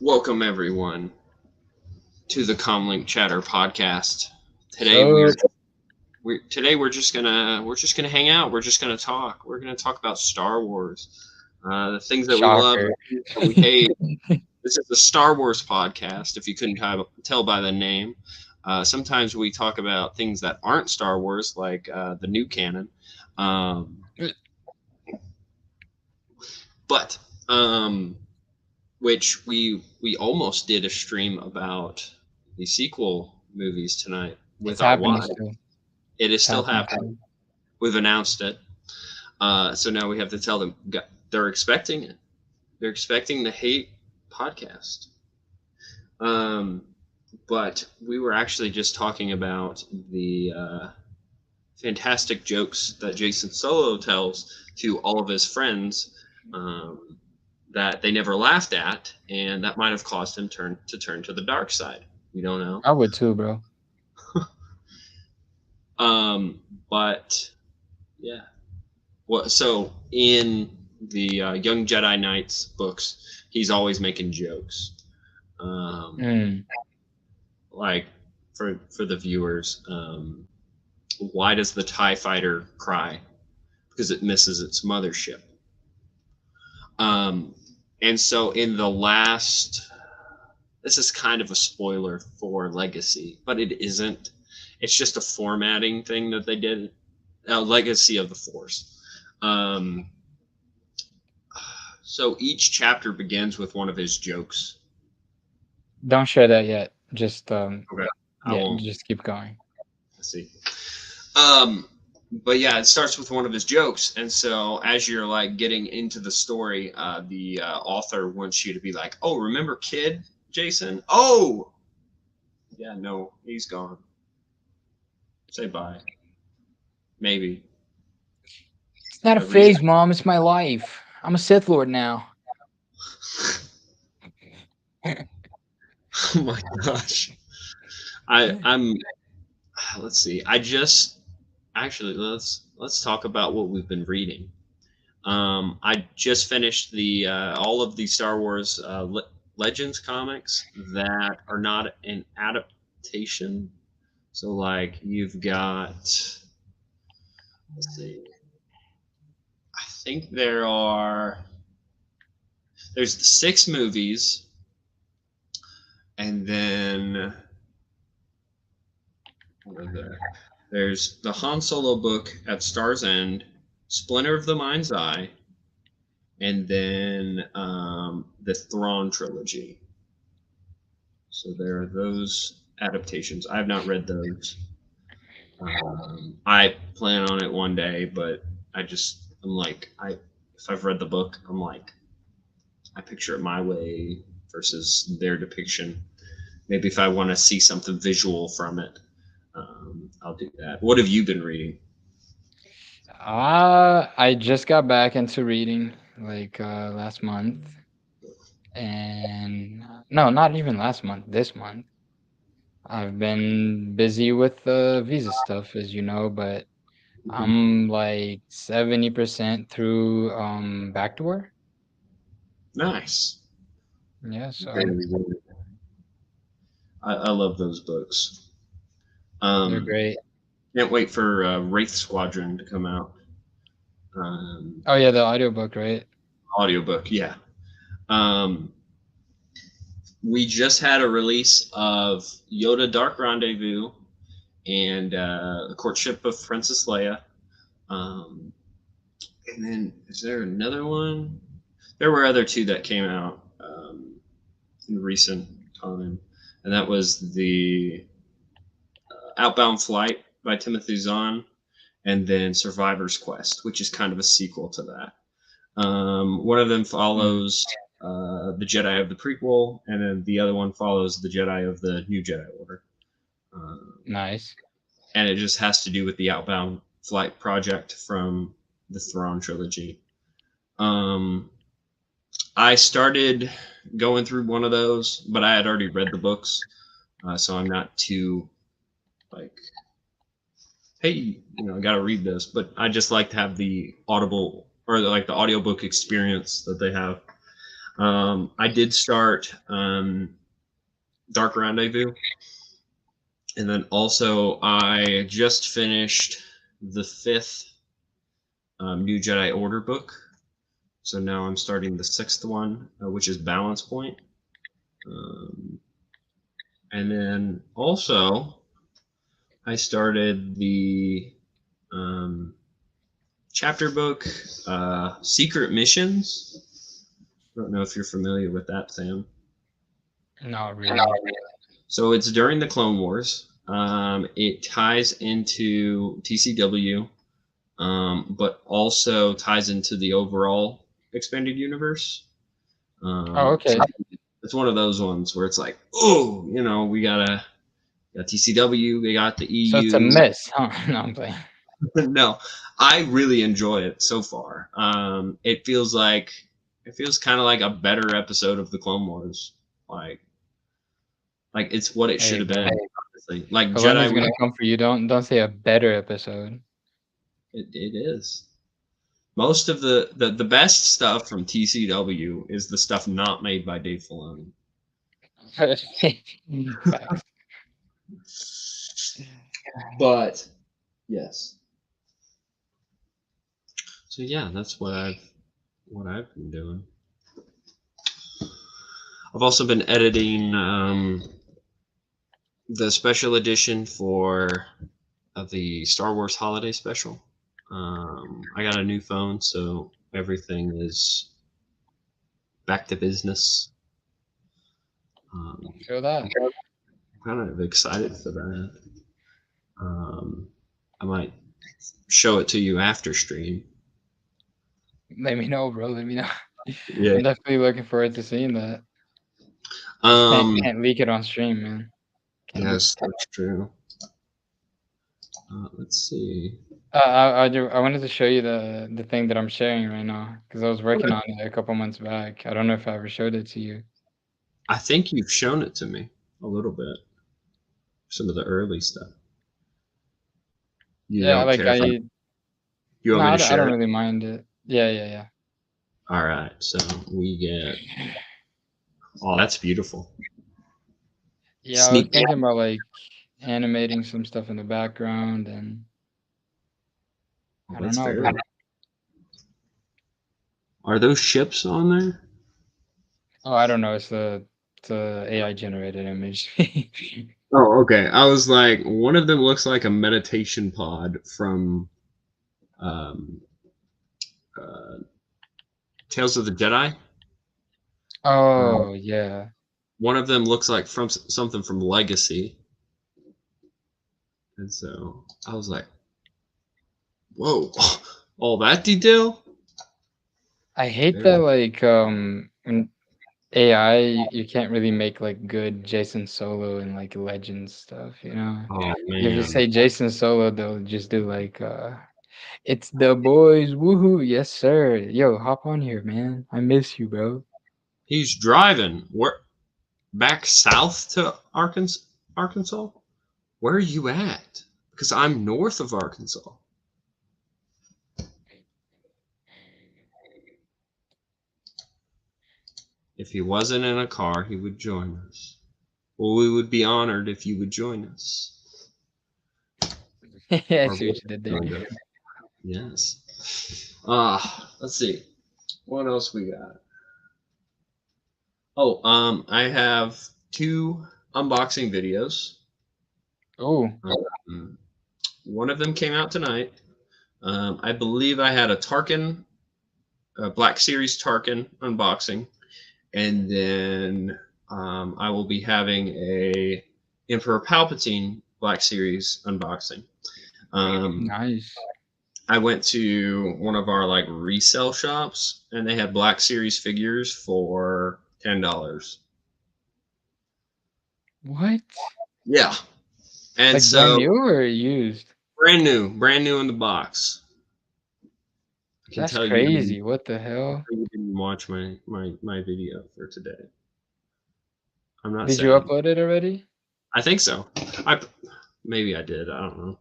Welcome everyone to the Comlink Chatter podcast. Today So we're just gonna hang out. We're just gonna talk. We're gonna talk about Star Wars, the things that we love, shocker. the things that we hate. This is the Star Wars podcast. If you couldn't tell by the name, sometimes we talk about things that aren't Star Wars, like the new canon. Um, but um, which we almost did a stream about the sequel movies tonight with It's our happening wives. still. It is It's still happening happening. still. We've announced it, so now we have to tell them they're expecting it. They're expecting the hate podcast. Um, but we were actually just talking about the fantastic jokes that Jason Solo tells to all of his friends. Um, that they never laughed at, and that might have caused him to turn to the dark side. We don't know. I would too, bro. Um, but yeah. Well, so in the Young Jedi Knights books, he's always making jokes. Um, Mm. like for the viewers, why does the Tie Fighter cry? Because it misses its mothership. Um, and so in the last, this is kind of a spoiler for Legacy, but it isn't. It's just a formatting thing that they did. Legacy of the Force. Um, so each chapter begins with one of his jokes. Don't share that yet. Just Okay, I yeah, won't. just keep going. Let's see. Um, but yeah, it starts with one of his jokes, and so as you're like getting into the story, the author wants you to be like, "Oh, remember Kid Jason? Oh, yeah, no, he's gone. Say bye. Maybe It's not a a reason." phase, Mom. It's my life. I'm a Sith Lord now. Oh my gosh. I'm let's see. I just actually let's talk about what we've been reading. I just finished the all of the Star Wars Legends comics that are not an adaptation. So like you've got let's see. I think there's the six movies, and then what are there? There's the Han Solo book at Star's End, Splinter of the Mind's Eye, and then the Thrawn trilogy. So there are those adaptations. I have not read those. I plan on it one day, but I'm like if I've read the book, I'm like I picture it my way versus their depiction. Maybe if I want to see something visual from it, I'll do that. What have you been reading? I just got back into reading like last month, and no, not even last month. This month, I've been busy with the visa stuff, as you know, but Mhm. I'm like 70% through Backdoor. Nice. Yeah, so Very good. I love those books. they're Um, great. can't wait for Wraith Squadron to come out. Oh yeah, the audiobook, right? Audiobook, yeah. Um, we just had a release of Yoda Dark Rendezvous and The Courtship of Princess Leia. Um, and then, is there another one? There were other two that came out in recent time, and that was the Outbound Flight by Timothy Zahn, and then Survivor's Quest, which is kind of a sequel to that. One of them Mm, follows the Jedi of the prequel, and then the other one follows the Jedi of the New Jedi Order. nice. And it just has to do with the Outbound Flight project from the Thrawn trilogy. Um, I started going through one of those, but I had already read the books, so I'm not too like, hey, I got to read this. But I just like to have the audible or like the audiobook experience that they have. I did start Dark Rendezvous, and then also I just finished the 5th New Jedi Order book. So now I'm starting the 6th one, which is Balance Point. And then also I started the chapter book, Secret Missions. I don't know if you're familiar with that, Sam. Not really. So it's during the Clone Wars. It ties into TCW, but also ties into the overall expanded universe. Oh, okay. So it's one of those ones where it's like, oh, we got TCW, we got the EU. So it's a miss, huh? No, I'm playing. No, I really enjoy it so far. It feels kind of like a better episode of the Clone Wars. Like it's what it should have been. Honestly. Like But when is Jedi, gonna come for you? Don't say a better episode. it is. Most of the best stuff from TCW is the stuff not made by Dave Filoni. Facts. But yes. So yeah, that's what I've been doing. I've also been editing the special edition for the Star Wars Holiday Special. I got a new phone, so everything is back to business. Feel that. I'm kind of excited for that. I might show it to you after stream. Let me know, bro. Let me know. Yeah. I'm definitely looking forward to seeing that. Can't leak it on stream, man. Yes, that's true. Let's see. I wanted to show you the thing that I'm sharing right now because I was working on it a couple months back. I don't know if I ever showed it to you. I think you've shown it to me a little bit. Some of the early stuff. You Yeah, don't like care if you want me to I share don't it? really mind it. Yeah. All right, so we get. Oh, that's beautiful. Yeah, I was thinking about like animating some stuff in the background and I don't know, bro. Are those ships on there? Oh, I don't know. It's the AI generated image. Oh, okay. I was like, one of them looks like a meditation pod from um, Tales of the Jedi. Oh, yeah. One of them looks like from something from Legacy. And so I was like, whoa, all that detail? I hate that like in AI you can't really make like good Jason Solo and like legend stuff, you know? Oh If you man. say Jason Solo, they'll just do like it's the boys, woohoo, yes sir. Yo, hop on here, man. I miss you, bro. He's driving. Where back south to Arkansas? Where are you at? Because I'm north of Arkansas. If he wasn't in a car, he would join us. Well, we would be honored if you would join us. I see what you did there. Yes. Let's see. What else we got? Oh, I have 2 unboxing videos. Oh. One of them came out tonight. I believe I had a Tarkin, a Black Series Tarkin unboxing, and then I will be having a Emperor Palpatine Black Series unboxing. Nice. I went to one of our like resale shops, and they had Black Series figures for $10. What? Yeah, and Like so brand new or used? brand new in the box. I can That's tell crazy. What the hell? you didn't watch my video for today. I'm not. Did you upload it already? I think so. Maybe I did. I don't know.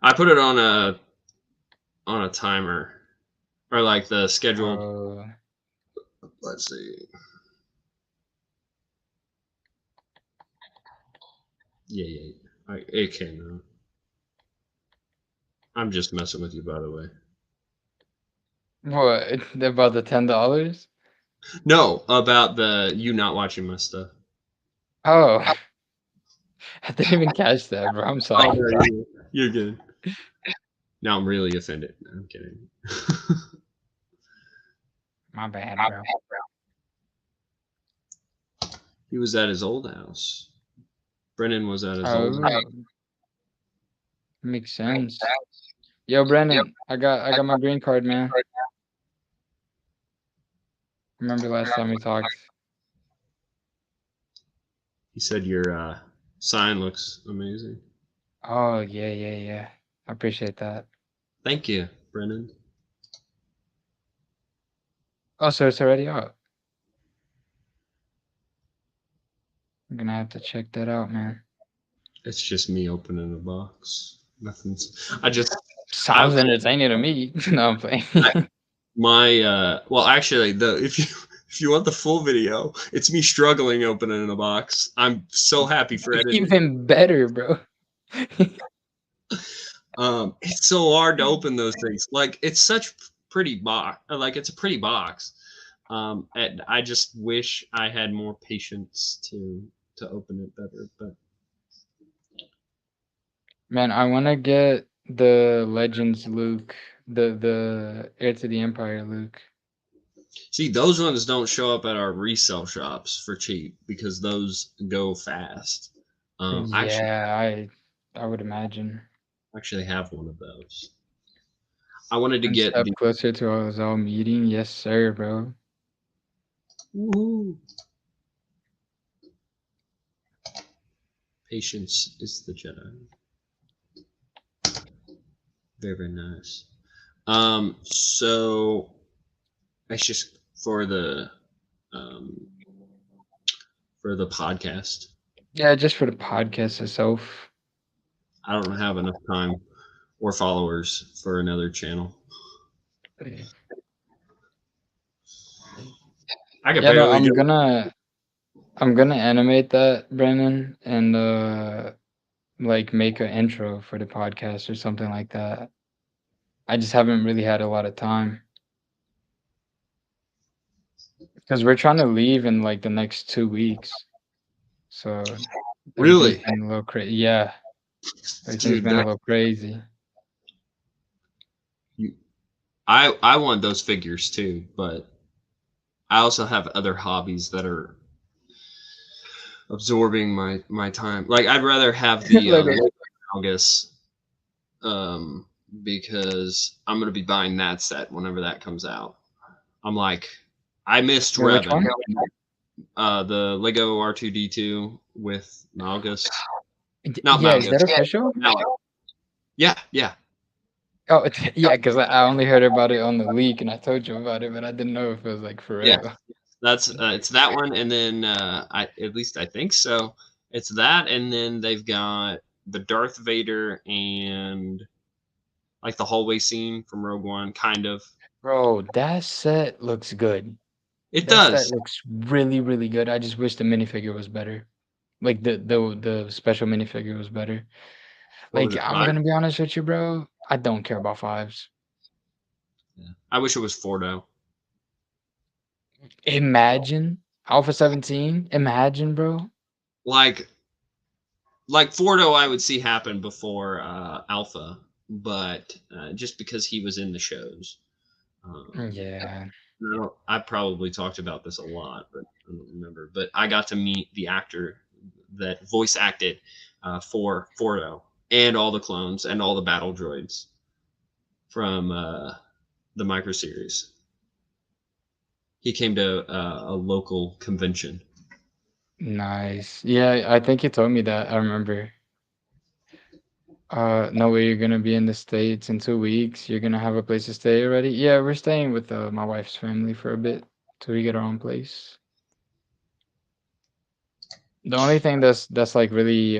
I put it on a timer, or like the scheduled Let's see. Yeah. It came out. I'm just messing with you, by the way. What about the $10? No, about the you not watching my stuff. Oh, I didn't even catch that, bro. I'm Oh, sorry. no, you're good. Now I'm really offended. I'm kidding. My bad, bro. He was at his old house. Brennan was at his old house. Oh, makes sense. Yo, Brennan, I got my green card, man. Remember last time we talked? He said your sign looks amazing. Oh, yeah. I appreciate that. Thank you, Brennan. Oh, so it's already out. I'm gonna have to check that out, man. It's just me opening a box. Nothing's. I just Sounds entertaining to me. No, I'm playing. well, actually, if you want the full video, it's me struggling opening a box. I'm so happy for editing. Even better, bro. It's so hard to open those things. Like it's such pretty box. Like it's a pretty box. And I just wish I had more patience to open it better. But Man, I want to get the Legends Luke, the Heir to the Empire Luke. see, those ones don't show up at our resale shops for cheap because those go fast. Yeah, I would imagine. Actually have one of those. I wanted to One get step the closer to us all meeting. Yes, sir, bro. woo. Patience is the Jedi. Very, very nice. So that's just um for the podcast. Yeah, just for the podcast itself. I don't have enough time or followers for another channel. I could Yeah, no, barely do I'm gonna animate that, Brennan, and like make an intro for the podcast or something like that. I just haven't really had a lot of time because we're trying to leave in like the next 2 weeks. So really. everything's been a little crazy. Yeah, everything's Dude, been a little crazy. I want those figures too, but I also have other hobbies that are absorbing my time. Like I'd rather have the Lego. August because I'm gonna be buying that set whenever that comes out. I'm like, I missed Wait, which Revan. one? The Lego R2D2 with Malgus. Not Yeah, is that Malgus. official? Yeah. Oh, yeah, because I only heard about it on the leak, and I told you about it, but I didn't know if it was like for Yeah. real. That's it's that one, and then I at least I think so. It's that, and then they've got the Darth Vader and like the hallway scene from Rogue One, kind of. Bro, that set looks good. It That set does. looks really, really good. I just wish the minifigure was better. Like the special minifigure was better. What Like was it? I'm 5? gonna be honest with you, bro. I don't care about fives. Yeah. I wish it was Fordo. Imagine Alpha 17. Imagine, bro. Like Fordo, I would see happen before Alpha, but just because he was in the shows. Yeah. I probably talked about this a lot, but I don't remember. But I got to meet the actor that voice acted for Fordo and all the clones and all the battle droids from the micro series. He came to a local convention. Nice. Yeah, I think you told me that. I remember. No way you're gonna be in the States in 2 weeks. You're gonna have a place to stay already? Yeah, we're staying with my wife's family for a bit till we get our own place. The only thing that's like really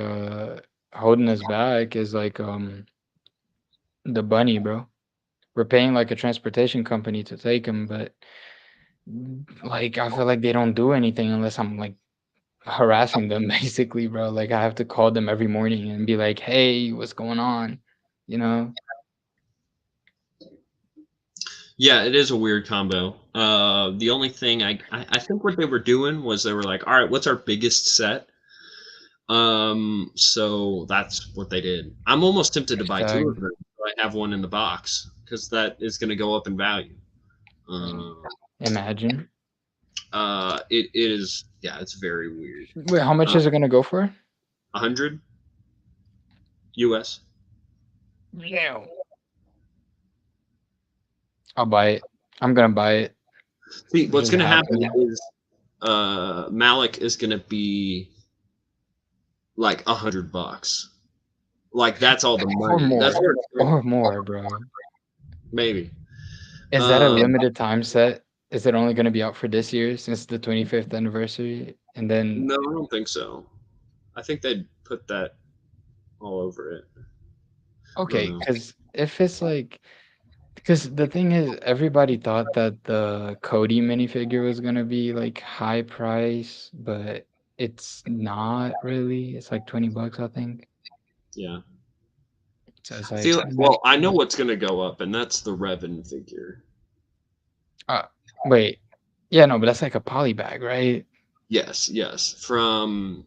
holding us back is like the bunny, bro. We're paying like a transportation company to take him, but like I feel like they don't do anything unless I'm like harassing them basically, bro. Like I have to call them every morning and be like, "Hey, what's going on?" You know? Yeah, it is a weird combo. The only thing I think what they were doing was they were like, all right, what's our biggest set? So that's what they did. I'm almost tempted to Price buy two tag. of them. So I have one in the box because that is going to go up in value. Um, Imagine. it is, yeah, it's very weird. Wait, how much Uh, is it gonna go for? 100 US. Yeah. I'll buy it. I'm gonna buy it. See, what's Just going to have happen them. is Malik is going to be like $100. Like that's all the Or money. That's more. where it's going. Or more, bro. Maybe. Is that a Um, limited time set? Is it only gonna be out for this year since the 25th anniversary? And then no, I don't think so. I think they'd put that all over it. I don't okay, know. because if it's like because the thing is everybody thought that the Cody minifigure was gonna be like high price, but it's not really. It's like 20 bucks, I think. Yeah. So it's I like feel well, I know what's gonna go up, and that's the Revan figure. uh wait. Yeah, no, but that's like a poly bag, right? Yes, yes. From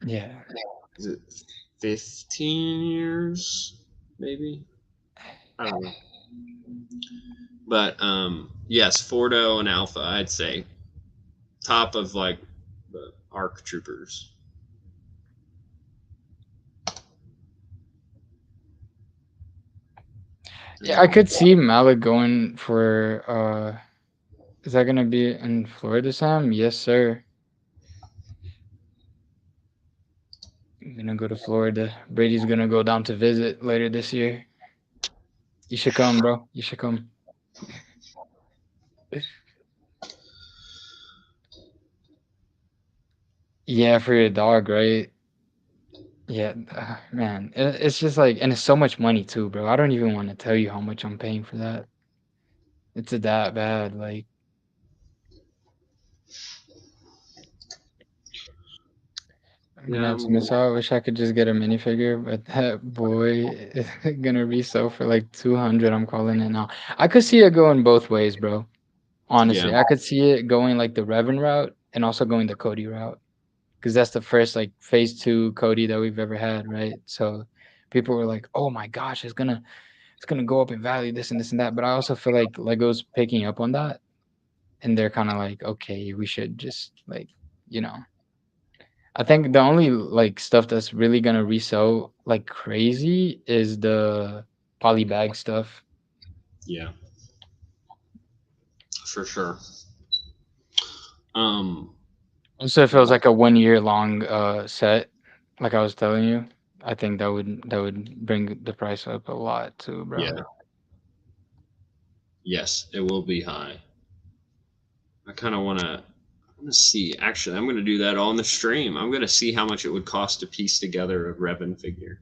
Yeah. is it 15 years? Maybe? I don't know. But yes, Fordo and Alpha, I'd say. Top of like the ARC troopers. Yeah, I could Um, see Malik going for is that gonna be in Florida, Sam? Yes, sir. I'm gonna go to Florida. Brady's gonna go down to visit later this year. You should come, bro. You should come. Yeah, for your dog, right? Yeah, man. It's just like, and it's so much money too, bro. I don't even want to tell you how much I'm paying for that. It's that bad. Like, I'm gonna yeah, have to miss out. I wish I could just get a minifigure, but that boy is gonna resell for like 200. I'm calling it now. I could see it going both ways, bro. yeah, Honestly, I could see it going like the Revan route and also going the Cody route because that's the first like phase two Cody that we've ever had, right? So people were like, "Oh my gosh, it's gonna go up in value, this and this and that." But I also feel like Lego's picking up on that, and they're kind of like, "Okay, we should just like, you know." I think the only like stuff that's really gonna resell like crazy is the poly bag stuff. yeah, for sure. Um, Also, if it was like a 1 year long set, like I was telling you, I think that would bring the price up a lot too, bro. yeah, yes, it will be high. I kind of want to. I'm gonna see. Actually, I'm gonna do that on the stream. I'm gonna see how much it would cost to piece together a Revan figure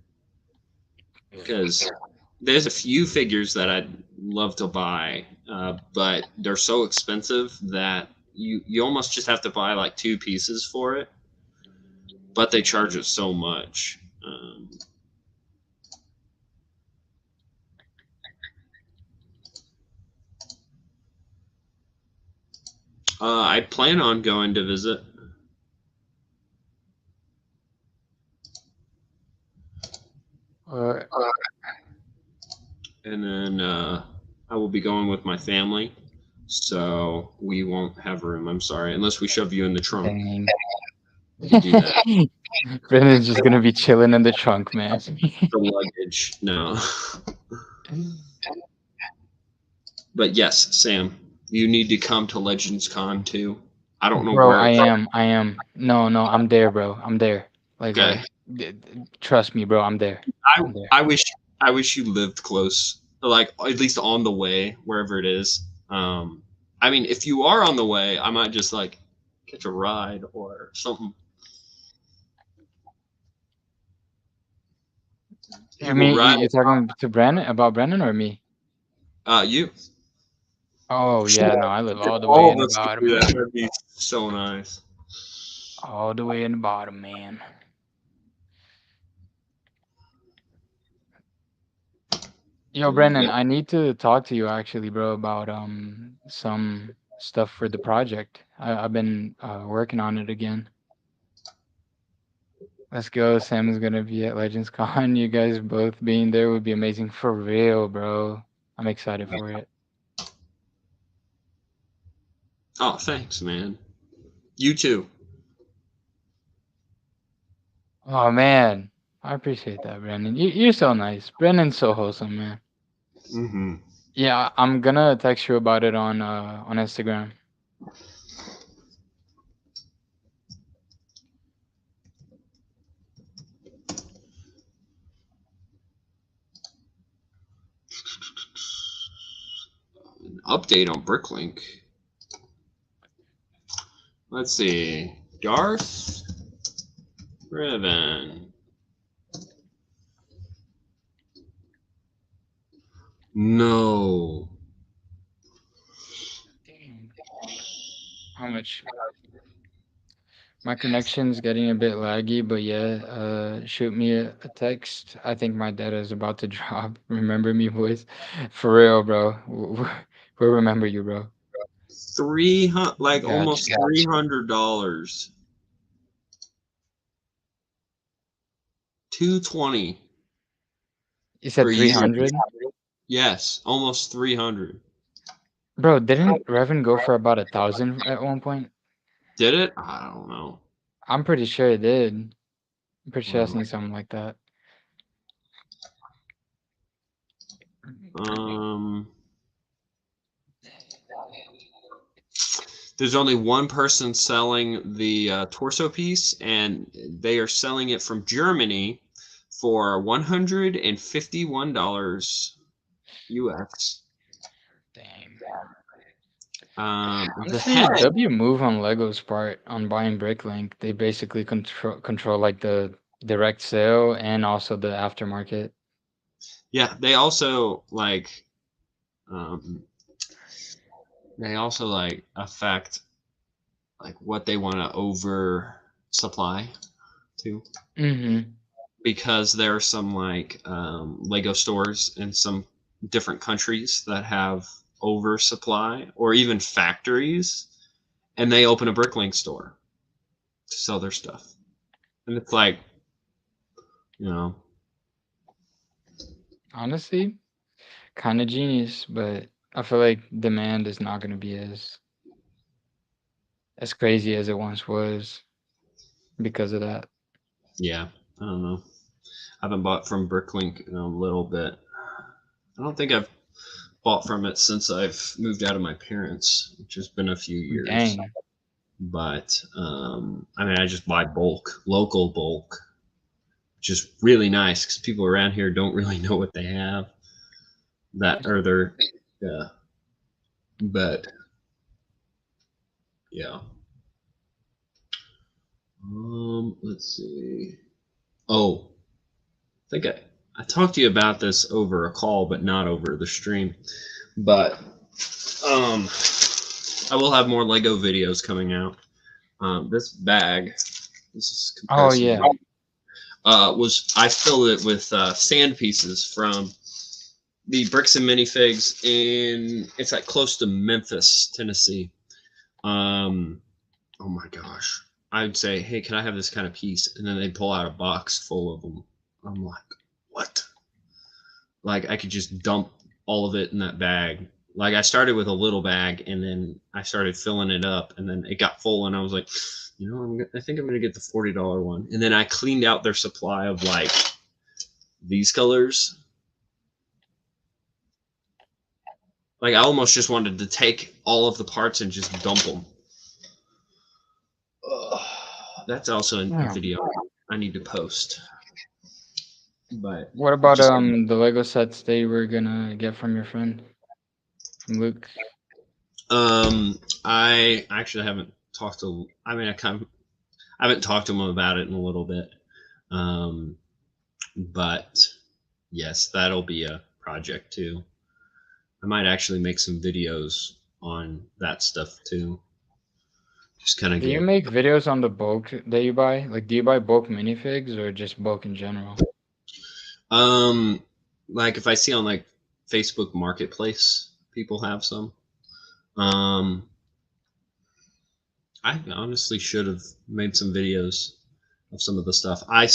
because there's a few figures that I'd love to buy, but they're so expensive that you almost just have to buy like two pieces for it. But they charge us so much. I plan on going to visit. Uh, And then I will be going with my family, so we won't have room. I'm sorry, unless we shove you in the trunk. dang. We could do that. Brennan's just gonna be chilling in the trunk, man. The luggage, no. But yes, Sam, you need to come to Legends Con too. I don't know Bro, where I it's am. I am. No, no, I'm there, bro. I'm there. okay. Trust me, bro. I'm there. I I'm there. I wish I wish you lived close, like at least on the way wherever it is. I mean, if you are on the way, I might just like catch a ride or something. He I will mean, ride. you're talking to Brandon about Brandon or me? You. Oh yeah, no, I live all the way All in of the us could bottom, do that. man. That'd be so nice. All the way in the bottom, man. Yo, Brendan, Yep. I need to talk to you actually, bro, about some stuff for the project. I've been working on it again. Let's go. Sam is gonna be at Legends Con. You guys both being there would be amazing for real, bro. I'm excited for it. Oh, thanks, man. You too. Oh man, I appreciate that, Brendan. You're so nice. Brendan's so wholesome, man. Mm-hmm. Yeah, I'm gonna text you about it on Instagram. An update on Bricklink. Let's see. Darth Revan. No. Damn. How much? My connection's getting a bit laggy, but yeah, shoot me a text. I think my data is about to drop. Remember me, boys? For real, bro. We'll remember you, bro. 300, like Gotcha. almost $300. 220 You per said year. 300? Yes, almost 300. Bro, didn't Revan go for about 1,000 at one point? Did it? I don't know. I'm pretty sure it did. I'm pretty sure I Wow. seen something like that. Um, there's only one person selling the torso piece, and they are selling it from Germany for $151 US. Dang. The Honestly, head, W move on Lego's part on buying Bricklink. They basically control like the direct sale and also the aftermarket. yeah, um, they also like affect like what they want to over supply to, Mm-hmm. because there are some like Lego stores in some different countries that have oversupply, or even factories, and they open a Bricklink store to sell their stuff, and it's like, you know, Honestly, kind of genius, but I feel like demand is not going to be as crazy as it once was because of that. yeah, I don't know. I haven't bought from Bricklink in a little bit. I don't think I've bought from it since I've moved out of my parents, which has been a few years. Dang. But I mean, I just buy bulk, local bulk, which is really nice because people around here don't really know what they have. That or they're, yeah, but yeah. Let's see. Oh, I think I talked to you about this over a call, but not over the stream. But um, I will have more Lego videos coming out. This bag, this is Oh comparison. yeah. Was I filled it with sand pieces from the Bricks and Minifigs in, it's like close to Memphis, Tennessee. Oh my gosh. I'd say, hey, can I have this kind of piece? And then they'd pull out a box full of them. I'm like, what? Like I could just dump all of it in that bag. Like I started with a little bag, and then I started filling it up, and then it got full, and I was like, you know, I think I'm gonna get the $40 one. And then I cleaned out their supply of like these colors. Like I almost just wanted to take all of the parts and just dump them. Ugh, that's also a Yeah. video I need to post. But What about just the Lego sets they were gonna get from your friend, from Luke? I actually haven't talked to. I mean, I haven't talked to him about it in a little bit. But yes, that'll be a project too. I might actually make some videos on that stuff too. Just kind of Do you get. make videos on the bulk that you buy? Like, do you buy bulk minifigs or just bulk in general? Um, like if I see on like Facebook Marketplace, people have some. Um, I honestly should have made some videos of some of the stuff. I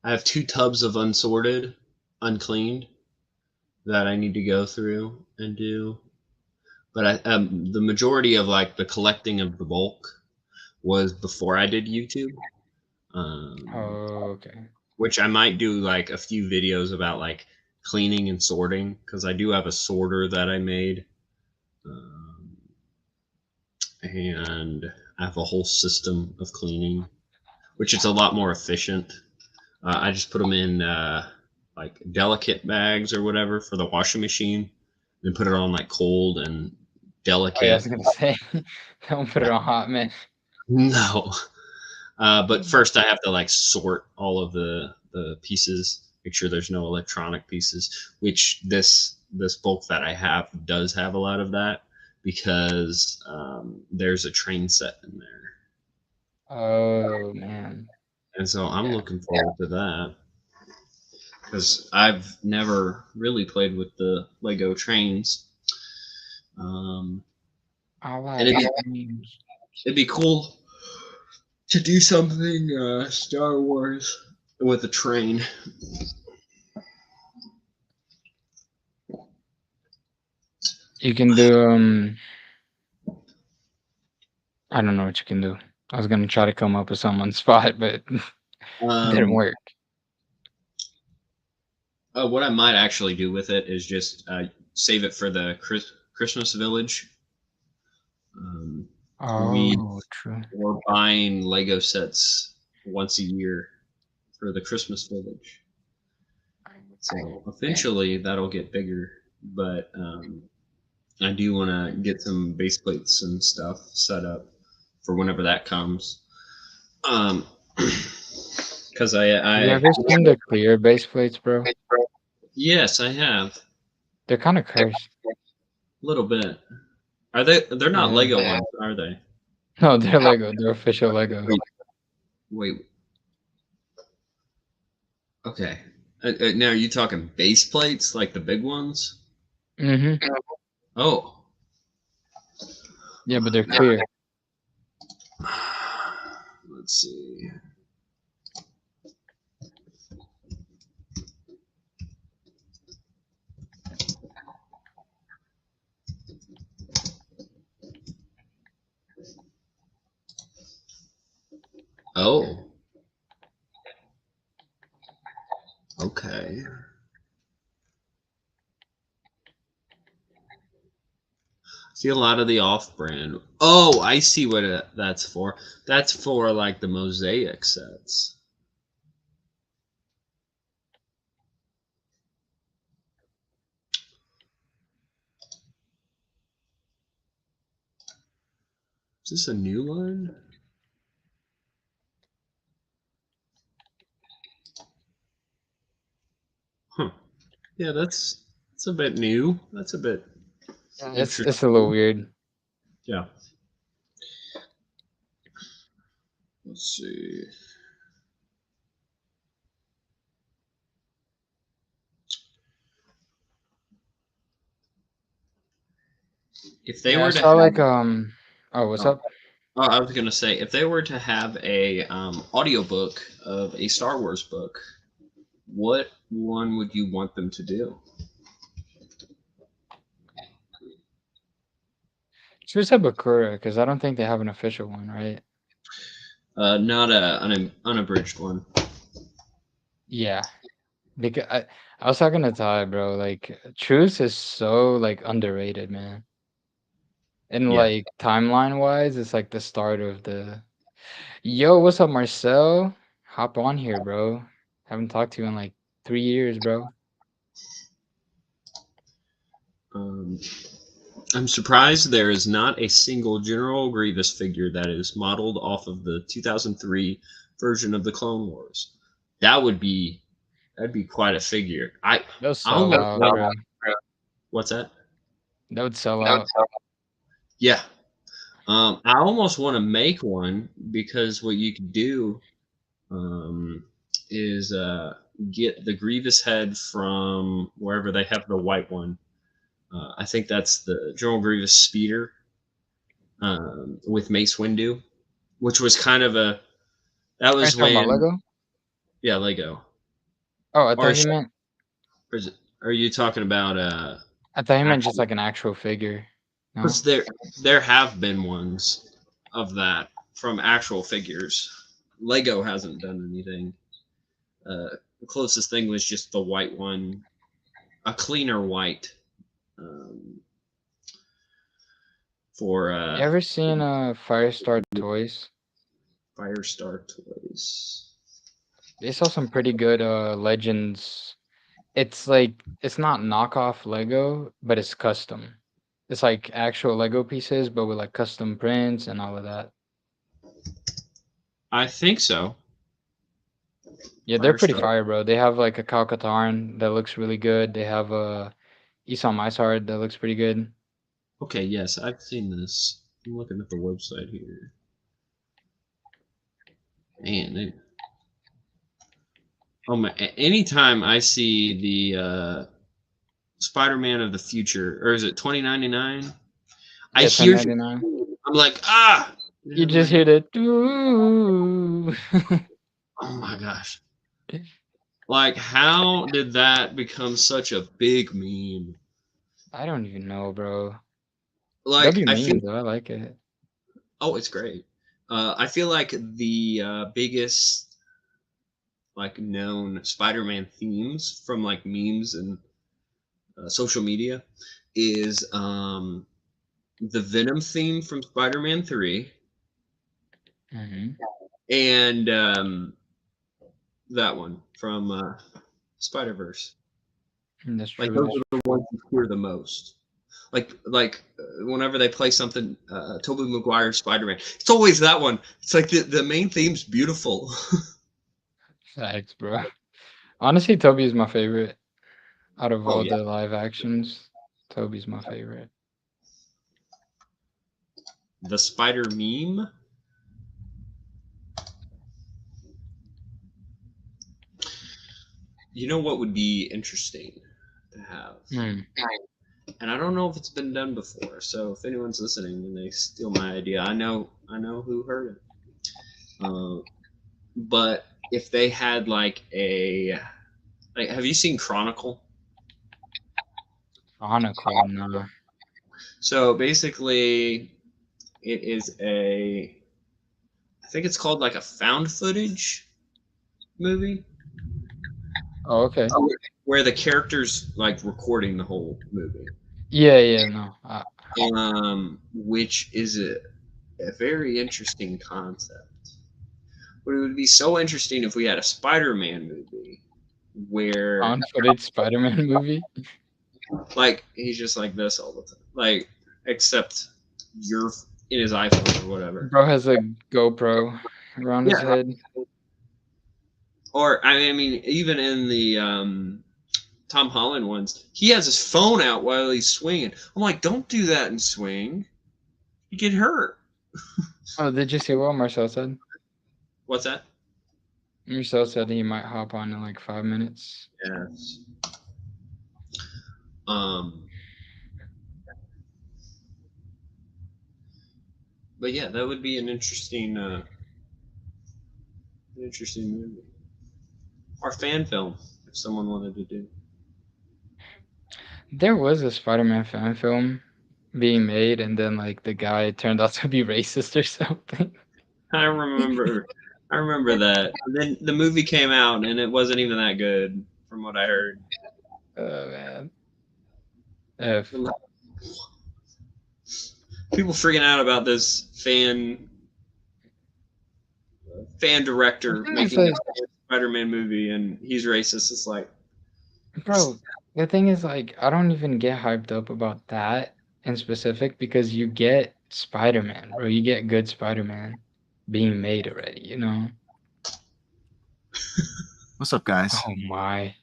have 2 tubs of unsorted, uncleaned that I need to go through and do. But the majority of like the collecting of the bulk was before I did YouTube. Oh, okay. Which I might do like a few videos about like cleaning and sorting because I do have a sorter that I made, um, and I have a whole system of cleaning, which is a lot more efficient. I just put them in like delicate bags or whatever for the washing machine, then put it on like cold and Oh, yeah, I delicate. was gonna say, don't put it on hot, man. No, but first I have to like sort all of the pieces, make sure there's no electronic pieces, which this bulk that I have does have a lot of that because there's a train set in there. Oh, man. And so I'm Yeah. looking forward to that because I've never really played with the Lego trains. Um, I and like trains. it'd be cool to do something Star Wars with a train. You can do, I don't know what you can do. I was gonna try to come up with some on the spot, but didn't Um, work. what I might actually do with it is just save it for the Christmas Village. Um, we Oh, true. were buying Lego sets once a year for the Christmas Village. So eventually that'll get bigger, but I do want to get some base plates and stuff set up for whenever that comes. Because Have you I ever seen the clear base plates, bro? yes, I have They're kind of cursed. a little bit. Are they? They're not Yeah. Lego ones, are they? No, they're Lego. They're official Lego. Wait, wait. Okay. Now are you talking base plates like the big ones? Mm-hmm. Oh. Yeah, but they're clear. Let's see. Oh. Okay. See a lot of the off-brand. Oh, I see what that's for. That's for like the mosaic sets. Is this a new one? Huh. Yeah, that's a bit new. That's a bit It's a little interesting. weird. Yeah. Let's see. If they Yeah, I were to saw like have, oh, what's oh, up? oh, I was gonna say, if they were to have a audiobook of a Star Wars book, what one would you want them to do? Choose a Bakura because I don't think they have an official one, right? Not an unabridged one. Yeah, because I was talking to Ty, bro. Like, Truce is so like underrated, man. And Yeah. like timeline wise, it's like the start of the. Yo, what's up, Marcel? Hop on here, bro. Haven't talked to you in like 3 years, bro. Um, I'm surprised there is not a single General Grievous figure that is modeled off of the 2003 version of the Clone Wars. That would be that'd be quite a figure. That was I so almost wild, want. bro. What's that? That would sell out. Yeah. I almost want to make one because what you could do is get the Grievous head from wherever they have the white one. I think that's the General Grievous speeder with Mace Windu, which was kind of a that Are you was talking about when Lego? yeah Lego. Oh, I Or thought he meant. are you talking about I thought he meant just actual? like an actual figure. No. Because there have been ones of that from actual figures. Lego hasn't done anything. The closest thing was just the white one, a cleaner white um, for You ever seen Firestar Toys? Firestar Toys. They sell some pretty good Legends. It's like it's not knockoff Lego, but it's custom. It's like actual Lego pieces, but with like custom prints and all of that. I think so. Yeah, they're pretty Firestar. fire, bro. They have like a Kyle Katarn that looks really good. They have a Esau Misard that looks pretty good. Okay, yes, I've seen this. I'm looking at the website here. Man, oh my! Anytime I see the Spider-Man of the future, or is it 2099? I Yeah, hear, 1099. I'm like, ah! You just hear the doo. Oh my gosh. Like, how did that become such a big meme? I don't even know, bro. Like, W I feel, memes though. I like it. oh, it's great. I feel like the biggest, like, known Spider-Man themes from, like, memes and social media is the Venom theme from Spider-Man 3 Hmm. and that one from Spider-Verse. That's Like, true. those That's are the ones you hear the most. Whenever they play something, Tobey Maguire Spider-Man, it's always that one. It's like the main theme's beautiful. facts, bro. Honestly, Toby is my favorite out of Oh all yeah, the live actions. Toby's my favorite. the Spider meme. You know what would be interesting to have, Hmm. and I don't know if it's been done before. So if anyone's listening and they steal my idea, I know who heard it. But if they had like have you seen Chronicle? Chronicle, no. So basically, it is I think it's called like a found footage movie Oh, okay. where the characters like recording the whole movie, Yeah, no. which is a very interesting concept. But it would be so interesting if we had a Spider-Man movie where On footage Spider-Man movie. like he's just like this all the time, like except you're in his iPhone or whatever. Bro has a GoPro around his Yeah. head. Or I mean, even in the Tom Holland ones, he has his phone out while he's swinging. I'm like, don't do that and swing. You get hurt. Oh, did you see what Marcel said? What's that? Marcel said he might hop on in like 5 minutes. Yes. Um. But yeah, that would be an interesting movie or fan film if someone wanted to do. There was a Spider-Man fan film being made, and then like the guy turned out to be racist or something. I remember that. And then the movie came out and it wasn't even that good, from what I heard. Oh man. F. People freaking out about this fan director making a Spider-Man movie and he's racist. It's like, Bro, the thing is like I don't even get hyped up about that in specific because you get Spider-Man, bro. You get good Spider-Man being made already, you know? What's up, guys? Oh my.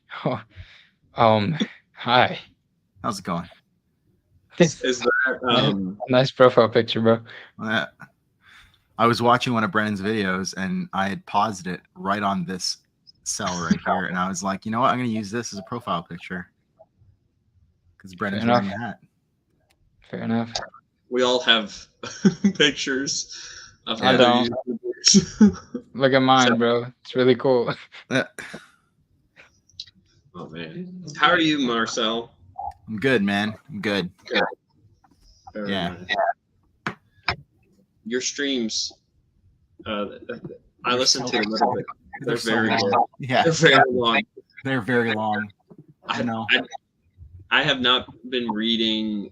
Hi. How's it going? Is that Nice profile picture, bro. I was watching one of Brennan's videos and I had paused it right on this cell right here, and I was like, you know what, I'm going to use this as a profile picture because Brennan's wearing a hat. Fair enough. we all have pictures of I other don't. YouTubers. Look at mine, bro. It's really cool. Oh man, how are you, Marcel? I'm good, man. I'm good. Very Yeah. nice. Your streams, I listened to a little bit. They're very long. good. Yeah, They're very long. they're very long. I know. I have not been reading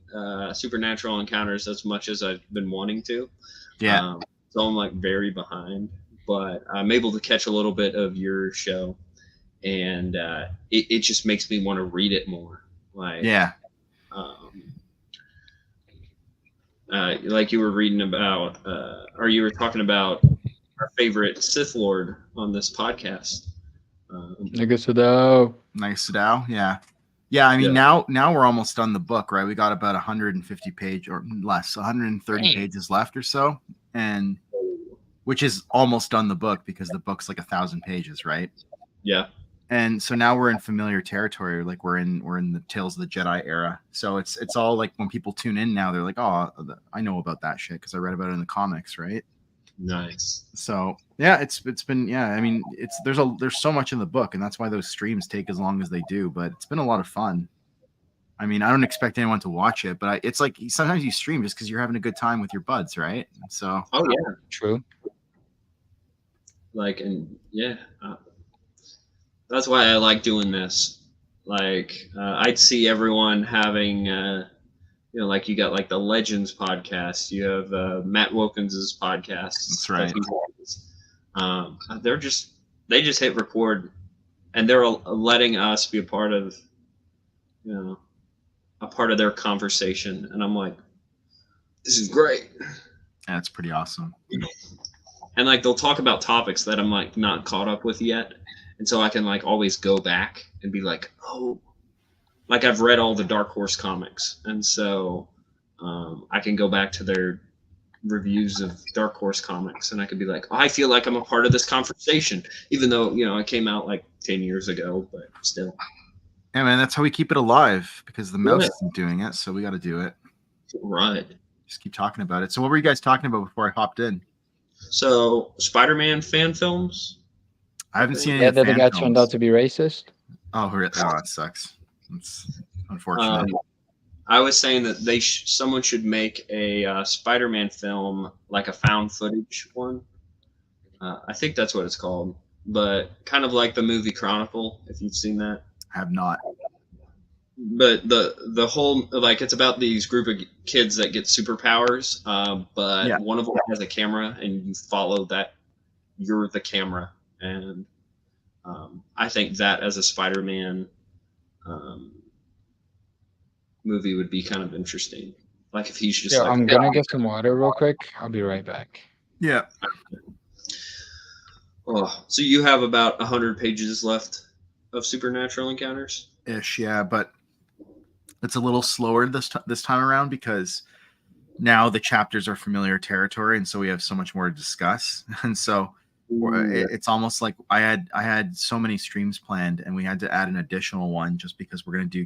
Supernatural Encounters as much as I've been wanting to. Yeah. So I'm like very behind, but I'm able to catch a little bit of your show, and it just makes me want to read it more. Like like you were reading about, or you were talking about our favorite Sith Lord on this podcast. Nigga Sadao. Nice Sadao. Yeah. Yeah, I mean, now we're almost done the book, right? We got about 150 page or less, 130 pages left or so, and which is almost done the book because the book's like 1,000 pages, right? Yeah. And so now we're in familiar territory, like we're in the Tales of the Jedi era. So it's all like when people tune in now, they're like, oh, I know about that shit because I read about it in the comics, right? Nice. So yeah, it's been I mean, there's so much in the book, and that's why those streams take as long as they do. But it's been a lot of fun. I mean, I don't expect anyone to watch it, but it's like sometimes you stream just because you're having a good time with your buds, right? So oh yeah, true. Like, and yeah, that's why I like doing this. Like, I'd see everyone having. You know, like you got like the Legends podcast. You have Matt Wilkins' podcast. That's right. They just hit record, and they're letting us be a part of, a part of their conversation. And I'm like, this is great. That's pretty awesome. And like they'll talk about topics that I'm like not caught up with yet, and so I can like always go back and be like, oh. Like I've read all the Dark Horse comics, and so I can go back to their reviews of Dark Horse comics, and I could be like, oh, I feel like I'm a part of this conversation, even though I came out like 10 years ago, but still. Yeah, man, that's how we keep it alive because the mouse isn't doing it, so we got to do it. Right. Just keep talking about it. So, what were you guys talking about before I hopped in? So, Spider-Man fan films. I haven't seen any. Yeah, that the guy turned out to be racist. Oh, that sucks. It's unfortunate. I was saying that someone should make a Spider-Man film, like a found footage one. I think that's what it's called, but kind of like the movie Chronicle, if you've seen that. I have not. But the whole, like, it's about these group of kids that get superpowers, but one of them has a camera, and you follow that. You're the camera, and I think that as a Spider-Man movie would be kind of interesting. Like if he's just I'm gonna get some water real quick. I'll be right back. Yeah. Oh, so you have about 100 pages left of Supernatural Encounters? Ish, yeah, but it's a little slower this time around because now the chapters are familiar territory, and so we have so much more to discuss. And so it's almost like I had so many streams planned, and we had to add an additional one just because we're going to do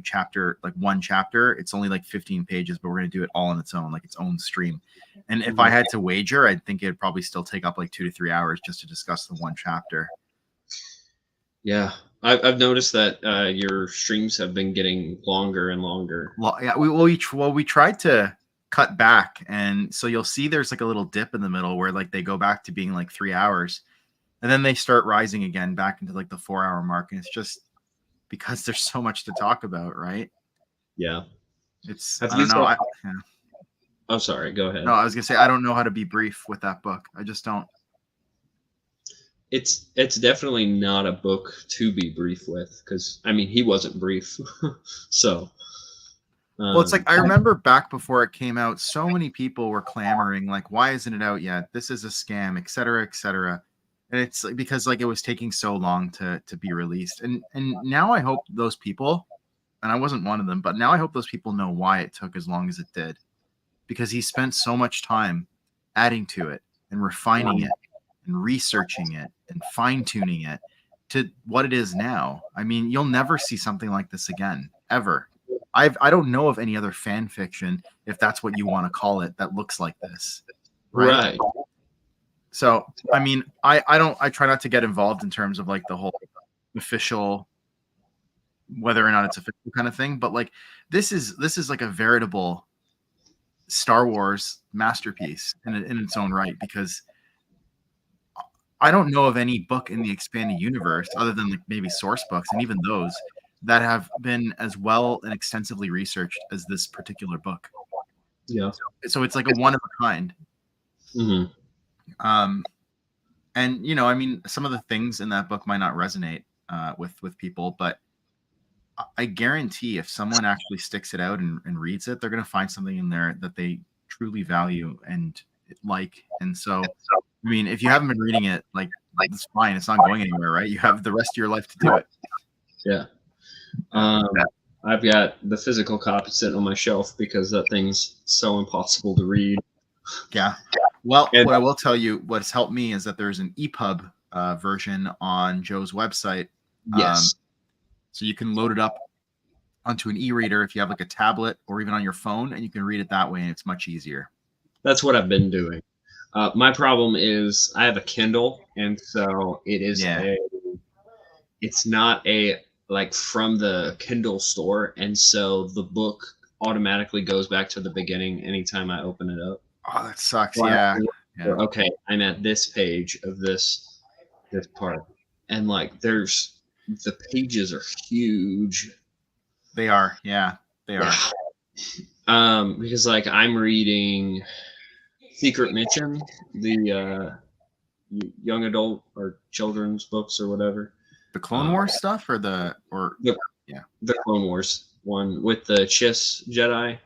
one chapter. It's only like 15 pages, but we're going to do it all on its own, like its own stream. And if I had to wager, I'd think it'd probably still take up like 2 to 3 hours just to discuss the one chapter. Yeah, I've noticed that your streams have been getting longer and longer. Well, yeah, we tried to cut back, and so you'll see there's like a little dip in the middle where like they go back to being like 3 hours. And then they start rising again back into like the 4 hour mark. And it's just because there's so much to talk about, right? Yeah. It's, I don't know. I'm sorry. Go ahead. No, I was going to say, I don't know how to be brief with that book. I just don't. It's definitely not a book to be brief with because, I mean, he wasn't brief. So. Well, it's like I remember back before it came out, so many people were clamoring, like, why isn't it out yet? This is a scam, et cetera, et cetera. And it's because like it was taking so long to be released. And now I hope those people and I wasn't one of them, but now I hope those people know why it took as long as it did, because he spent so much time adding to it and refining it and researching it and fine-tuning it to what it is now. I mean, you'll never see something like this again, ever. I don't know of any other fan fiction, if that's what you want to call it, that looks like this. Right. So, I mean, I try not to get involved in terms of like the whole official, whether or not it's official kind of thing, but like this is like a veritable Star Wars masterpiece in its own right, because I don't know of any book in the expanded universe other than like maybe source books, and even those that have been as well and extensively researched as this particular book. Yeah. So it's like a one of a kind. Mm-hmm. And you know, I mean, some of the things in that book might not resonate with people, but I guarantee if someone actually sticks it out and reads it, they're going to find something in there that they truly value and like. And so, I mean, if you haven't been reading it, like it's fine. It's not going anywhere, right? You have the rest of your life to do it. Yeah. I've got the physical copy sitting on my shelf because that thing's so impossible to read. Yeah. Well, what I will tell you, what's helped me is that there's an EPUB version on Joe's website. Yes. So you can load it up onto an e-reader if you have like a tablet or even on your phone, and you can read it that way, and it's much easier. That's what I've been doing. My problem is I have a Kindle, and so it is it's not a like from the Kindle store, and so the book automatically goes back to the beginning anytime I open it up. Oh, that sucks. Yeah. Okay, I'm at this page of this part, and like there's the pages are huge. They are. Yeah, they are. Because like I'm reading Secret Mission, the young adult or children's books or whatever. The Clone Wars stuff, or the Clone Wars one with the Chiss Jedi.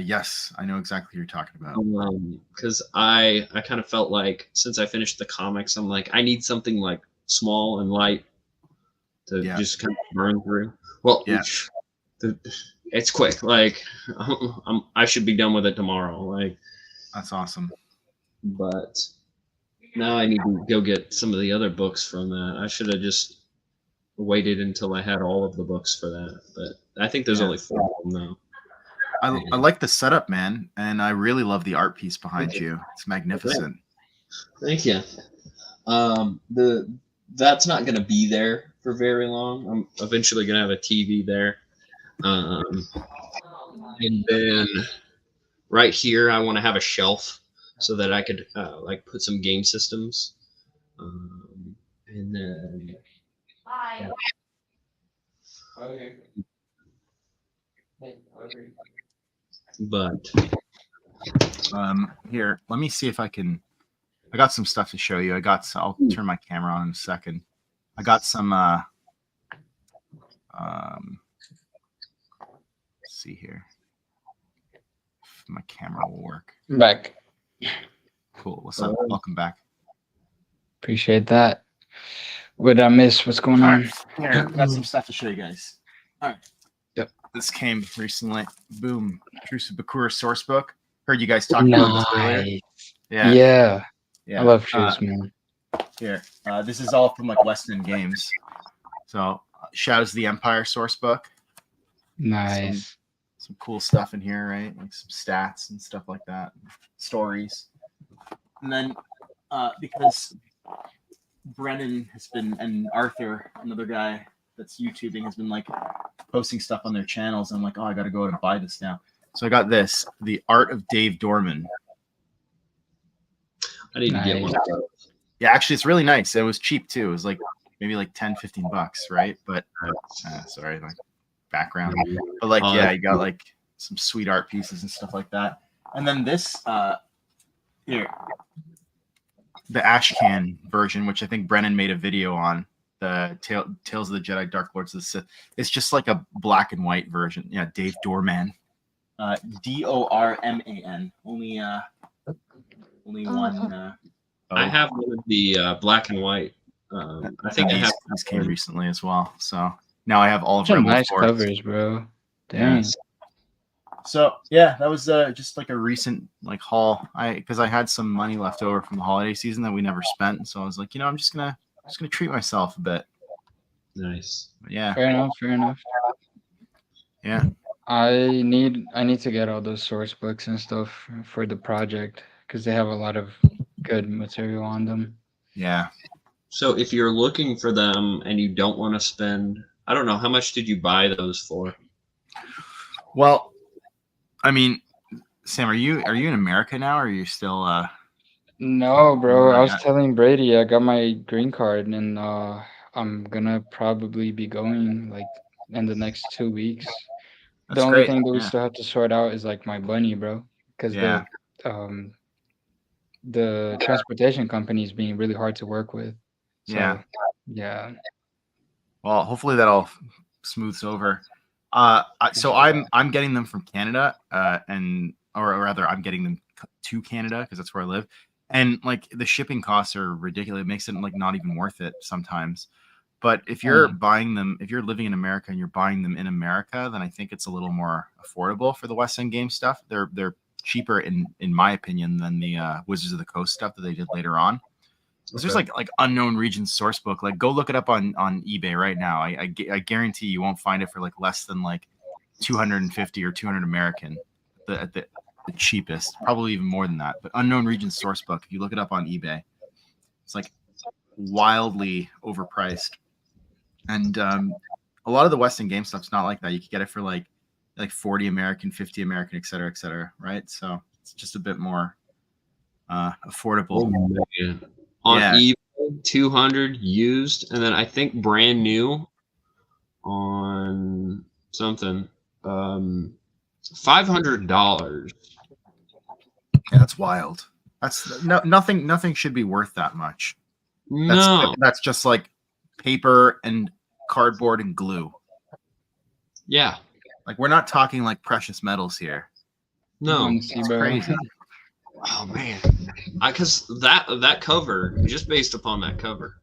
Yes, I know exactly what you're talking about. Because I kind of felt like since I finished the comics, I'm like I need something like small and light to just kind of burn through. Well, it's quick. Like I should be done with it tomorrow. Like that's awesome. But now I need to go get some of the other books from that. I should have just waited until I had all of the books for that. But I think there's only 4 of them now. I like the setup, man, and I really love the art piece behind you. It's magnificent. Thank you. That's not going to be there for very long. I'm eventually going to have a TV there. And then right here, I want to have a shelf so that I could like put some game systems. And then but here, let me see if I can. I got some stuff to show you. I'll turn my camera on in a second. I got some let's see here if my camera will work. Back. Cool. What's up? Welcome back. Appreciate that. What did I miss? What's going on? Here, got some stuff to show you guys. All right. Yep. This came recently. Boom. Truce of Bakura source book. Heard you guys talking about this earlier. Yeah. I love Truce, man. Here. This is all from like West End Games. So Shadows of the Empire source book. Nice. Some cool stuff in here, right? Like some stats and stuff like that. Stories. And then because Brennan has been, and Arthur, another guy that's YouTubing, has been like posting stuff on their channels. I'm like, oh, I got to go out and buy this now. So I got this, The Art of Dave Dorman. I didn't get one of those. Yeah, actually, it's really nice. It was cheap too. It was like maybe like 10, 15 bucks, right? But sorry, like background. But like, yeah, you got like some sweet art pieces and stuff like that. And then this here, the Ashcan version, which I think Brennan made a video on, the Tales of the Jedi Dark Lords of the Sith. It's just like a black and white version. Yeah, Dave Dorman. Dorman. Only one. I have one of the black and white. I think I have. These came recently as well. So now I have all of Some Rebel nice Force. covers, bro. Dang. Yes. So yeah, that was just like a recent like haul. Because I had some money left over from the holiday season that we never spent, so I was like, I'm just gonna treat myself a bit. Nice. But yeah, Fair enough. Fair enough. yeah, I need to get all those source books and stuff for the project because they have a lot of good material on them. yeah. So if you're looking for them and you don't want to spend, I don't know, how much did you buy those for? Well, I mean, Sam, are you in America now, or are you still? No, bro. I was Yeah. telling Brady I got my green card and I'm gonna probably be going like in the next 2 weeks. The That's only great. thing that we Yeah. still have to sort out is like my bunny, bro, because Yeah. the transportation company is being really hard to work with. So Yeah. yeah. Well, hopefully that all smooths over. So I'm getting them from Canada, or rather, I'm getting them to Canada because that's where I live, and like the shipping costs are ridiculous. It makes it like not even worth it sometimes. But if you're buying them, if you're living in America and you're buying them in America, then I think it's a little more affordable for the West End Game stuff. They're cheaper in my opinion than the Wizards of the Coast stuff that they did later on. Okay. There's like Unknown Regions source book. Like go look it up on eBay right now. I guarantee you won't find it for like less than like 250 or 200 American at the cheapest. Probably even more than that. But Unknown Regions source book, if you look it up on eBay, it's like wildly overpriced. And a lot of the West End Game stuff's not like that. You can get it for like 40 American, 50 American, et cetera, right? So it's just a bit more affordable. Oh, man. On eBay, 200 used, and then I think brand new on something, $500. Yeah, that's wild. That's nothing should be worth that much. That's just like paper and cardboard and glue. Yeah. Like we're not talking like precious metals here. No, it's crazy. Oh man, because that cover, just based upon that cover.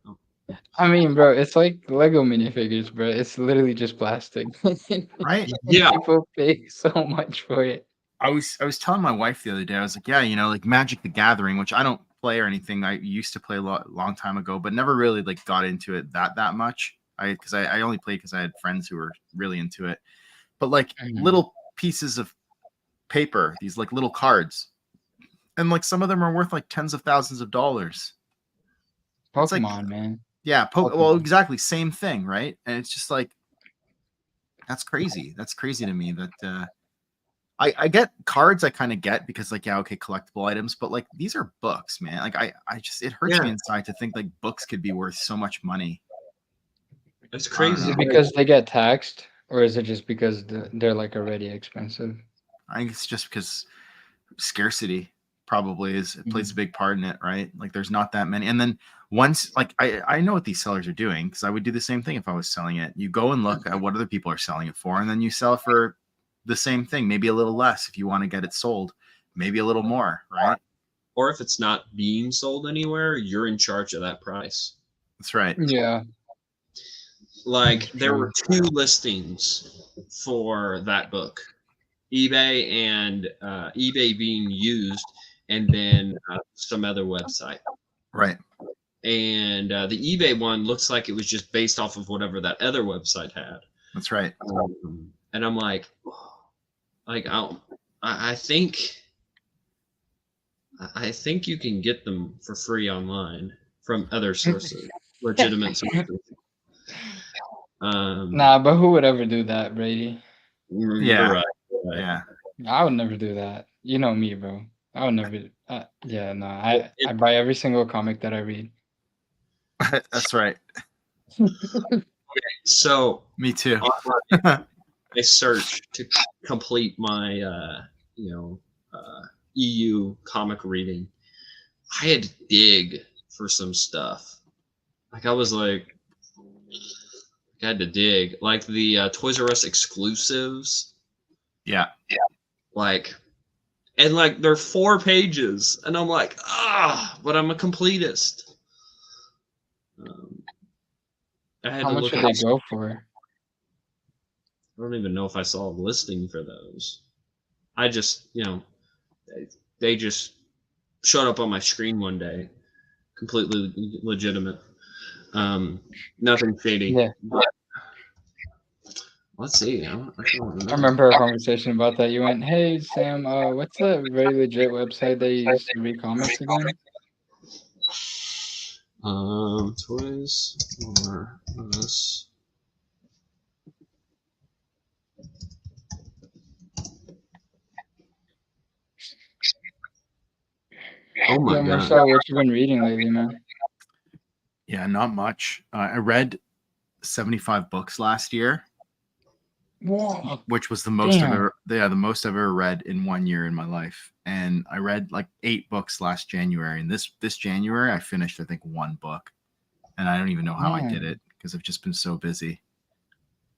I mean, bro, it's like Lego minifigures, bro. It's literally just plastic. Right? Yeah. People pay so much for it. I was telling my wife the other day, I was like, yeah, like Magic the Gathering, which I don't play or anything. I used to play a long time ago, but never really like got into it that much. Because I only played because I had friends who were really into it. But like little pieces of paper, these like little cards. And like some of them are worth like tens of thousands of dollars. Pokemon, like, man. Yeah, well, exactly, same thing, right? And it's just like that's crazy. That's crazy to me. That I get cards. I kind of get because like collectible items, but like these are books, man. Like I just it hurts me inside to think like books could be worth so much money. That's crazy. Is it because they get taxed, or is it just because they're like already expensive? I think it's just because scarcity probably plays a big part in it, right? Like there's not that many. And then once like I know what these sellers are doing because I would do the same thing if I was selling it. You go and look at what other people are selling it for, and then you sell it for the same thing, maybe a little less if you want to get it sold, maybe a little more, right? Or if it's not being sold anywhere, you're in charge of that price. That's right. Yeah. Like there were 2 listings for that book, eBay and eBay being used, and then some other website. Right. And the eBay one looks like it was just based off of whatever that other website had. That's right. And I'm like I think you can get them for free online from other sources, legitimate sources. Nah, but who would ever do that, Brady? Yeah. Right. Yeah. I would never do that. You know me, bro. I would never. Yeah, no. I buy every single comic that I read. That's right. So me too. I searched to complete my EU comic reading. I had to dig for some stuff. Like I was like, I had to dig. Like the Toys R Us exclusives. Yeah. Like, and like they're 4 pages, and I'm like, but I'm a completist. I had How to much look would at they go for? don't even know if I saw a listing for those. I just, they just showed up on my screen one day, completely legitimate. Nothing shady. Yeah. But let's see. I don't I remember a conversation about that. You went, "Hey Sam, what's the very legit website they use to read comics again?" Toys R Us. Oh my Yeah, god! Marcel, what you been reading lately, man? Yeah, not much. I read 75 books last year, Whoa, which was the most I've damn. ever the most I've ever read in 1 year in my life. And I read like 8 books last January, and this January I finished I think 1 book, and I don't even know how I did it because I've just been so busy.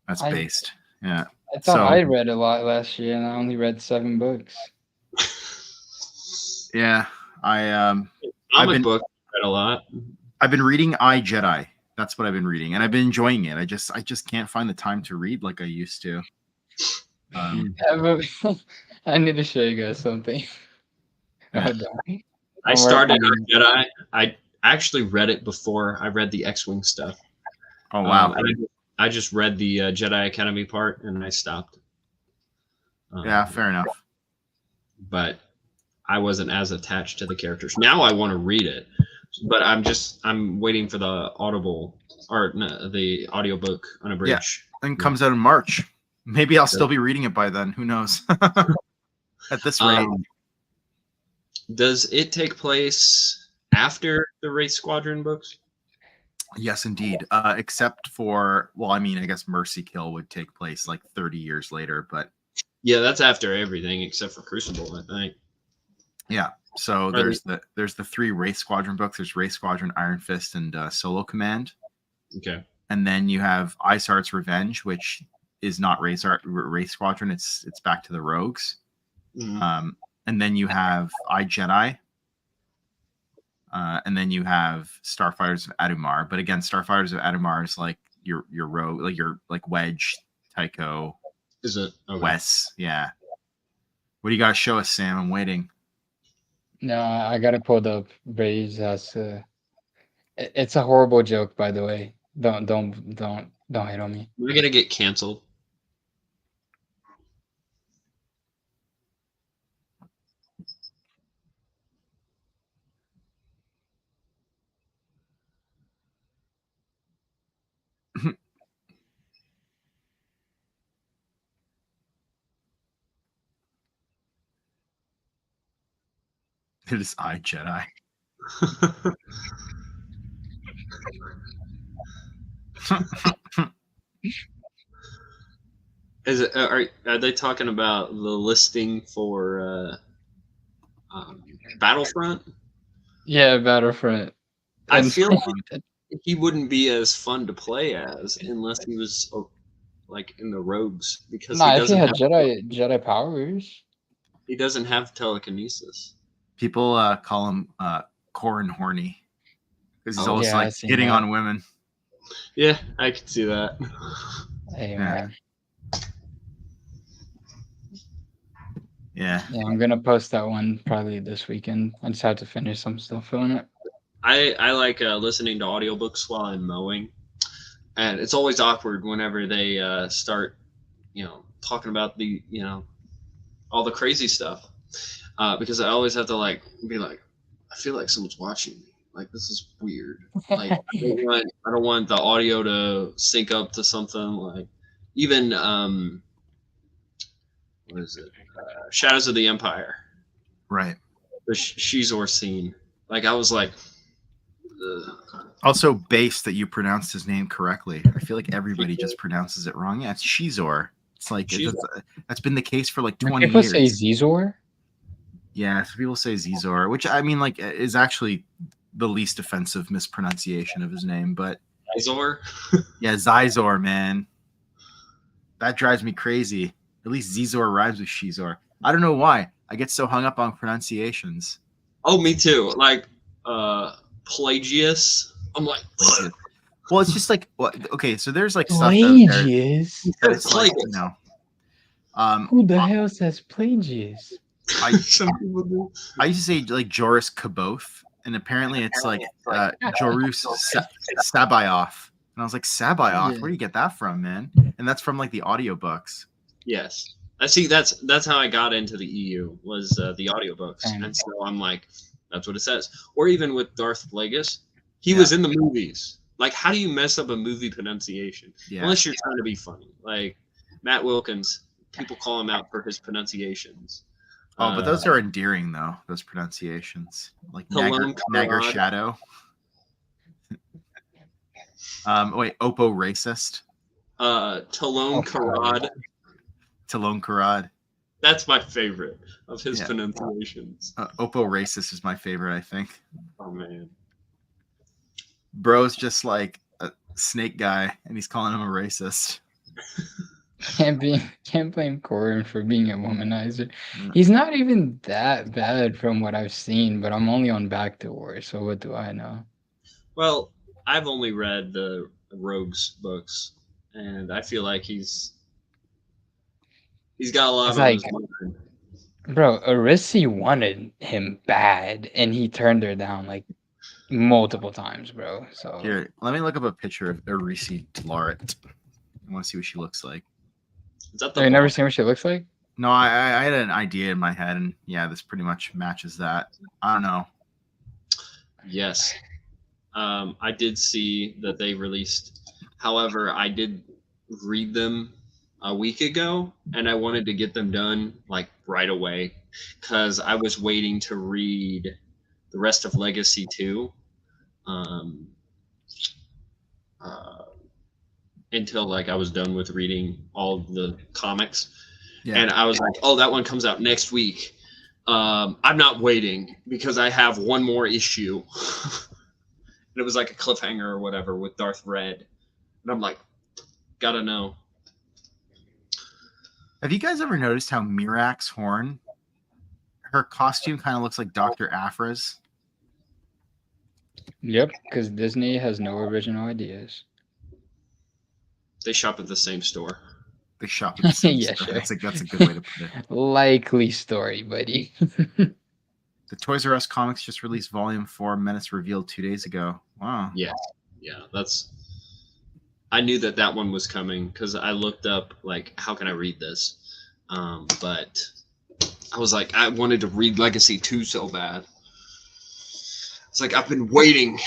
That's based. Yeah. I thought I read a lot last year, and I only read 7 books. Yeah, comic book read a lot. I've been reading I, Jedi. That's what I've been reading, and I've been enjoying it. I just can't find the time to read like I used to. I need to show you guys something. I started Jedi. I actually read it before I read the X-Wing stuff. Oh wow! I just read the Jedi Academy part and I stopped. Yeah, fair enough. But I wasn't as attached to the characters. Now I want to read it, but I'm waiting for the Audible or no, the audiobook unabridged. Yeah, and comes out in March. Maybe I'll still be reading it by then. Who knows? At this rate. Does it take place after the Wraith Squadron books? Yes, indeed. Except for, well, I mean, I guess Mercy Kill would take place like 30 years later, but yeah, that's after everything except for Crucible, I think. Yeah. So there's the 3 Wraith Squadron books. There's Wraith Squadron, Iron Fist, and Solo Command. Okay. And then you have Isart's Revenge, which is not Wraith Squadron. It's back to the Rogues. Mm-hmm. And then you have I, Jedi. And then you have Starfighters of Adumar. But again, Starfighters of Adumar is like your rogue, like your like Wedge, Tycho. Is it? Okay. Wes? Yeah. What do you got to show us, Sam? I'm waiting. No, I gotta pull the Braves as it's a horrible joke, by the way. Don't hate on me. We're gonna get canceled. It is I, Jedi. Is it? Are they talking about the listing for Battlefront? Yeah, Battlefront. I feel like he wouldn't be as fun to play as unless he was like in the Rogues, because if he had Jedi powers. He doesn't have telekinesis. People call him Corin Horny because he's always like hitting on women. Yeah, I can see that. Hey, man. Yeah. Yeah, I'm gonna post that one probably this weekend. I just have to finish some stuff on it. I like listening to audiobooks while I'm mowing, and it's always awkward whenever they start, talking about the, all the crazy stuff, because I always have to be like, I feel like someone's watching me. Like, this is weird. Like, I don't want the audio to sync up to something like, even what is it? Shadows of the Empire. Right. The Shizor scene. Like, I was like. Ugh. Also, based that you pronounced his name correctly. I feel like everybody just pronounces it wrong. Yeah, it's Shizor. It's like that's been the case for like 20 people years. People say Zizor. Yeah, people say Zizor, which I mean, like, is actually the least offensive mispronunciation of his name. But Zizor. Yeah, Zizor, man. That drives me crazy. At least Zizor rhymes with Shizor. I don't know why. I get so hung up on pronunciations. Oh, me too. Like, Pelagius. I'm like, Well, it's just like what? Okay, so there's like stuff out there Plagius? that it's like Plagius. Who the hell says Plagius? Some people do. I used to say like Joris Kaboth, and apparently it's like Jorus Sabayoff. And I was like, Sabayoff, Yeah. where do you get that from, man? And that's from like the audiobooks. Yes. I see. That's how I got into the EU was the audiobooks, and so I'm like, that's what it says. Or even with Darth Plagueis, he was in the movies. Like, how do you mess up a movie pronunciation? Yeah. Unless you're trying to be funny. Like Matt Wilkins, people call him out for his pronunciations. Oh, but those are endearing though. Those pronunciations, like Talon Nagar Karad. Shadow. Wait, Oppo racist. Talon Karad. Talon Karad. That's my favorite of his pronunciations. Oppo racist is my favorite, I think. Oh man. Bro's just like a snake guy, and he's calling him a racist. Can't blame Corin for being a womanizer. He's not even that bad from what I've seen, but I'm only on Back to War, so what do I know? Well, I've only read the Rogues books, and I feel like he's got a lot It's on his like- mind. Bro, Arissi wanted him bad, and he turned her down like multiple times, bro. So Here, let me look up a picture of Arisi Dlaret. I want to see what she looks like. Is that have the you never seen what she looks like? No, I had an idea in my head, and yeah, this pretty much matches that. I don't know. Yes. I did see that they released. However, I did read them a week ago, and I wanted to get them done like right away because I was waiting to read the rest of Legacy 2 until like I was done with reading all the comics. Yeah. And I was like, oh, that one comes out next week. I'm not waiting because I have one more issue. And it was like a cliffhanger or whatever with Darth Red. And I'm like, gotta know. Have you guys ever noticed how Mirax Horn, her costume kind of looks like Dr. Afra's? Yep, because Disney has no original ideas. They shop at the same store. They shop at the same Yeah, store. sure. That's a good way to put it. Likely story, buddy. The Toys R Us comics just released Volume 4 Menace revealed 2 days ago. Wow. Yeah, that's. I knew that one was coming because I looked up like how can I read this, but I was like I wanted to read Legacy 2 so bad. It's like I've been waiting,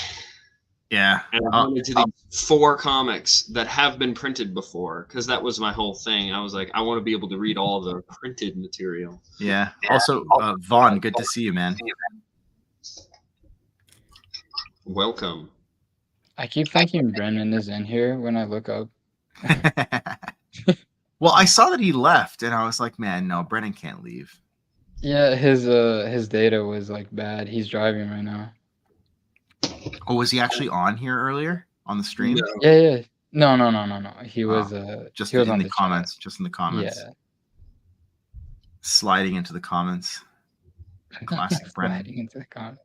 Yeah. and I wanted to these 4 comics that have been printed before because that was my whole thing. I was like I want to be able to read all the printed material. Yeah. Also, Vaughn, good to see you, man. Welcome. I keep thinking Brennan is in here when I look up. Well, I saw that he left, and I was like, man, no, Brennan can't leave. Yeah, his data was like bad. He's driving right now. Oh, was he actually on here earlier on the stream? No. Yeah. No. He was Just he was in on the chat. comments. Just in the comments. Yeah. Sliding into the comments. Classic Brennan. Sliding into the comments.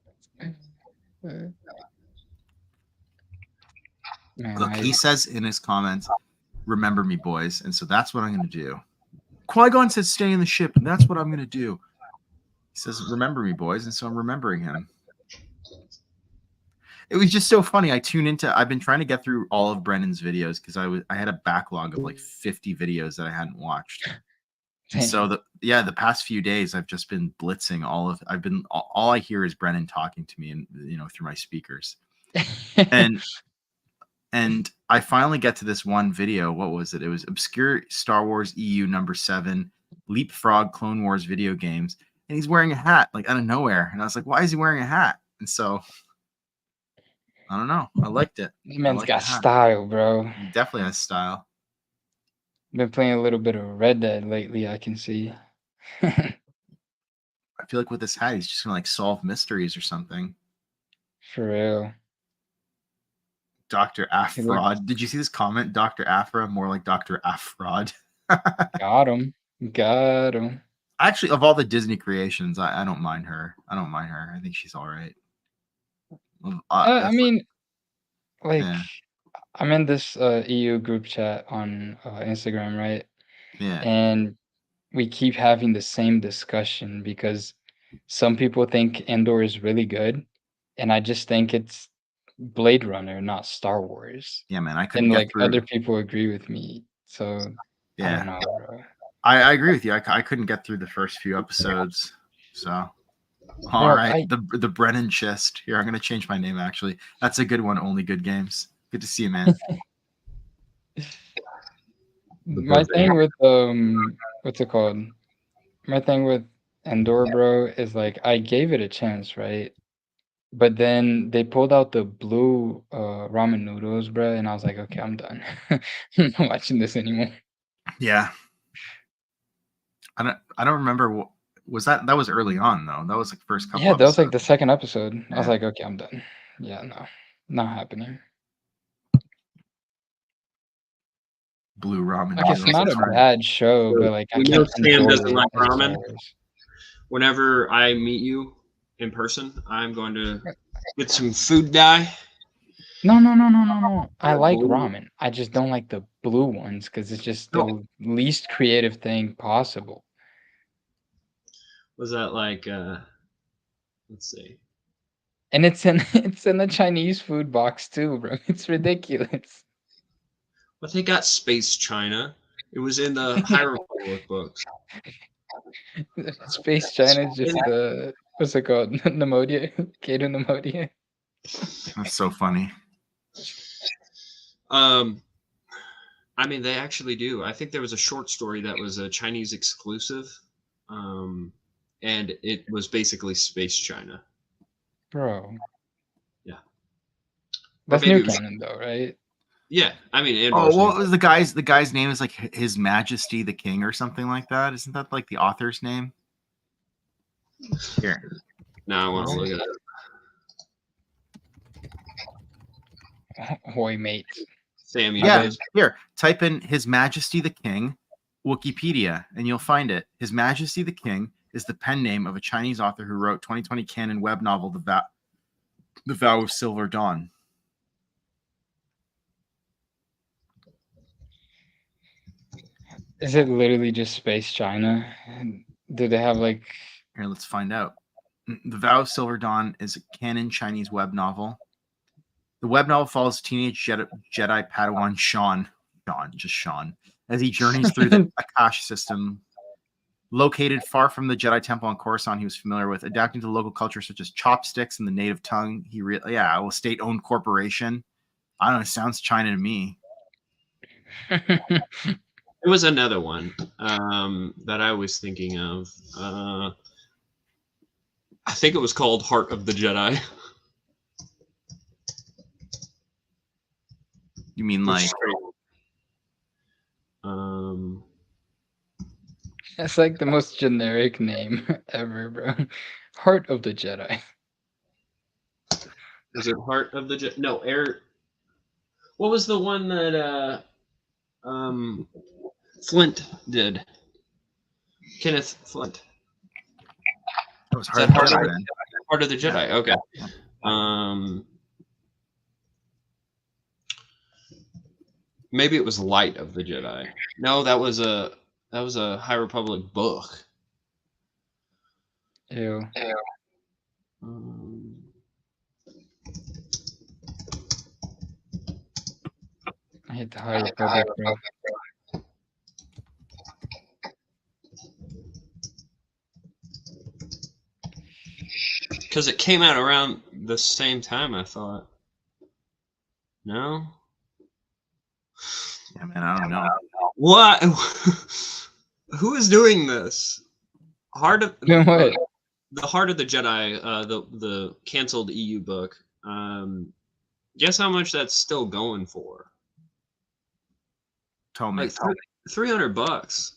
Man, Look, he says in his comments, remember me, boys. And so that's what I'm going to do. Qui-Gon says stay in the ship, and that's what I'm going to do. He says, remember me, boys. And so I'm remembering him. It was just so funny. I've been trying to get through all of Brennan's videos because I had a backlog of like 50 videos that I hadn't watched. And so the past few days I've just been blitzing all I hear is Brennan talking to me and through my speakers. And I finally get to this one video. What was it? It was Obscure Star Wars EU #7, Leapfrog Clone Wars video games. And he's wearing a hat, like out of nowhere. And I was like, why is he wearing a hat? And so, I don't know. I liked it. This man's like got the hat. style, bro. He definitely has style. Been playing a little bit of Red Dead lately, I can see. I feel like with this hat, he's just going to like solve mysteries or something. For real. Dr. Afrod. Did you see this comment? Dr. Afra, more like Dr. Afrod. Got him. Actually, of all the Disney creations, I don't mind her. I think she's all right. I mean, like, Yeah. I'm in this EU group chat on Instagram, right? Yeah. And we keep having the same discussion because some people think Andor is really good, and I just think it's Blade Runner, not Star Wars. Yeah, man. I couldn't And get like through. other people agree with me. So I don't Yeah. know, bro. I agree with you. I couldn't get through the first few episodes. So all Bro, right. The Brennan Chist. Here, I'm gonna change my name actually. That's a good one. Only good games. Good to see you, man. My thing with what's it called? My thing with Andor, bro, is like I gave it a chance, right? But then they pulled out the blue ramen noodles, bro, and I was like, okay, I'm done. I'm not watching this anymore. Yeah. I don't remember what was that. That was early on though. That was like first couple. Yeah, that was like the episodes. second episode. I was Yeah. like, okay, I'm done. Yeah, no, not happening. Blue ramen. Like it's noodles, not that's a right. bad show, but like I We know can't Sam enjoy doesn't it like as Star ramen. Wars. Whenever I meet you in person, I'm going to get some food dye. No. I like Blue. ramen. I just don't like the blue ones because it's just the No. least creative thing possible. Was that like let's see. And it's in it's in the Chinese food box too, bro. It's ridiculous. But they got Space China. It was in the High Republic books. Space China is just the what's it called? Nemodia, Kato Nemodia. That's so funny. I mean, they actually do. I think there was a short story that was a Chinese exclusive, and it was basically Space China. Bro. Yeah. That's maybe new it was- canon though, right? Yeah, I mean, Oh, Andor's what new. was the guy's name is like His Majesty the King or something like that? Isn't that like the author's name? Here. Now I want to look at it. Hoy mate. Sam, you Yeah, guys. here. Type in His Majesty the King, Wikipedia, and you'll find it. His Majesty the King is the pen name of a Chinese author who wrote 2020 canon web novel The Vow of Silver Dawn. Is it literally just Space China? Do they have like Here, let's find out. The Vow of Silver Dawn is a canon Chinese web novel. The web novel follows teenage Jedi Padawan Sean, as he journeys through the Akash system. Located far from the Jedi Temple on Coruscant, he was familiar with adapting to local culture such as chopsticks and the native tongue. A state-owned corporation. I don't know. It sounds China to me. It was another one that I was thinking of. I think it was called Heart of the Jedi. You mean Which like is crazy. That's like the most generic name ever, bro. Heart of the Jedi. Was it Heart of the Jedi? No, Air. What was the one that Flint did? Kenneth Flint. it was Is that hard Heart to of the, Heart of the Jedi? Okay. Maybe it was Light of the Jedi. No, that was a High Republic book. Ew. I hate the High Republic, bro. Because it came out around the same time, I thought. No? Yeah, man, I don't know. What? Who is doing this? Heart of Doing what? The Heart of the Jedi, the canceled EU book. Guess how much that's still going for? Tell me. Like $300.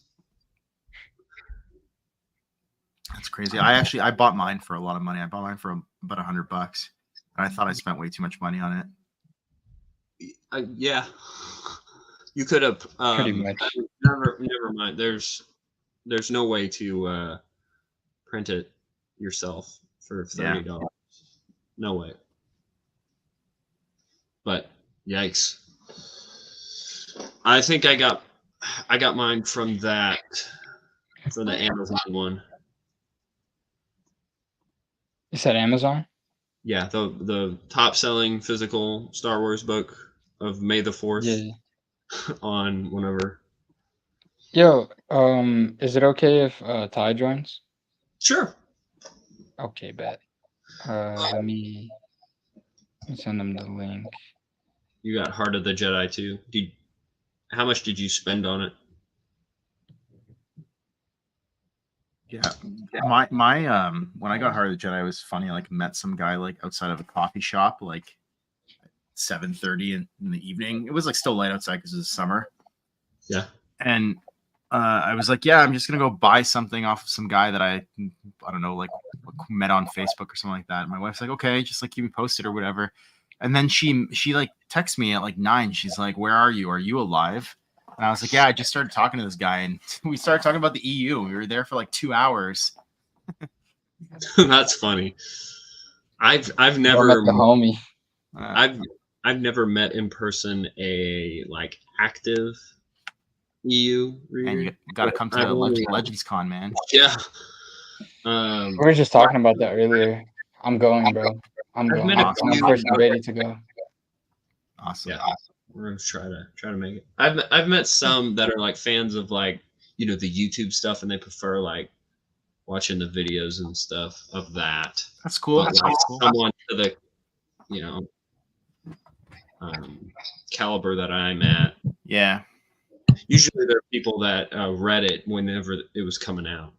That's crazy. I bought mine for a lot of money. I bought mine for about $100, and I thought I spent way too much money on it. Yeah, you could have. Pretty much. Never mind. There's no way to print it yourself for $30. No way. But yikes. I think I got mine from the Amazon one. You said Amazon? Yeah, the top selling physical Star Wars book of May the 4th Yeah. on whenever. Yo, is it okay if Ty joins? Sure. Okay, bet. Let me send them the link. You got Heart of the Jedi too. How much did you spend on it? Yeah, my when I got Heart of the Jedi, it was funny. I met some guy outside of a coffee shop 7:30 in the evening. It was still light outside because it was summer. Yeah. And I was like, yeah, I'm just gonna go buy something off of some guy that I don't know, met on Facebook or something like that. And my wife's like, okay, just keep me posted or whatever. And then she texts me at 9. She's like, where are you? Are you alive? And I was like, yeah, I just started talking to this guy, and we started talking about the EU. We were there for 2 hours. That's funny. I've never met the homie. I've never met in person a active EU reader. And you got to come to Legends Con, man. Yeah. We were just talking about that earlier. I'm going, bro. I'm going. I'm personally ready to go. Awesome. Yeah. We're gonna try to make it. I've met some that are fans of the YouTube stuff, and they prefer watching the videos and stuff of that. That's cool. But, someone to the caliber that I'm at. Yeah. Usually there are people that read it whenever it was coming out.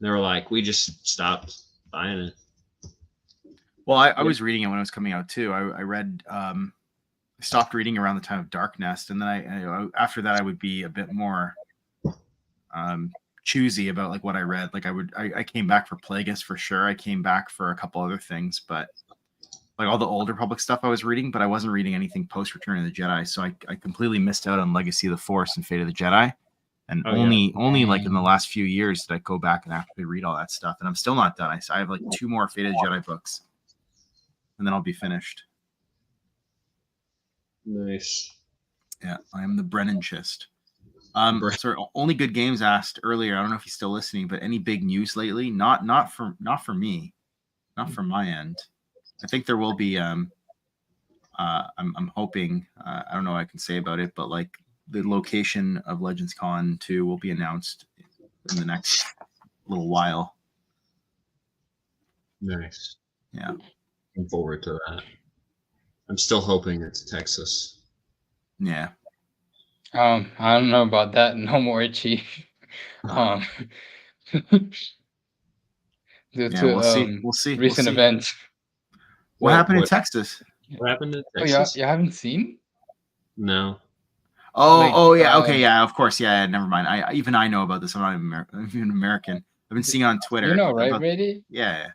They were like, we just stopped buying it. Well, I was reading it when it was coming out too. I read. I stopped reading around the time of Dark Nest, and then I after that I would be a bit more choosy about what I read. I came back for Plagueis for sure. I came back for a couple other things, but all the Old Republic stuff I was reading, but I wasn't reading anything post Return of the Jedi. So I completely missed out on Legacy of the Force and Fate of the Jedi. And only in the last few years did I go back and actually read all that stuff. And I'm still not done. I have 2 more Fate of the Jedi books, and then I'll be finished. Nice. Yeah, I am the Brennanchist. Sorry, only good games asked earlier. I don't know if he's still listening, but any big news lately? Not for me, not from my end. I think there will be. I'm hoping. I don't know what I can say about it, but the location of Legends Con 2 will be announced in the next little while. Nice. Yeah. Looking forward to that. I'm still hoping it's Texas. Yeah. I don't know about that no more, Chief. We'll see. Recent events. What happened in Texas? What happened in Texas? Oh, you haven't seen? No. Oh, yeah. Okay, yeah. Of course, yeah. Never mind. I know about this. I'm not even American. I've been seeing on Twitter. You know, right, Brady? Yeah.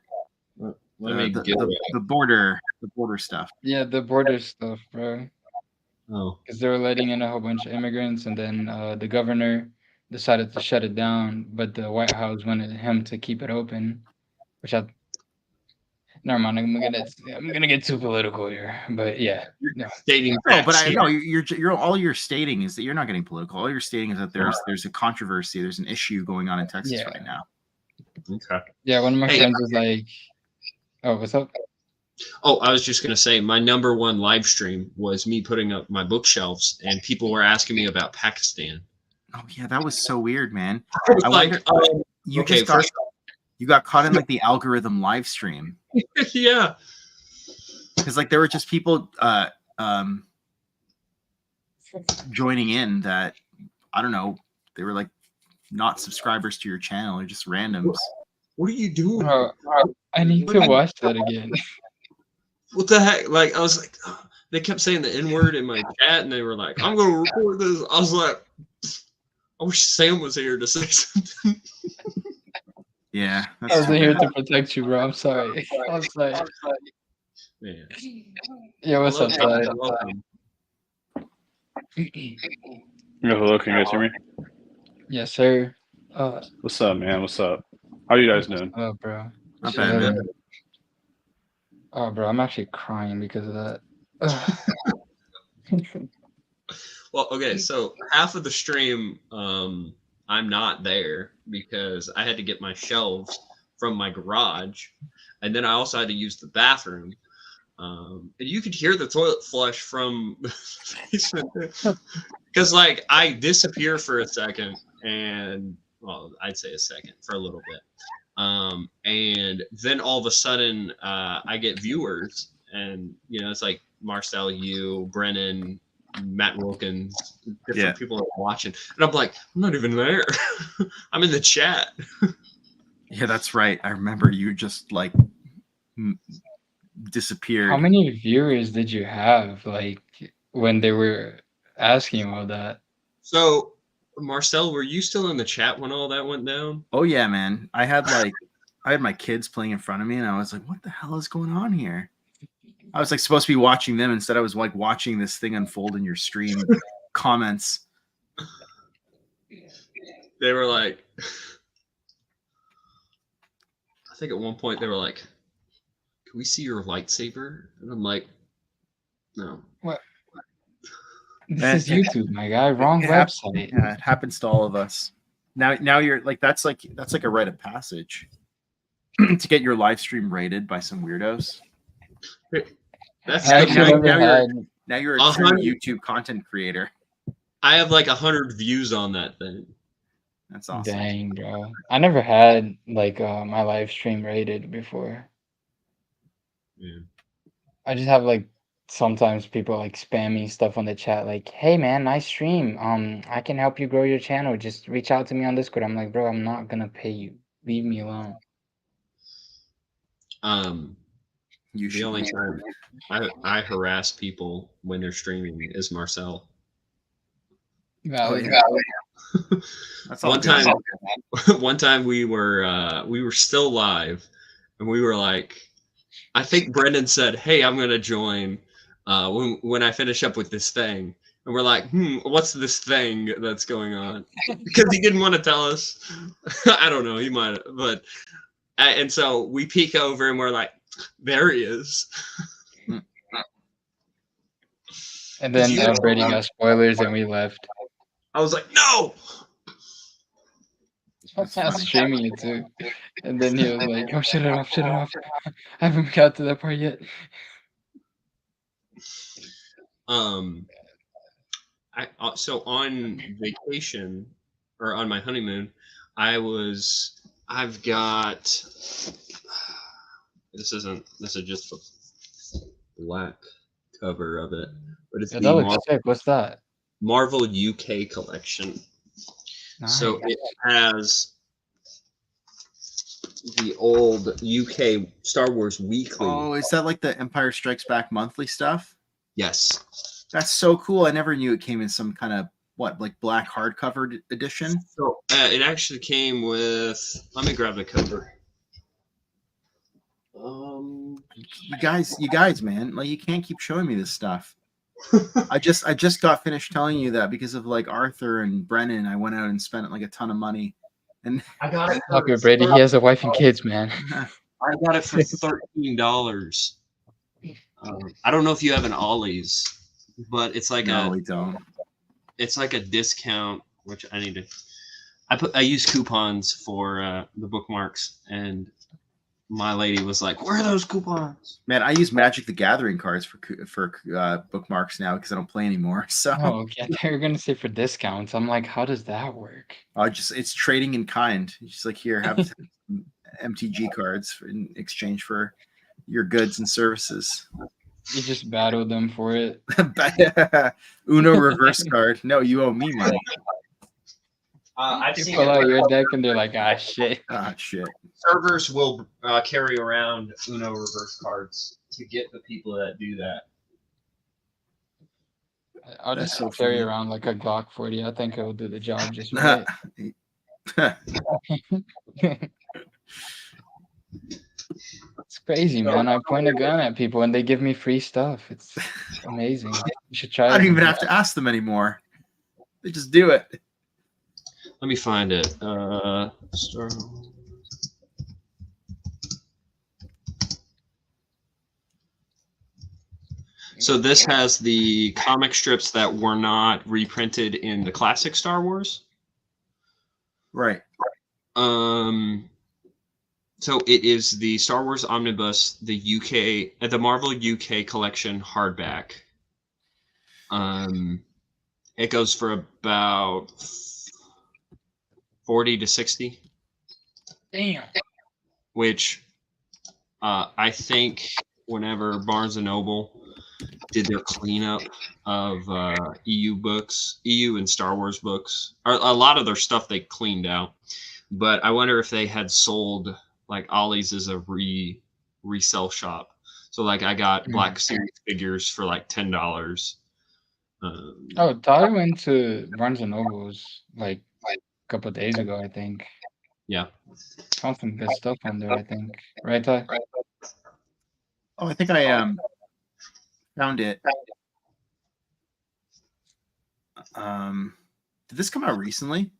The border stuff. Yeah, the border stuff, bro. Oh. Because they were letting in a whole bunch of immigrants, and then the governor decided to shut it down, but the White House wanted him to keep it open, which never mind. I'm gonna get too political here, but yeah. No. Stating. No, but I know you're all you're stating is that you're not getting political. All you're stating is that there's a controversy, there's an issue going on in Texas right now. Okay. Yeah, one of my friends was like, "Oh, what's up?" Oh, I was just going to say my number one live stream was me putting up my bookshelves, and people were asking me about Pakistan. Oh, yeah, that was so weird, man. You got caught in the algorithm live stream. Yeah. Because there were just people joining in that, I don't know, they were not subscribers to your channel or just randoms. What are you doing? I need to watch that again. What the heck? I was like, they kept saying the N-word in my chat, and they were like, I'm going to record this. I was like, I wish Sam was here to say something. Yeah. I wasn't here to protect you, bro. I'm sorry. I'm sorry. Man. Yeah, what's up, Ty? Hello, can you guys hear me? Yes, sir. What's up, man? What's up? How are you guys doing? Oh, bro. Not bad, man. Oh, bro, I'm actually crying because of that. Well, Well, okay, so half of the stream, I'm not there because I had to get my shelves from my garage, and then I also had to use the bathroom. And you could hear the toilet flush from the basement because, like, I disappear for a second, and well, I'd say a second for a little bit, and then all of a sudden, I get viewers, and it's like Marcel, you, Brennan, Matt Wilkins, different people are watching, and I'm like, I'm not even there. I'm in the chat. Yeah, that's right. I remember you just like disappeared. How many viewers did you have, like, when they were asking you all that? So, Marcel, were you still in the chat when all that went down? Oh yeah, man. I had my kids playing in front of me, and I was like, what the hell is going on here? I was like supposed to be watching them. Instead, I was like watching this thing unfold in your stream comments. They were like, I think at one point they were like, can we see your lightsaber? And I'm like, no. What? This is YouTube, my guy. Wrong website. Yeah, it happens to all of us. Now you're like that's like a rite of passage to get your live stream rated by some weirdos. That's now you're a true YouTube content creator. I have like 100 views on that thing. That's awesome. Dang, bro. I never had like my live stream rated before. Yeah. I just have like sometimes people like spam me stuff on the chat like, hey man, nice stream. I can help you grow your channel. Just reach out to me on Discord. I'm like, bro, I'm not gonna pay you. Leave me alone. The only time I harass people when they're streaming is Marcel. Valid. That's all one time we were still live, and we were like, I think Brendan said, hey, I'm gonna join when I finish up with this thing. And we're like, what's this thing that's going on? Because he didn't want to tell us. I don't know, he might have, but and so we peek over and we're like, there he is. And then Brady got spoilers and we left. I was like, no. I was streaming it too. And then he was like, oh, shut it off. I haven't got to that part yet. So on vacation or on my honeymoon, I've got, this is just the black cover of it, but it's that looks sick. What's that? Marvel UK collection. Nice. So it has the old UK Star Wars Weekly. Oh, is that like the Empire Strikes Back monthly stuff? Yes. That's so cool. I never knew it came in some kind of like black hardcover edition. So it actually came with. Let me grab the cover. You guys, man, like you can't keep showing me this stuff. I just got finished telling you that because of like Arthur and Brennan, I went out and spent like a ton of money, and I got it. Fuck it, Brady. He has a wife and kids, man. I got it for $13. I don't know if you have an Ollie's, but it's like we don't. It's like a discount, which I need to. I use coupons for the bookmarks, and my lady was like, "Where are those coupons?" Man, I use Magic the Gathering cards for bookmarks now because I don't play anymore. So Oh, yeah, they're gonna say for discounts. I'm like, how does that work? it's trading in kind. It's just like here, have MTG cards in exchange for your goods and services. You just battle them for it. Uno reverse card. No, you owe me money. I've You seen pull it. out your deck and they're like, ah, shit. Ah, shit. Servers will carry around Uno reverse cards to get the people that do that. I'll That's just so carry funny. around like a Glock 40. I think it'll do the job just right. It's crazy, man. I point a gun at people and they give me free stuff. It's amazing. You should try it. I don't even have to ask them anymore. They just do it. Let me find it. So this has the comic strips that were not reprinted in the classic Star Wars. Right. So it is the Star Wars Omnibus, the the Marvel UK collection hardback. It goes for about 40 to 60. Damn. Which I think whenever Barnes and Noble did their cleanup of EU books, EU and Star Wars books, or a lot of their stuff they cleaned out. But I wonder if they had sold like Ollie's as a resell shop. So like I got Black Series figures for like $10. Oh, Ty went to Barnes and Noble's like a couple of days ago, I think. Yeah. Found some good stuff on there, I think. Right, Ty? Oh, I think I found it. Did this come out recently?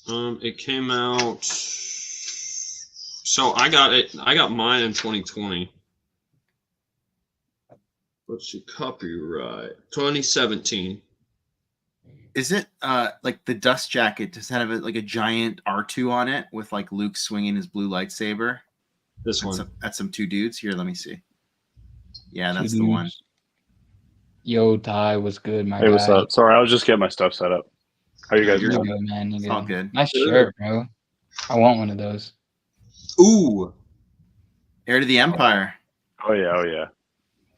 It came out. So I got mine in 2020. Let's see, copyright 2017. Is it like the dust jacket? Does it have like a giant R2 on it with like Luke swinging his blue lightsaber? This one. That's some two dudes. Here, let me see. Yeah, that's the one. Yo, Ty, what's good, my Hey, guy? what's up? Sorry, I was just getting my stuff set up. How you guys You're doing? good, man. It's You're all good. good. Nice Good. shirt, bro. I want one of those. Ooh. Heir to the Empire. Oh yeah, oh yeah.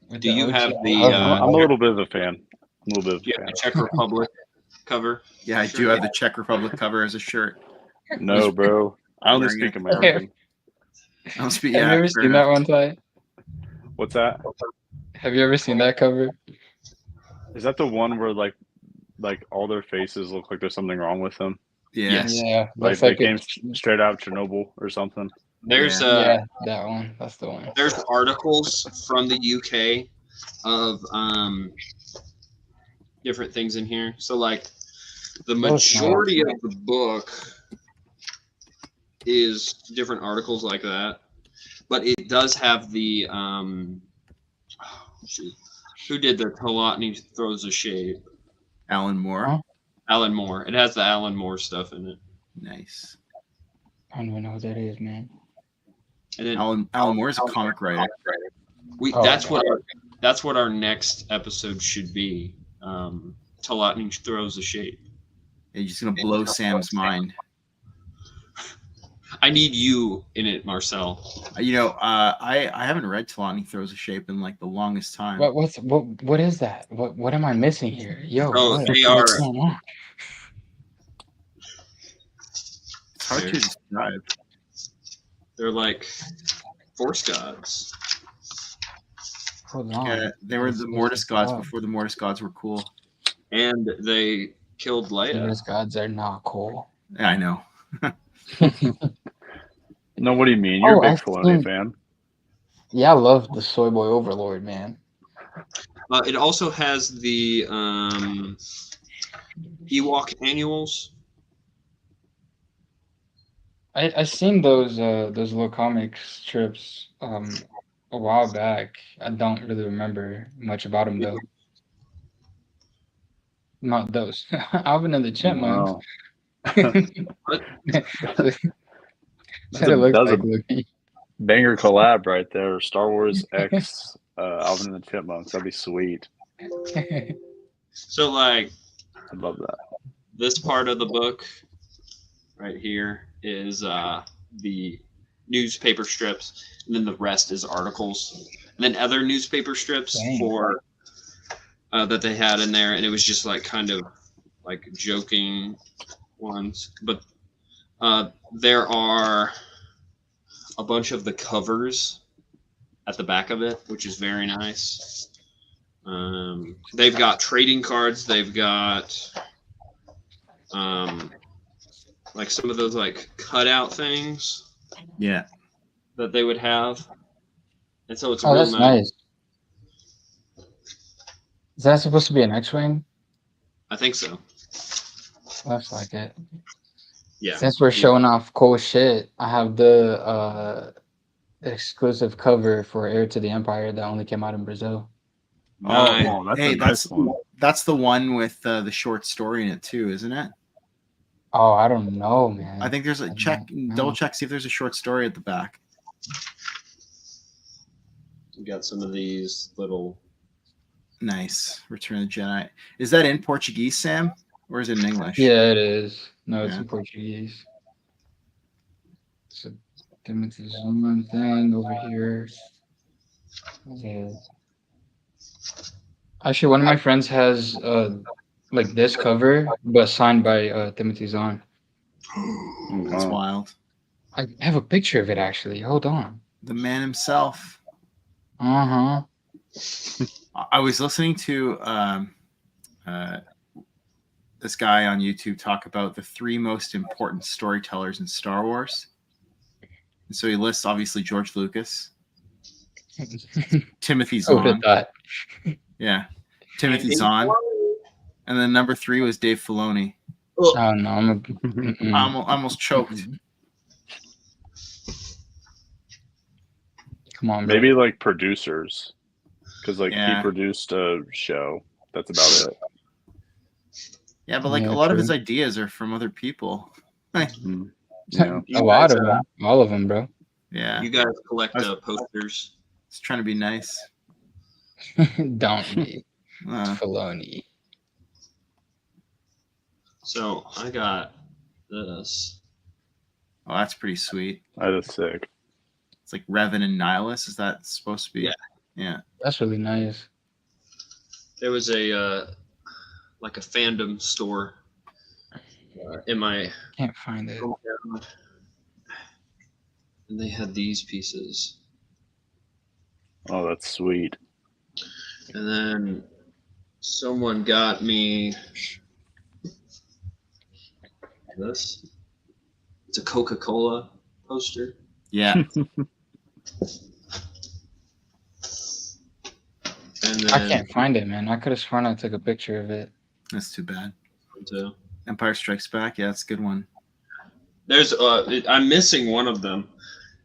With Do the you OG have the, cover. I'm a little bit of a fan. I'm a little bit of You a have fan. the Czech Republic cover. Yeah, I do have the Czech Republic cover as a shirt. No, bro. I only Wearing speak it. American. I'll speak, Have you ever fair seen that enough. one, Ty? What's that? Have you ever seen that cover? Is that the one where like all their faces look like there's something wrong with them? Yeah. Yes. Yeah, Like looks they like came it's straight out of Chernobyl or something. There's yeah, that one. That's the one. there's articles from the UK of different things in here. So like the Most majority of the book is different articles like that, but it does have the who did the Talotny Throws a Shade? Alan Moore. Huh? Alan Moore. It has the Alan Moore stuff in it. Nice. I don't even know who that is, man. And then Alan Moore is a comic writer. Oh, that's okay. what our next episode should be. Talotny Throws a Shade. You're just gonna blow Sam's mind. I need you in it, Marcel. You know, I haven't read Talani Throws a Shape in like the longest time. What is that? What am I missing here? Yo, Oh, what- they what's are- going on? It's hard to describe. They're like Force gods. Hold on. Yeah, they were the Mortis gods before the Mortis gods were cool. And they killed Leia. These gods are not cool. Yeah, I know. No, what do you mean? You're Oh, a big I've Filoni seen- fan. Yeah, I love the Soy Boy Overlord, man. It also has the Ewok annuals. I seen those little comic strips a while back. I don't really remember much about them though. Not those. Alvin and the Chipmunks. Wow. That's what it looks That's a like, Loki. banger collab right there. Star Wars X Alvin and the Chipmunks. That'd be sweet. So like I'd love that. this part of the book right here is the newspaper strips, and then the rest is articles, and then other newspaper strips Dang. for that they had in there, and it was just like kind of like joking ones. But there are a bunch of the covers at the back of it, which is very nice. They've got trading cards. They've got like some of those like cutout things Yeah. that they would have, and so it's Oh, real that's nice. Is that supposed to be an X-wing? I think so. Looks like it. Yeah. Since we're showing off cool shit, I have the exclusive cover for Heir to the Empire that only came out in Brazil. Nice. Oh, that's Hey, a nice one. that's the one with the short story in it too, isn't it? Oh, I don't know, man. I think there's a I check. don't know. Double check, see if there's a short story at the back. We got some of these little. Nice. Return of the Jedi. Is that in Portuguese, Sam, or is it in English? Yeah, it is. No, it's Yeah. in Portuguese. So Timothy Zahn thing over here. Okay. Actually, one of my friends has like this cover, but signed by Timothy Zahn. That's Wow. wild. I have a picture of it actually. Hold on. The man himself. Uh-huh. I was listening to this guy on YouTube talk about the 3 most important storytellers in Star Wars. And so he lists obviously George Lucas, Timothy I would have Zahn. thought. Yeah. Timothy Zahn. And then number 3 was Dave Filoni. Oh no, I'm I almost choked. Come on, bro. Maybe like producers, because like Yeah. he produced a show. That's about it. Yeah, but like Yeah, a lot of true. his ideas are from other people. Mm. Yeah. A lot of them. All of them, bro. Yeah. You guys collect I was- posters. It's trying to be nice. Don't be. Uh, Filoni. So I got this. oh, that's pretty sweet. That is sick. It's like Revan and Nihilus. Is that supposed to be? Yeah. Yeah. That's really nice. There was a like a fandom store in my Can't find it. hometown, and they had these pieces. Oh, that's sweet. And then someone got me this. It's a Coca-Cola poster. Yeah. And then I can't find it, man. I could have sworn I took a picture of it. That's too bad. too. Empire Strikes Back. Yeah, that's a good one. There's I'm missing one of them.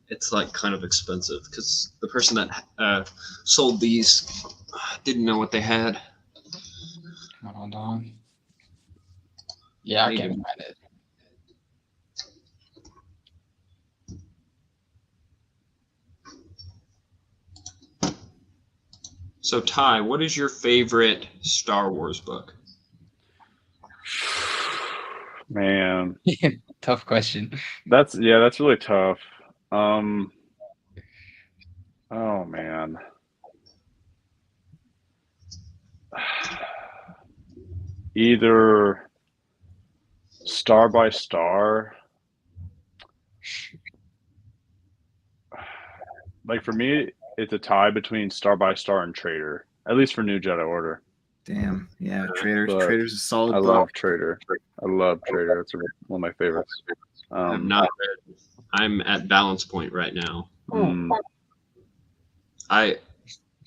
It's like kind of expensive because the person that sold these didn't know what they had. Hold on. Yeah, I Maybe. can't find it. So Ty, what is your favorite Star Wars book? Man, Tough question. that's really tough. Oh man. Either Star by Star. Like for me, it's a tie between Star by Star and Traitor, at least for New Jedi Order. Damn. Yeah. Traitors. But Traitors is a solid I book. love Traitor. I love Traitor. It's one of my favorites. I've not read. I'm at balance point right now. mm, I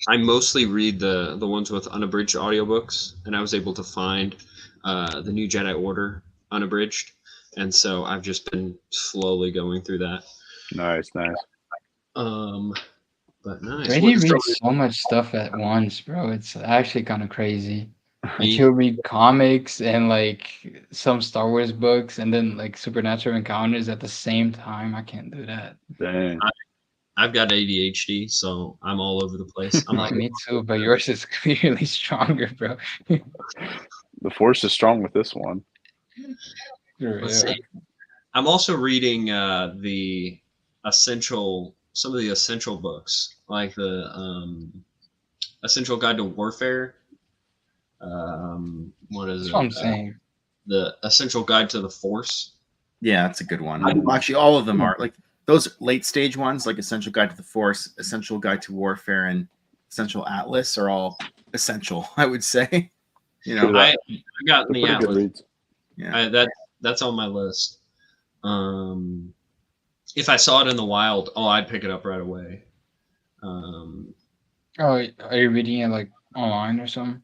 mostly read the ones with unabridged audiobooks, and I was able to find the New Jedi Order unabridged, and so I've just been slowly going through that. nice. But nice. Brady What- reads so much stuff at once, bro. It's actually kind of crazy. Like Me- he'll read comics and like some Star Wars books and then like supernatural encounters at the same time. I can't do that. Dang. I've got ADHD, so I'm all over the place. I'm like, Me too, but yours is clearly stronger, bro. The Force is strong with this one. let's see. I'm also reading some of the essential books, like the Essential Guide to Warfare. What is That's it? what I'm saying. The Essential Guide to the Force. Yeah, that's a good one. Well, actually, all of them are like those late stage ones, like Essential Guide to the Force, Essential Guide to Warfare, and Essential Atlas are all essential. I would say. You know. I got They're the pretty good Atlas. reads. Yeah. That's on my list. If I saw it in the wild, I'd pick it up right away. Oh, are you reading it like online or something?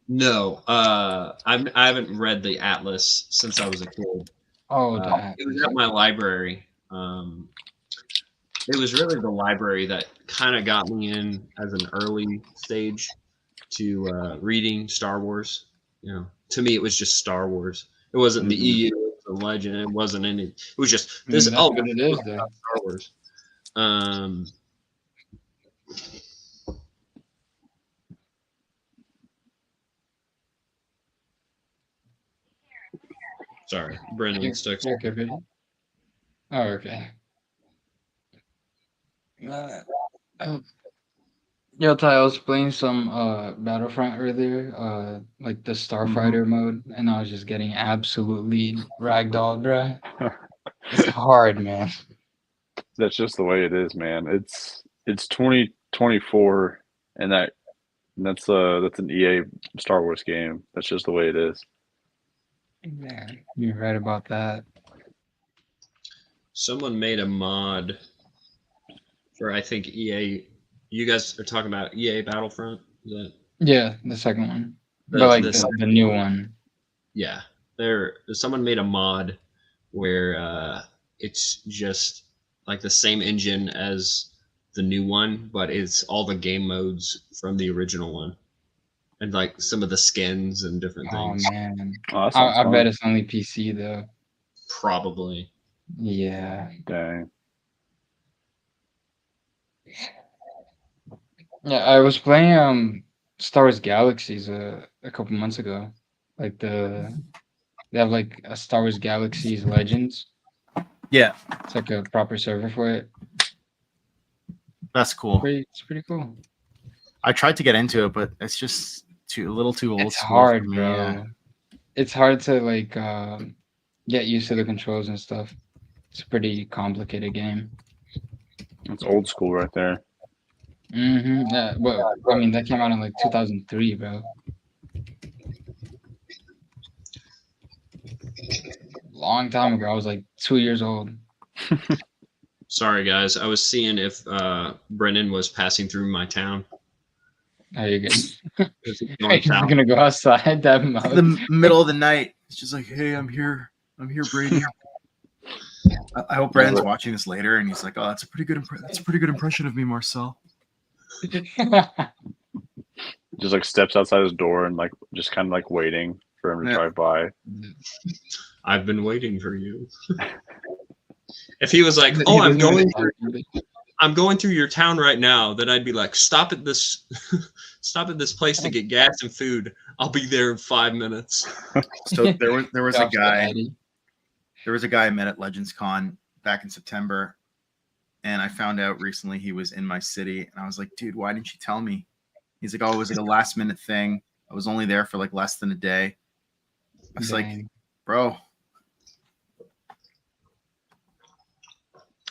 No, I haven't read the Atlas since I was a kid. Oh, It was at my library. It was really the library that kind of got me in as an early stage to reading Star Wars. To me, it was just Star Wars. It wasn't the EU, the Legend. It wasn't any. It was just this. That's what it is, though. Star Wars. Sorry, Brendan Stokes. Okay, video. Oh, okay. Yo, Ty, I was playing some Battlefront earlier, like the Starfighter mode, and I was just getting absolutely ragdolled, bruh. It's hard, man. That's just the way it is, man. It's 2024, and that's an EA Star Wars game. That's just the way it is. Yeah, you're right about that. Someone made a mod for, I think, EA. You guys are talking about EA Battlefront? Is that Yeah, the second one, but like the new one. Yeah, someone made a mod where it's just like the same engine as the new one, but it's all the game modes from the original one, and like some of the skins and different things. Oh man, Oh, that sounds I fun. bet it's only PC though. Probably. Yeah. Dang. Yeah, I was playing Star Wars Galaxies a couple months ago. Like they have like a Star Wars Galaxies Legends. Yeah, It's like a proper server for it. that's cool. It's pretty cool. I tried to get into it, but it's just a little too old It's school hard, for me. bro. Yeah. It's hard to like get used to the controls and stuff. It's a pretty complicated game. It's old school right there. Yeah, well, I mean that came out in like 2003, bro. Long time ago. I was like 2 years old. Sorry, guys. I was seeing if Brennan was passing through my town. Are you good? Is he Are going you south? gonna go outside that mode? The middle of the night, it's just like, hey, I'm here, Brady. I hope Brandon's watching this later, and he's like, oh, that's a pretty good impression of me, Marcel. Just like steps outside his door and like just kind of like waiting for him to Yeah. drive by. I've been waiting for you. If he was like, "Oh, I'm going through your town right now," then I'd be like, "Stop at this place to get gas and food. I'll be there in 5 minutes." So there was a Josh guy. Eddie. There was a guy I met at Legends Con back in September, and I found out recently he was in my city, and I was like, dude, why didn't you tell me? He's like, oh, it was like a last minute thing. I was only there for like less than a day. I was like, Dang. bro.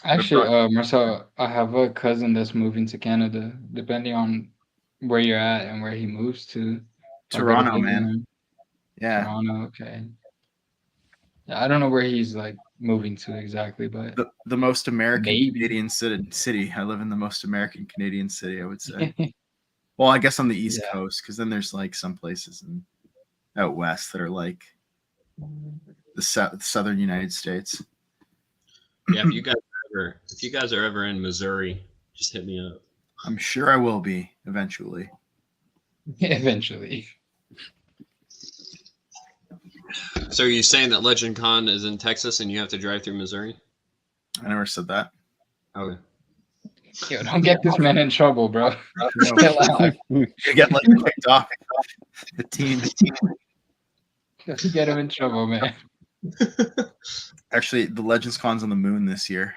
Actually, Marcel, I have a cousin that's moving to Canada. Depending on where you're at and where he moves to. Toronto, man. Yeah. Toronto, okay. Yeah, I don't know where he's like moving to exactly, but The most American Maybe. Canadian city. I live in the most American Canadian city, I would say. Well, I guess on the East Yeah. Coast, because then there's like some places out west that are like the southern United States. Yeah, if you guys are ever in Missouri, just hit me up. I'm sure I will be eventually. eventually. So are you saying that Legend Con is in Texas and you have to drive through Missouri? I never said that. Okay. Yo, don't get this man in trouble, bro. Chill out. You get like kicked off the team. Don't get him in trouble, man. Actually, the Legends Con's on the moon this year.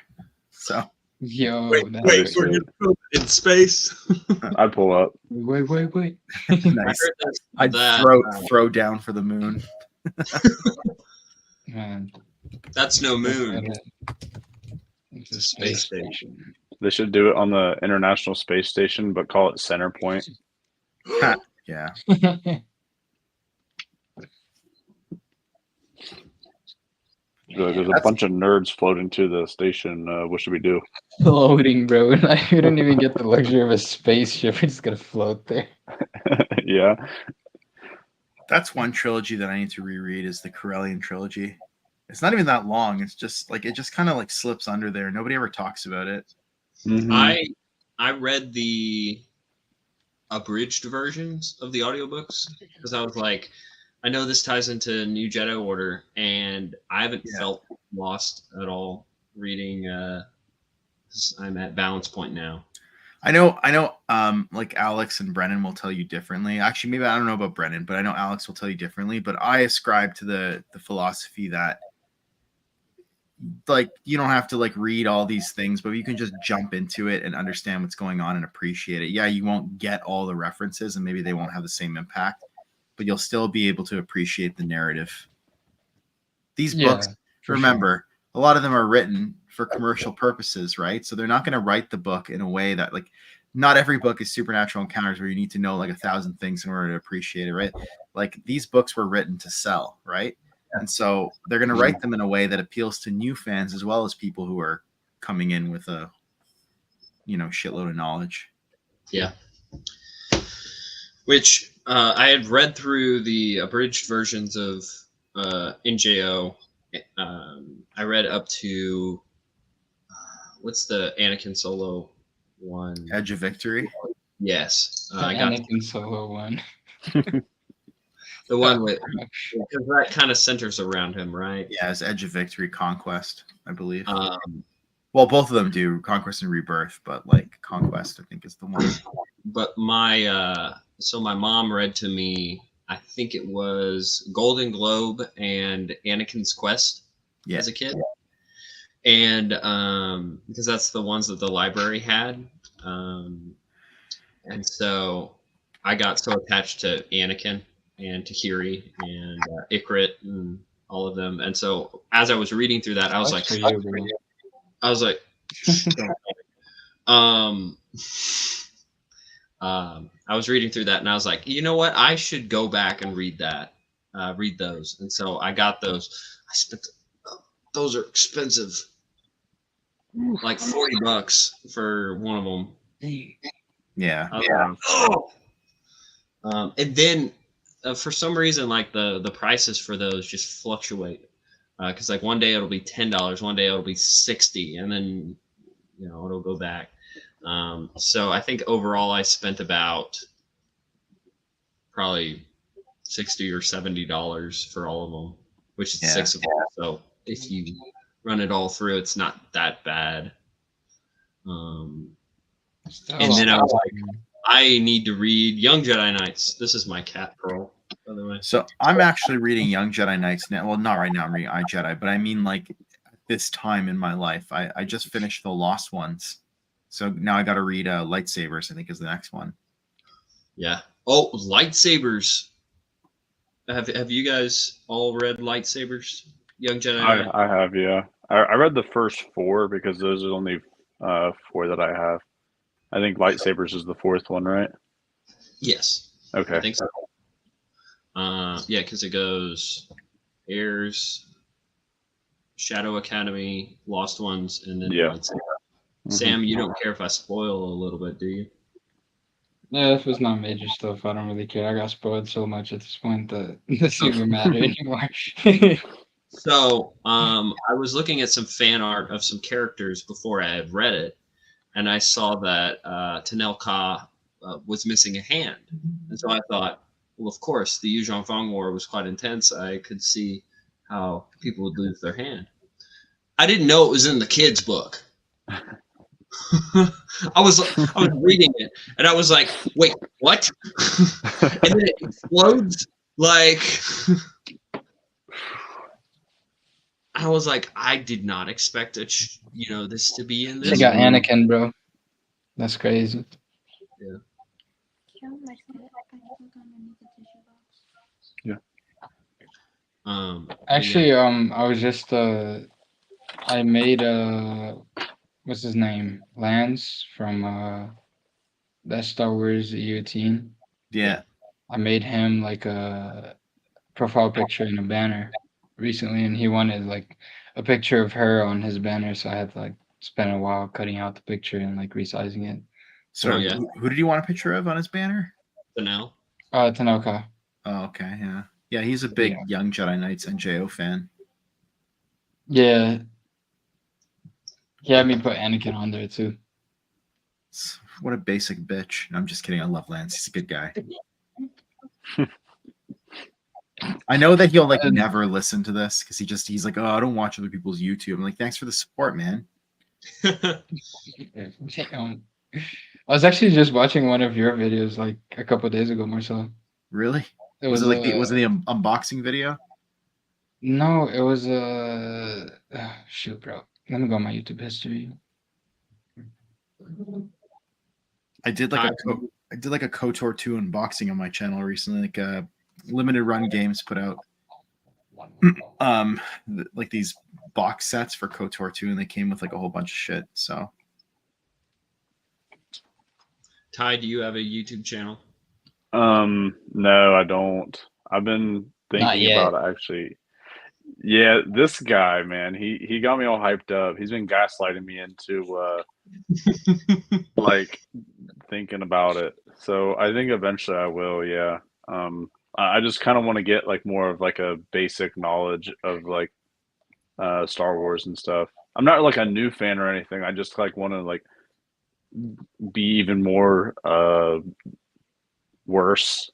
So Yo, Wait, that's we're crazy. gonna put it in space. I'd pull up. Wait. I nice. heard I'd that. throw down for the moon. Man, That's no moon. It's a Space space station. They should do it on the International Space Station, but call it Center Point. Yeah. There's a bunch of nerds floating to the station. What should we do? Floating, bro. Like, we don't even get the luxury of a spaceship. We're just gonna float there. Yeah. That's one trilogy that I need to reread is the Corellian trilogy. It's not even that long. It's just like it just kind of like slips under there. Nobody ever talks about it. Mhm. I read the abridged versions of the audiobooks because I was like, I know this ties into New Jedi Order, and I haven't felt lost at all reading. 'Cause I'm at balance point now. I know. Like Alex and Brennan will tell you differently. Actually, maybe I don't know about Brennan, but I know Alex will tell you differently. But I ascribe to the philosophy that, like, you don't have to like read all these things, but you can just jump into it and understand what's going on and appreciate it. Yeah, you won't get all the references, and maybe they won't have the same impact, but you'll still be able to appreciate the narrative. These books, remember, a lot of them are written for commercial purposes, right? So they're not going to write the book in a way that, like, not every book is Supernatural Encounters where you need to know like 1,000 things in order to appreciate it, right? Like, these books were written to sell, right? And so they're going to write them in a way that appeals to new fans as well as people who are coming in with a, shitload of knowledge. Yeah. Which I had read through the abridged versions of NJO. I read up to what's the Anakin Solo one? Edge of Victory. Yes, I got Anakin Solo one. The one with, because that kind of centers around him, right? Yeah, it's Edge of Victory, Conquest, I believe. Well, both of them do, Conquest and Rebirth, but like Conquest, I think, is the one. But my mom read to me, I think it was Golden Globe and Anakin's Quest as a kid. And because that's the ones that the library had. And so I got so attached to Anakin and Tahiri and Ikrit and all of them. And so as I was reading through that, I was like, I was reading through that and I was like, you know what? I should go back and read those. And so I got those. I spent, those are expensive, like $40 for one of them. Yeah. And then for some reason, like the prices for those just fluctuate. Because like one day it'll be $10, one day it'll be $60, and then it'll go back. So I think overall I spent about probably $60 or $70 for all of them, which is 6 of them. So if you run it all through, it's not that bad. And then I was like, I need to read Young Jedi Knights. This is my cat, Pearl, by the way. So I'm actually reading Young Jedi Knights now. Well, not right now. I'm reading iJedi, but I mean like this time in my life. I just finished the Lost Ones. So now I got to read Lightsabers, I think, is the next one. Yeah. Oh, Lightsabers. Have you guys all read Lightsabers? Young Jedi Knight? I have, yeah. I read the first 4 because those are only 4 that I have. I think Lightsabers is the 4th one, right? Yes. Okay. I think so. Yeah, because it goes Heirs, Shadow Academy, Lost Ones, and then Lightsaber. Mm-hmm. Sam, you don't care if I spoil a little bit, do you? Yeah, if it's not major stuff, I don't really care. I got spoiled so much at this point that it doesn't even matter anymore. So, I was looking at some fan art of some characters before I had read it, and I saw that Tenel Ka was missing a hand. And so I thought, well, of course, the Yuuzhan Vong War was quite intense. I could see how people would lose their hand. I didn't know it was in the kids' book. I was reading it, and I was like, wait, what? And then it explodes. Like, I was like, I did not expect it, this to be in this. They got Anakin, bro. That's crazy. Yeah. Yeah. Actually, I was just I made what's his name? Lance from that Star Wars U18. Yeah. I made him like a profile picture and a banner recently, and he wanted like a picture of her on his banner, so I had to like spend a while cutting out the picture and like resizing it. So who did you want a picture of on his banner? Tenel. Tenel Ka. Oh, okay, yeah. Yeah, he's a big Young Jedi Knights NJO fan. Yeah. He had me put Anakin on there too. What a basic bitch. No, I'm just kidding. I love Lance. He's a good guy. I know that he'll like And- never listen to this because he's like, oh, I don't watch other people's YouTube. I'm like, thanks for the support, man. Damn. I was actually just watching one of your videos like a couple days ago, Marcel. Really? It Was was it like was it the unboxing video? no, it was shoot, bro. Let me go on my YouTube history. I did like a KOTOR 2 unboxing on my channel recently, like limited run games put out like these box sets for KOTOR 2 and they came with like a whole bunch of shit. So Ty, do you have a YouTube channel? No, I don't. I've been Not thinking yet. about it, actually. Yeah, this guy, man, he got me all hyped up. He's been gaslighting me into like thinking about it. So I think eventually I will, yeah. I just kind of want to get like more of like a basic knowledge of like Star Wars and stuff. I'm not like a new fan or anything. I just like want to like be even more worse.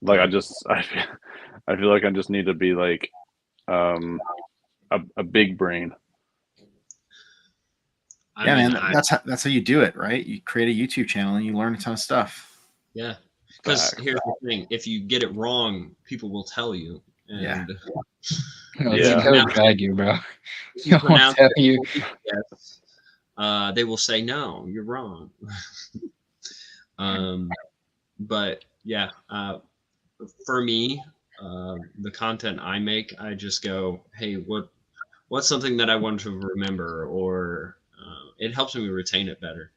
Like I feel like I just need to be like a big brain. yeah, man, that's how you do it, right? You create a YouTube channel and you learn a ton of stuff. Yeah, because Facts. here's the thing: if you get it wrong, people will tell you. And Yeah. No, Yeah. they'll drag you, bro. you They won't pronounce tell it you. yes, they will say no, you're wrong. But yeah, for me, the content I make, I just go, hey, what's something that I want to remember, or it helps me retain it better.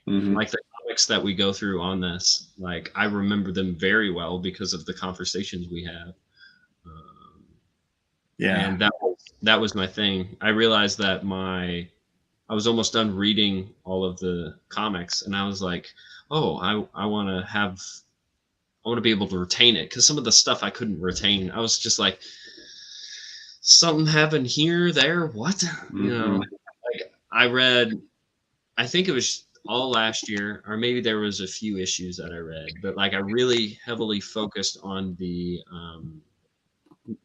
Mhm. Like the comics that we go through on this, like I remember them very well because of the conversations we have. Yeah. And that was my thing. I realized that I was almost done reading all of the comics, and I was like, oh, I want to be able to retain it, because some of the stuff I couldn't retain. I was just like, something happened here, there, what? You know, like I read, I think it was all last year, or maybe there was a few issues that I read, but like I really heavily focused on the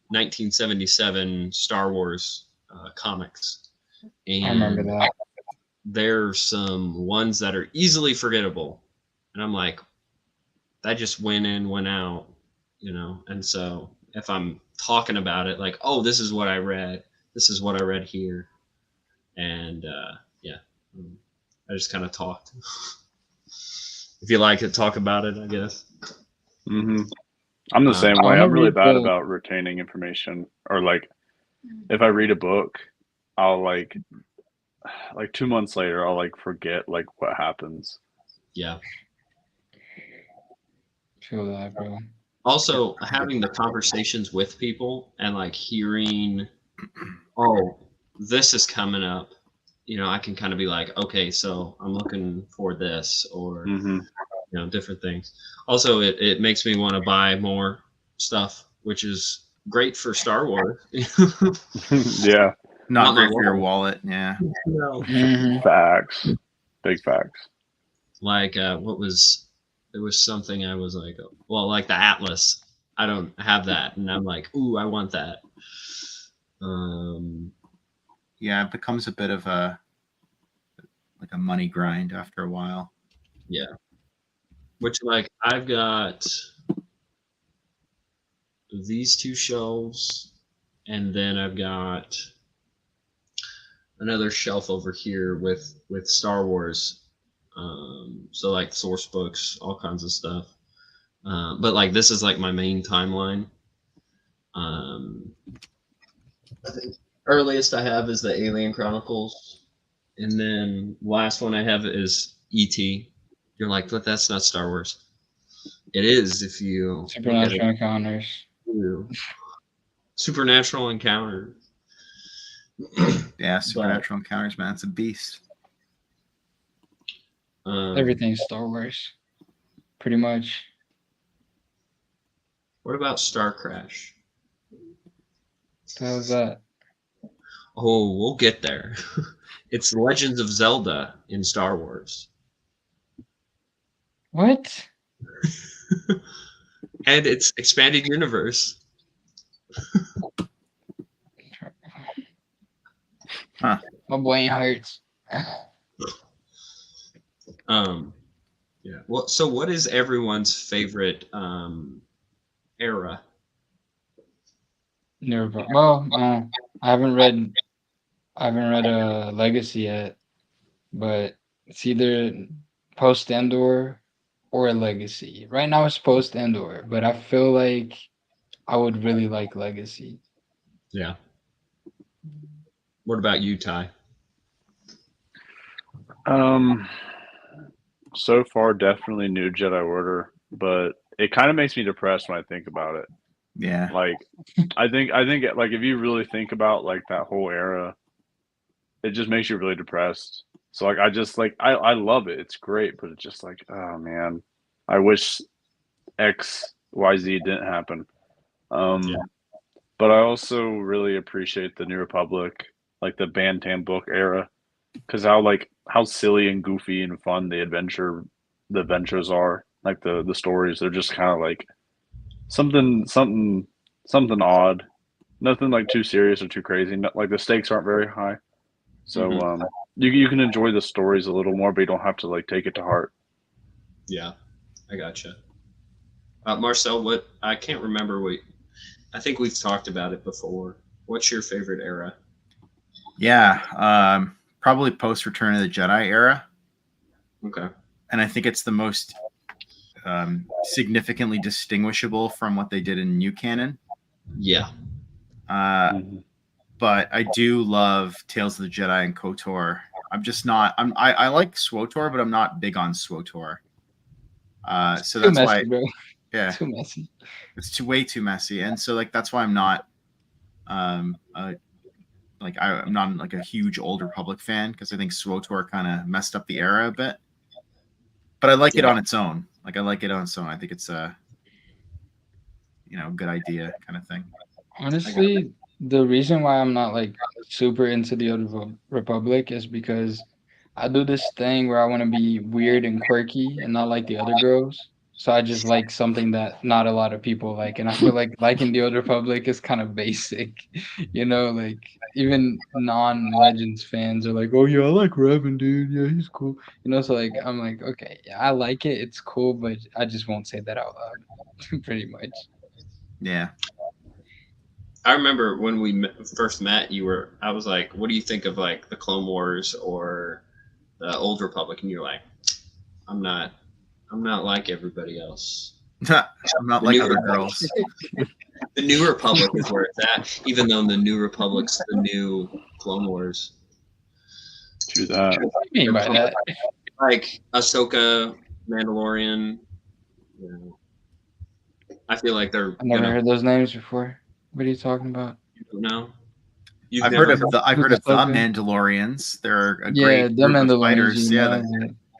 1977 Star Wars comics. And I remember that. there's some ones that are easily forgettable. And I'm like, that just went in, went out, you know? And so if I'm talking about it, like, oh, this is what I read, this is what I read here. And yeah, I just kind of talked. If you like to talk about it, I guess. Mm-hmm. I'm the same I way. wanna I'm really read bad the- about retaining information, or like if I read a book, I'll like 2 months later, I'll like forget like what happens. Yeah. Feel that, bro. Also, having the conversations with people and like hearing, oh, this is coming up, you know, I can kind of be like, okay, so I'm looking for this, or Mm-hmm. you know, different things. Also, it makes me want to buy more stuff, which is great for Star Wars. Yeah, Not Not my great for your wallet. wallet. Yeah. No. Mhm. facts, big facts. Like there was something I was like, well, like the Atlas. I don't have that, and I'm like, ooh, I want that. Yeah, it becomes a bit of a money grind after a while. Yeah. Which, like, I've got these two shelves, and then I've got another shelf over here with Star Wars. So like source books, all kinds of stuff. But like this is like my main timeline. I think earliest I have is the Alien Chronicles, and then last one I have is E.T. You're like, but that's not Star Wars. It is if you look at Supernatural Encounters. it. Supernatural Encounter. Yeah, Supernatural Encounters, man. It's a beast. Everything's Star Wars. Pretty much. What about Star Crash? How's that? Oh, we'll get there. It's Legends of Zelda in Star Wars. What? And it's expanded universe. My brain hurts. Yeah. Well, so what is everyone's favorite era? Never. Well, I haven't read. Legacy yet, but it's either post Endor or a Legacy. Right now it's post Endor, but I feel like I would really like Legacy. Yeah. What about you, Ty? So far, definitely New Jedi Order, but it kind of makes me depressed when I think about it. Yeah. Like, I think like if you really think about like that whole era, it just makes you really depressed. So like I just like I love it. It's great, but it's just like, oh man, I wish XYZ didn't happen. Yeah. But I also really appreciate the New Republic, like the Bantam book era, because how silly and goofy and fun the adventures are. Like the stories, they're just kind of like something odd. Nothing like too serious or too crazy. Not, like the stakes aren't very high, so Mhm. you can enjoy the stories a little more, but you don't have to like take it to heart. Yeah, I gotcha. Marcel, what I can't remember what I think we've talked about it before. What's your favorite era? Yeah. Probably post Return of the Jedi era. Okay. And I think it's the most significantly distinguishable from what they did in New Canon. Yeah. But I do love Tales of the Jedi and KOTOR. I'm just not. I like SWOTOR, but I'm not big on SWOTOR. So Too that's messy, why, bro. yeah, Too messy. it's way too messy, and so like that's why I'm not, I'm not like a huge Old Republic fan because I think SWOTOR kind of messed up the era a bit. But I like it Yeah. on its own. Like I like it on its own. I think it's a good idea kind of thing. Honestly, the reason why I'm not like super into the Old Republic is because I do this thing where I want to be weird and quirky and not like the other girls. So I just like something that not a lot of people like, and I feel like liking the Old Republic is kind of basic, like even non-Legends fans are like, "Oh yeah, I like Revan, dude. Yeah, he's cool." So like I'm like, okay, yeah, I like it. It's cool, but I just won't say that out loud, pretty much. Yeah. I remember when we first met, I was like, what do you think of like the Clone Wars or the Old Republic? And you're like, I'm not like everybody else. I'm not The like New other Republic, girls. the New Republic is where it's at, even though the New Republic's the new Clone Wars. To that. What do you mean by that? Like Ahsoka, Mandalorian, you know, I feel like they're I never gonna. heard those names before. What are you talking about? You know, you've I've never heard of the Ahsoka? Mandalorians. They're a Yeah, great the group of Mandalorians, fighters. Yeah,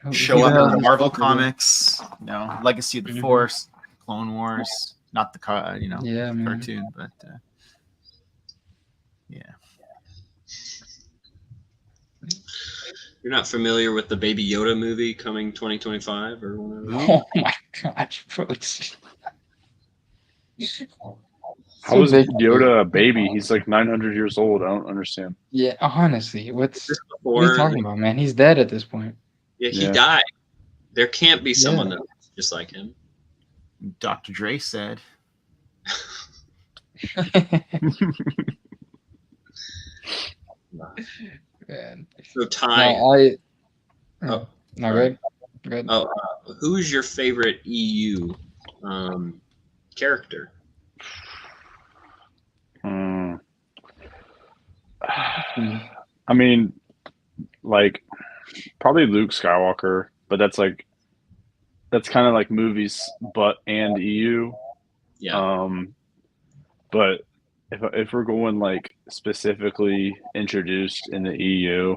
that show who the up hell in the is Marvel Ahsoka, bro? comics. Legacy of the Mhm. Force, Clone Wars, not the Yeah, man. cartoon, but yeah. You're not familiar with the Baby Yoda movie coming 2025 or whatever? Oh my gosh, bro. How So is big. Yoda a baby? He's like 900 years old. I don't understand. Yeah, honestly, what are you Before, talking about, man? He's dead at this point. yeah, he Yeah. died. There can't be Yeah. someone that's just like him. Dr. Dre said. Man. So Ty, No, Oh, no, sorry. good. Who is your favorite EU character? I mean, like probably Luke Skywalker, but that's kind of like movies, and EU. Yeah. But if we're going like specifically introduced in the EU,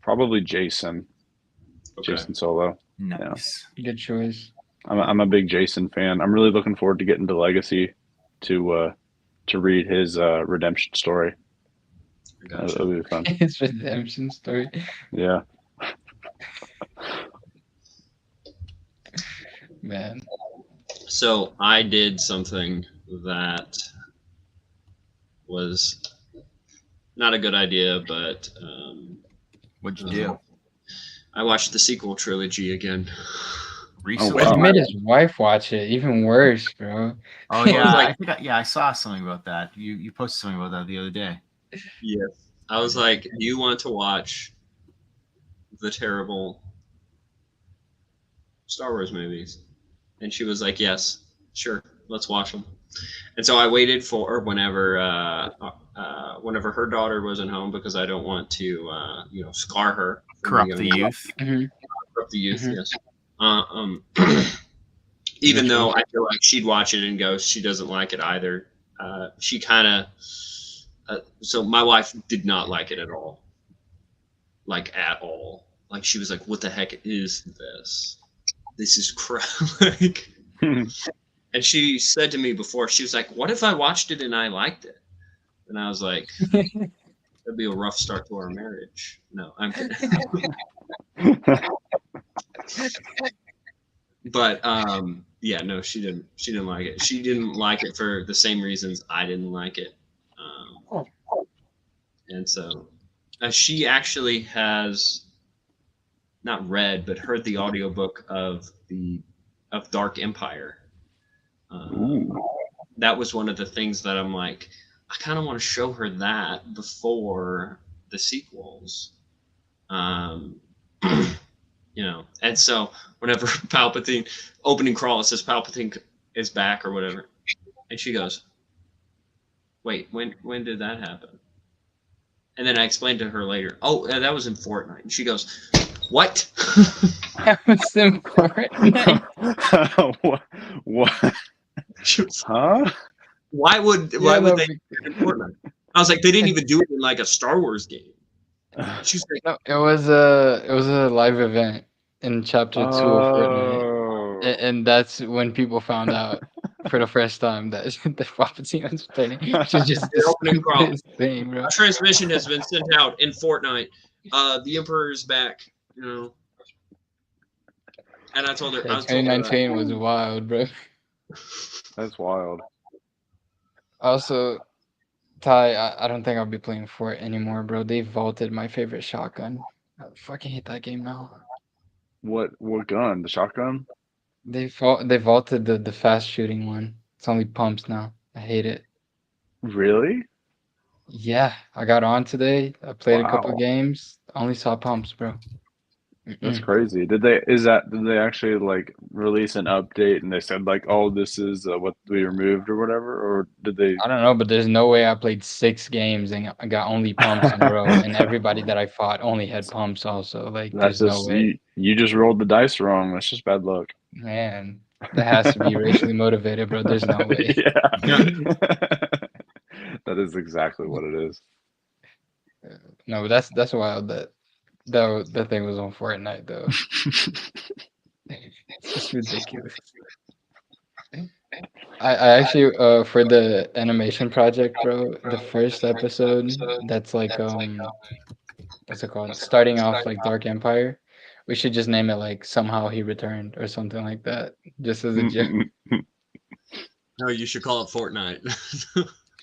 probably Jason. Okay. Jason Solo. Nice. Good choice. I'm a big Jason fan. I'm really looking forward to getting to Legacy to read his redemption story. Gotcha. That'll be fun. His redemption story. Yeah. Man. So I did something that was not a good idea, but What'd you do? I watched the sequel trilogy again. Recently? wow. He made his wife watch it. Even worse, bro. Oh I yeah, was like- I think I saw something about that. You posted something about that the other day. Yes. I was like, "Do you want to watch the terrible Star Wars movies?" And she was like, "Yes, sure, let's watch them." And so I waited for whenever her daughter wasn't home, because I don't want to scar her, from Corrupt being the a- youth. Corrupt the youth. Mhm. Yes. Even though I feel like she'd watch it and go, she doesn't like it either. She kind of. So my wife did not like it at all. Like at all. Like she was like, "What the heck is this? This is crap." Like, and she said to me before, she was like, "What if I watched it and I liked it?" And I was like, "That'd be a rough start to our marriage." No, I'm kidding. But yeah, no, she didn't like it. She didn't like it for the same reasons I didn't like it. And so she actually has not read but heard the audiobook of Dark Empire. That was one of the things that I'm like, I kind of want to show her that before the sequels. And so whenever Palpatine opening crawl, it says Palpatine is back or whatever, and she goes, "Wait, when did that happen?" And then I explained to her later, "Oh, that was in Fortnite." And she goes, "What?" That was important. What? She was, Huh? why would they do it in Fortnite? I was like, they didn't even do it in like a Star Wars game. She was like, No, it was a live event in chapter 2 of Fortnite. Oh. And that's when people found out for the first time that the Palpatine was spinning. Which is just the Opening crawl. stupidest thing, bro. "A transmission has been sent out in Fortnite. The Emperor is back." And I told her, Yeah, 2019 was wild, bro. That's wild. Also, Ty, I don't think I'll be playing Fort anymore, bro. They vaulted my favorite shotgun. I fucking hate that game now. What gun? The shotgun? They vaulted the fast shooting one. It's only pumps now. I hate it. Really? Yeah, I got on today. I played a couple Wow. games. Only saw pumps, bro. That's crazy. Did they actually like release an update and they said like, "Oh, this is what we removed" or whatever, or did they? I don't know, but there's no way I played 6 games and I got only pumps in a row, and everybody that I fought only had pumps also. Like, That's there's just no way. you just rolled the dice wrong. That's just bad luck. Man, that has to be racially motivated, bro. There's no way. Yeah. That is exactly what it is. No, but that's wild that thing was on Fortnite though. It's just ridiculous. I actually for the animation project, bro, the first episode that's like what's it called? Starting off like Dark Empire. We should just name it like Somehow He Returned or something like that. Just as a joke. No, you should call it Fortnite.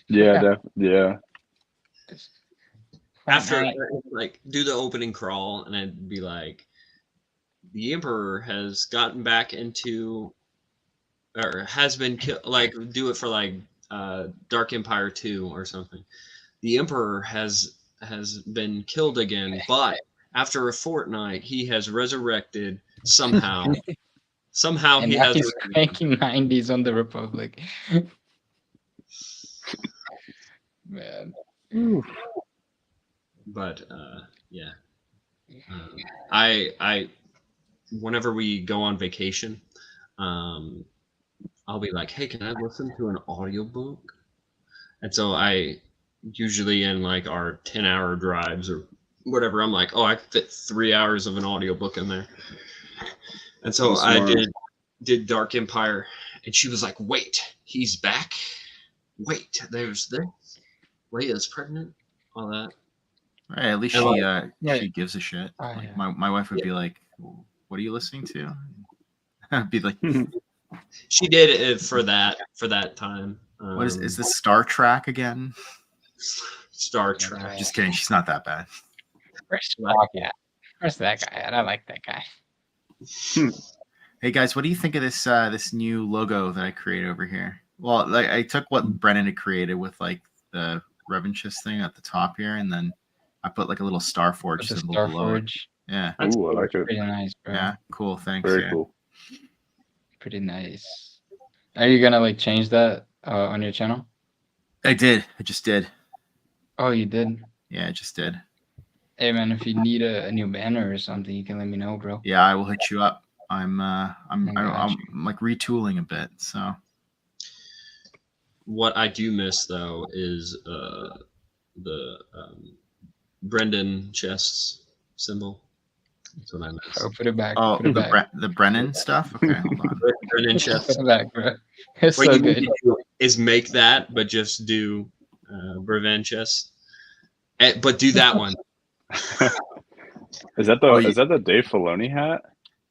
Yeah. After like do the opening crawl, and I'd be like, the Emperor has gotten back into, or has been killed. Like, do it for like Dark Empire 2 or something. The Emperor has been killed again, but after a fortnight, he has resurrected somehow. Somehow And he now has. he's cranking 90s on the Republic. Man. But yeah, I whenever we go on vacation, I'll be like, "Hey, can I listen to an audiobook?" And so I usually in like our 10-hour drives or whatever, I'm like, "Oh, I could fit 3 hours of an audiobook in there." And so That's I smart. did did Dark Empire, and she was like, "Wait, he's back. Wait, there's this. Leia's pregnant. All that." Right, at least And, she right. she gives a shit. Oh, Like yeah. my wife would be like, "What are you listening to?" I'd be like, She did it for that time. "What is this Star Trek again?" Star Trek? Just kidding. She's not that bad. Where's that guy at? I like that guy. Hey guys, what do you think of this new logo that I created over here? Well, like I took what Brennan had created with like the Revanchist thing at the top here, and then I put like a little Starforge With the symbol below it. Starforge. Yeah, Ooh, I like it. Pretty nice, bro. yeah, cool. Thanks. Very yeah. cool. Pretty nice. Are you gonna like change that on your channel? I did. I just did. Oh, you did. Yeah, I just did. Hey man, if you need a new banner or something, you can let me know, bro. Yeah, I will hit you up. I'm got you. like retooling a bit. So What I do miss though is the Brendan chests symbol. That's what I miss. Oh, put it back. oh Put it back. the Brennan stuff. Okay, hold on. Brendan chests. Put it back, bro. It's What so you need good. to do is make that, but just do Brevan chest. But do that one. Is that the Oh, is that the Dave Filoni hat?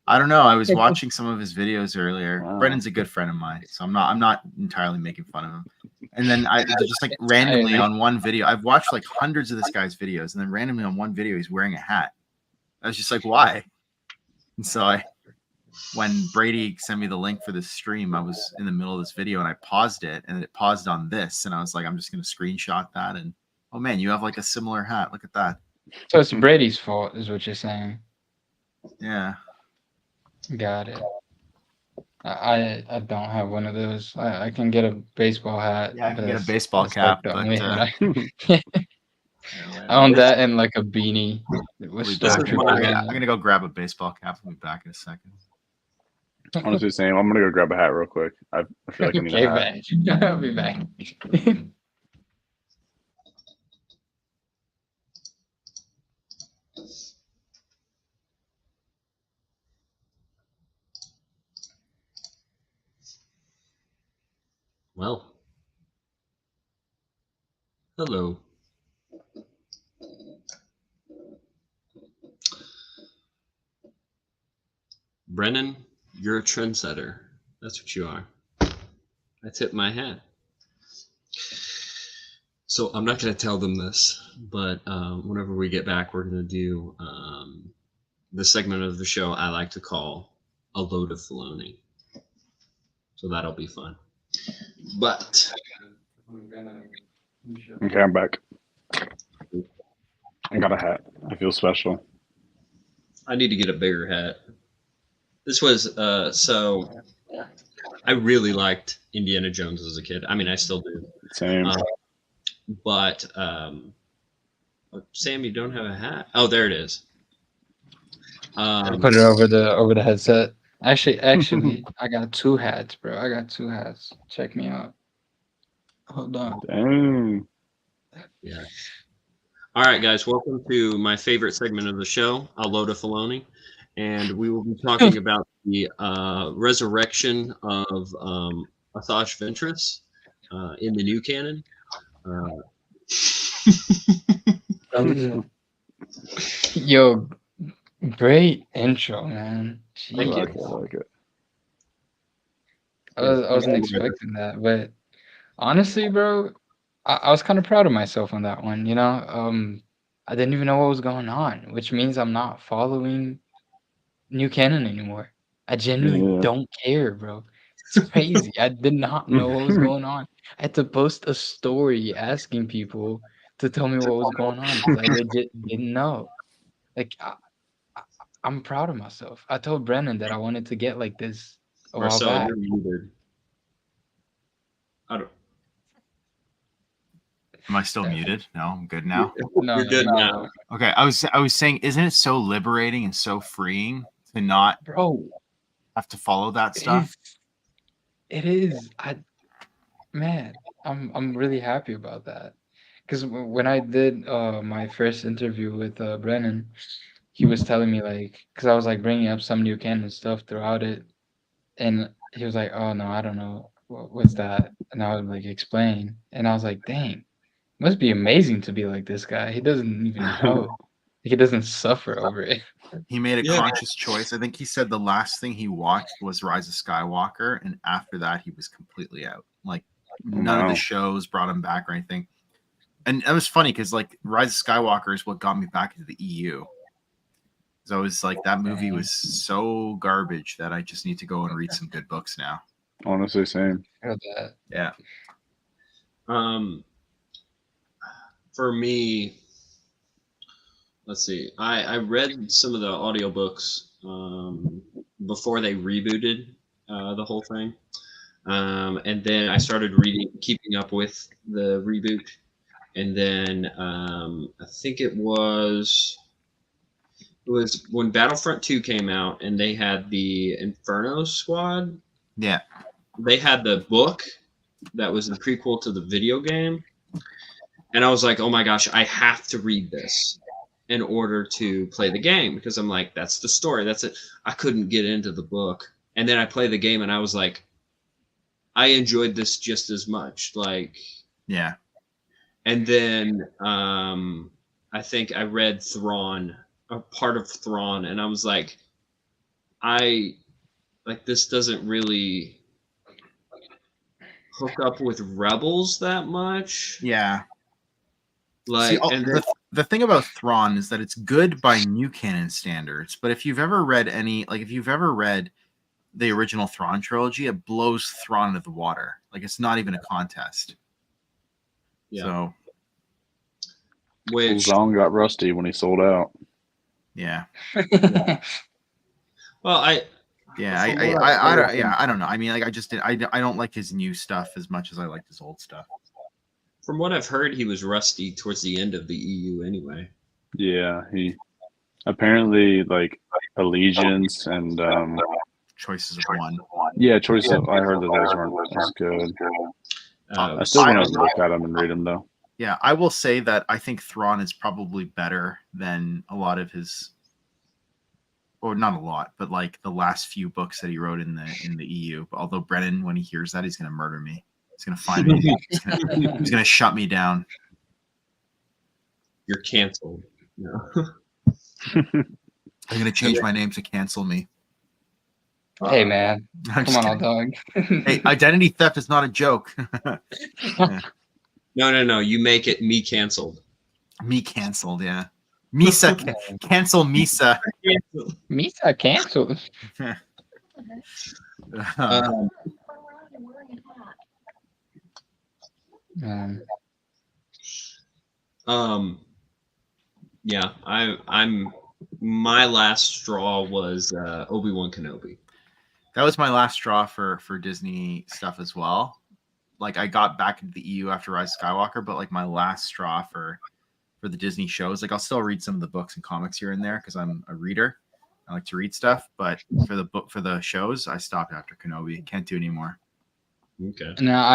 I don't know. I was watching some of his videos earlier. Wow. Brennan's a good friend of mine, so I'm not entirely making fun of him. And then I just like randomly on one video, I've watched like hundreds of this guy's videos, and then randomly on one video, he's wearing a hat. I was just like, why? And so when Brady sent me the link for this stream, I was in the middle of this video and I paused it, and it paused on this, and I was like, I'm just gonna screenshot that, and oh man, you have like a similar hat. Look at that. So it's Brady's fault, is what you're saying. Yeah. Got it. I don't have one of those. I can get a baseball hat. Yeah, I can but get a that's- baseball that's cap, the but, only hat I own that and like a beanie with I'll be Star back. Trek. I'm gonna go grab a baseball cap. I'll be back in a second. Honestly, same. I'm gonna go grab a hat real quick. I feel like I need Okay, a hat. man. I'll be back. Well, hello. Brennan, you're a trendsetter. That's what you are. I tip my hat. So I'm not going to tell them this, but whenever we get back, we're going to do the segment of the show I like to call A Load of Filoni. So that'll be fun. But Okay, I'm back. I got a hat. I feel special. I need to get a bigger hat. This was so I really liked Indiana Jones as a kid. I mean, I still do. Same. But Sam, you don't have a hat. Oh, there it is. Put it over the headset. Actually, I got two hats, bro. I got two hats. Check me out. Hold on. Dang. Yeah. All right, guys. Welcome to my favorite segment of the show, A Load of Filoni, and we will be talking about the resurrection of Asajj Ventress in the new canon. Yo, great intro, man. Thank I you. like it. I like it. I wasn't expecting that, but honestly, bro, I was kind of proud of myself on that one. You know, I didn't even know what was going on, which means I'm not following new canon anymore. I genuinely Yeah. don't care, bro. It's crazy. I did not know what was going on. I had to post a story asking people to tell me what was going on because I legit didn't know. Like, I'm proud of myself. I told Brennan that I wanted to get like this a while Marcel, back. you're muted. I don't. Am I still muted? No, I'm good now. No, You're good no, now. Okay, I was saying, isn't it so liberating and so freeing to not bro. have to follow that stuff? It is. Man, I'm really happy about that. Because when I did my first interview with Brennan, he was telling me like, because I was like bringing up some new canon stuff throughout it, And he was like, "Oh no, I don't know what's that." And I was like, "Explain." And I was like, "Dang, must be amazing to be like this guy. He doesn't even know. He doesn't suffer over it." He made a Yeah. conscious choice. I think he said the last thing he watched was Rise of Skywalker, and after that, he was completely out. Like none of Wow. the shows brought him back or anything. And it was funny because like Rise of Skywalker is what got me back into the EU. So I was like, that movie was so garbage that I just need to go and read some good books now. Honestly, same. Heard that. Yeah. For me, let's see. I read some of the audiobooks before they rebooted the whole thing. And then I started keeping up with the reboot. And then I think it was when Battlefront 2 came out and they had the Inferno Squad. Yeah. They had the book that was the prequel to the video game. And I was like, oh my gosh, I have to read this in order to play the game, because I'm like, that's the story. That's it. I couldn't get into the book. And then I played the game and I was like, I enjoyed this just as much. Like, Yeah. and then I think I read Thrawn, a part of Thrawn, and I was like, this doesn't really hook up with Rebels that much. Yeah. Like, See, and then, the thing about Thrawn is that it's good by new canon standards, but if you've ever read the original Thrawn trilogy, it blows Thrawn into the water. Like it's not even a contest. yeah, So which, Zong got rusty when he sold out. yeah. well, I don't know. I mean, like I don't like his new stuff as much as I liked his old stuff. from what I've heard, he was rusty towards the end of the EU anyway. Yeah, he apparently like Allegiance and Choices of one. yeah, Choice of. I heard that those weren't as good. I still want to look at them and read them though. Yeah, I will say that I think Thrawn is probably better than a lot of his, or not a lot, but like the last few books that he wrote in the EU. But although Brennan, when he hears that, he's gonna murder me. He's gonna find me. He's gonna shut me down. You're canceled. No. I'm gonna change my name to cancel me. Hey man, I'm come just on, old kidding. dog. Hey, identity theft is not a joke. No. You make it me canceled. Me canceled, yeah. Misa, cancel Misa. Misa canceled. Yeah, I'm my last straw was Obi-Wan Kenobi. That was my last straw for Disney stuff as well. Like I got back into the EU after Rise of Skywalker, but like my last straw for the Disney shows, like I'll still read some of the books and comics here and there because I'm a reader. I like to read stuff, but for the shows, I stopped after Kenobi. Can't do anymore. Okay. Now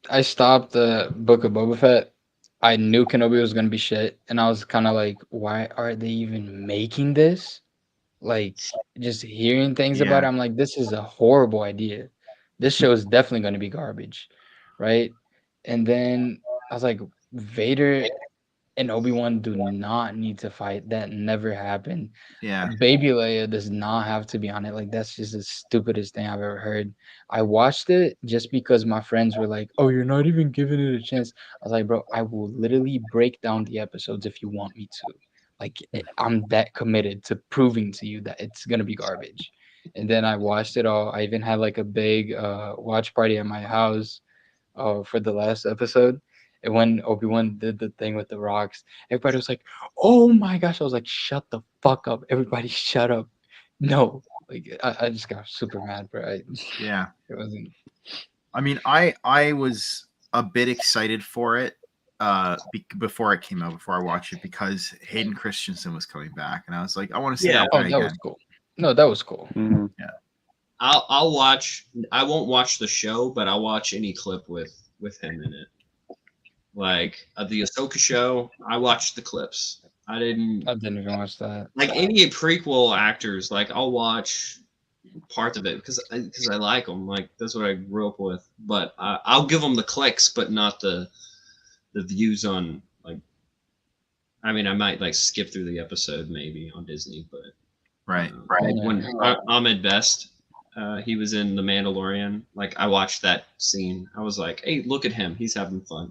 I stopped the Book of Boba Fett. I knew Kenobi was gonna be shit, and I was kind of like, why are they even making this? Like, just hearing things about it, I'm like, this is a horrible idea. This show is definitely gonna be garbage, right? And then I was like, Vader and Obi-Wan do not need to fight. That never happened. Yeah. Baby Leia does not have to be on it. Like, that's just the stupidest thing I've ever heard. I watched it just because my friends were like, oh, you're not even giving it a chance. I was like, bro, I will literally break down the episodes if you want me to. Like, I'm that committed to proving to you that it's going to be garbage. And then I watched it all. I even had like a big watch party at my house for the last episode. And when Obi-Wan did the thing with the rocks, everybody was like, oh my gosh. I was like, shut the fuck up. Everybody shut up. No. Like, I just got super mad, bro. Yeah. It wasn't. I mean, I was a bit excited for it before it came out, before I watched it, because Hayden Christensen was coming back. And I was like, I want to see that guy that again. was cool. No, that was cool. Mm-hmm. Yeah. I'll watch. I won't watch the show, but I'll watch any clip with him in it. Like the Ahsoka show, I watched the clips. I didn't even watch that. Like any prequel actors, like I'll watch part of it because I like them. Like that's what I grew up with. But I'll give them the clicks, but not the views on like. I mean, I might like skip through the episode maybe on Disney, but Right. like when Ahmed Best, he was in The Mandalorian. Like I watched that scene. I was like, hey, look at him. He's having fun.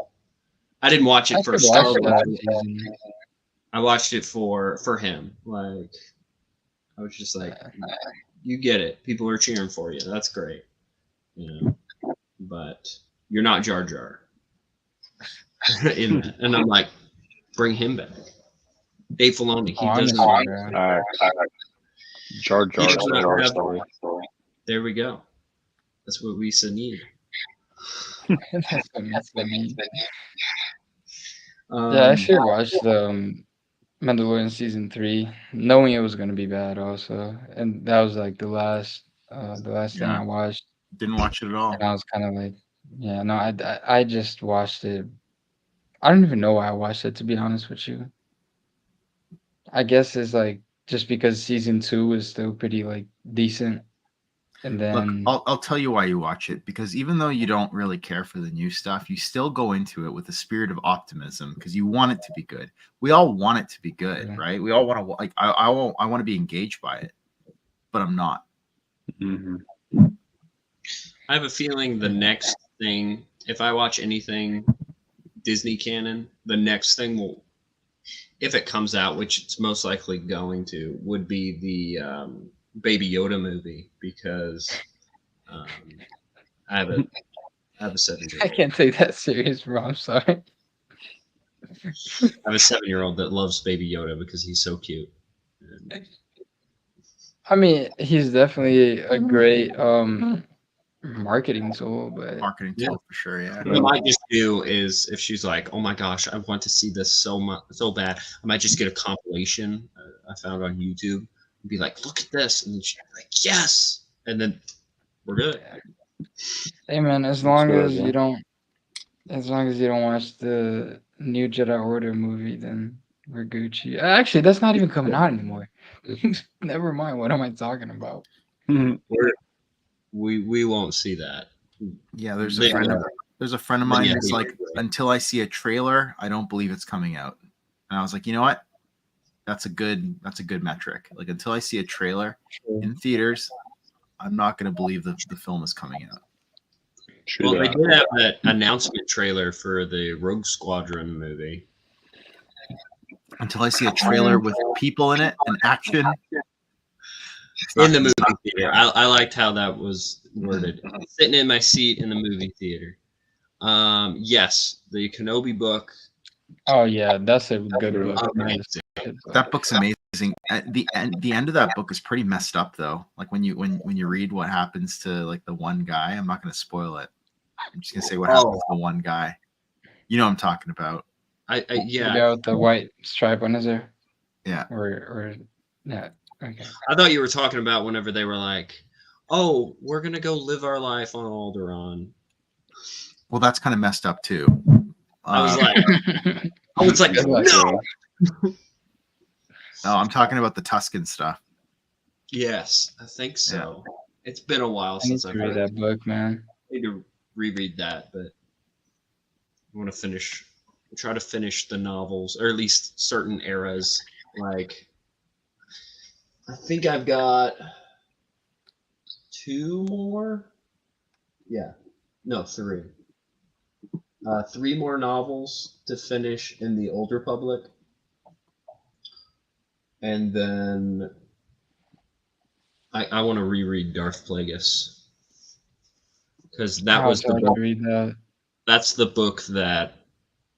I didn't watch it I for could Star watch Wars. that season. I watched it for him. Like I was just like, you get it. People are cheering for you. That's great. You know, but you're not Jar Jar. In that. And I'm like, bring him back. Dave Filoni. He doesn't. Jar Jar. He does not Jar have- Jar. There we go. That's what we need. That's what makes me mean. Um, Yeah, I actually watched the Mandalorian season 3, knowing it was gonna be bad also, and that was like the last thing Yeah. I watched, Didn't watch it at all. and I was kind of like, yeah, no, I just watched it. I don't even know why I watched it, to be honest with you. I guess it's like just because season 2 was still pretty like decent, and Look, then I'll tell you why you watch it, because even though you don't really care for the new stuff, you still go into it with a spirit of optimism because you want it to be good. We all want it to be good, Yeah. right? We all want to like I want to be engaged by it, but I'm not. Mhm. I have a feeling the next thing, if I watch anything Disney canon, the next thing will, if it comes out, which it's most likely going to, would be the Baby Yoda movie because I have a I 7-year-old. can't take that serious, bro. I'm sorry. I have a 7-year-old that loves Baby Yoda because he's so cute. And I mean, he's definitely a great marketing tool, but Marketing Yeah. tool for sure. Yeah. what I might just do is, if she's like, "Oh my gosh, I want to see this so bad," I might just get a compilation I found on YouTube and be like, "Look at this," and then she'd be like, "Yes," and then we're good. hey man, as long good, as yeah. you don't watch the new Jedi Order movie, then we're Gucci. Actually, that's not even coming out anymore. Never mind. What am I talking about? We won't see that. Yeah, there's But a friend yeah. of But mine yeah, that's like, until I see a trailer, I don't believe it's coming out. And I was like, you know what? That's a good metric. Like until I see a trailer in theaters, I'm not going to believe the film is coming out. True Well, they that. did have that announcement trailer for the Rogue Squadron movie. Until I see a trailer with people in it and action. In the movie theater. I liked how that was worded. Sitting in my seat in the movie theater. Yes, the Kenobi book. Oh yeah, that's a good book. Amazing. Good book. That book's amazing. At the end of that book is pretty messed up though. Like when you read what happens to like the one guy, I'm not going to spoil it. I'm just going to say what happens to the one guy. You know what I'm talking about. The Yeah, guy with the white stripe on his hair. Yeah. Or yeah. Okay. I thought you were talking about whenever they were like, "Oh, we're gonna go live our life on Alderaan." Well, that's kind of messed up too. I was like, Good luck, no. No, I'm talking about the Tuscan stuff. Yes, I think so. It's been a while I need since to I've read that book, man. need to reread that, but I want to try to finish the novels, or at least certain eras. Like, I think I've got 2 more. Yeah, no, 3. 3 more novels to finish in the Old Republic, and then I want to reread Darth Plagueis because that I was the tried book. to read that. That's the book that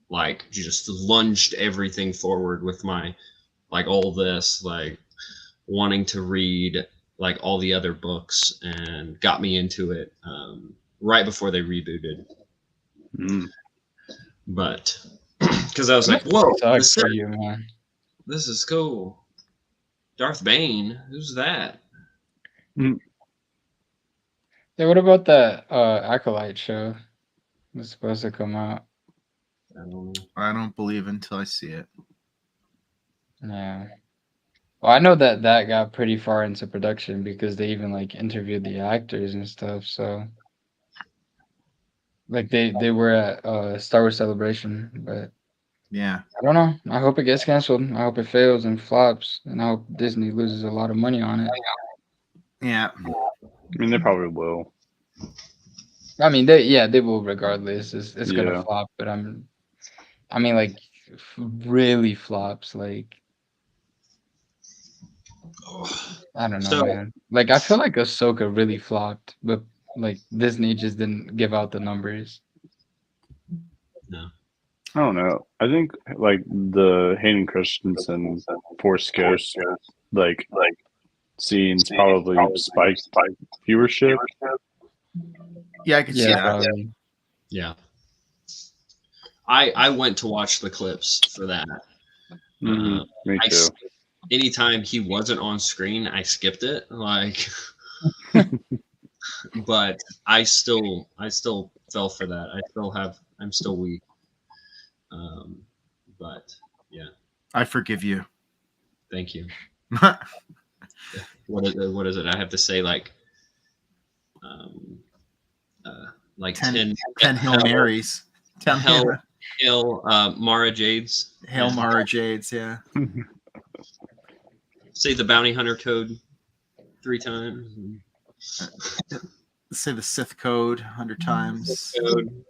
like just lunged everything forward with my like all this like wanting to read like all the other books and got me into it right before they rebooted. But because I was like, whoa, Sucks for you, man. this is cool. Darth Bane, who's that? Yeah, what about that Acolyte show? It's supposed to come out. I don't know. I don't believe until I see it. Yeah. Well, I know that got pretty far into production because they even like interviewed the actors and stuff. So like they were at Star Wars Celebration, but Yeah. I don't know. I hope it gets canceled. I hope it fails and flops, and I hope Disney loses a lot of money on it. Yeah. I mean, they probably will. I mean, they will regardless. It's gonna Yeah. flop, but I mean, like really flops. Like I don't know, So- man. Like I feel like Ahsoka really flopped, but like Disney just didn't give out the numbers. I don't know. I think like the Hayden Christensen Force Ghost like scenes probably spiked viewership. Yeah, I can see Yeah, that. probably. Yeah. I went to watch the clips for that. Mhm. Me I too. s- anytime he wasn't on screen, I skipped it. Like, but I still fell for that. I'm still weak. But yeah, I forgive you. thank you. What is it? I have to say like, um, like 10 10 Hail Marys. 10 Hail Mara Jades. Hail Yeah. Mara Jades, yeah. Say the bounty hunter code 3 times. Say the Sith code 100 times. Code.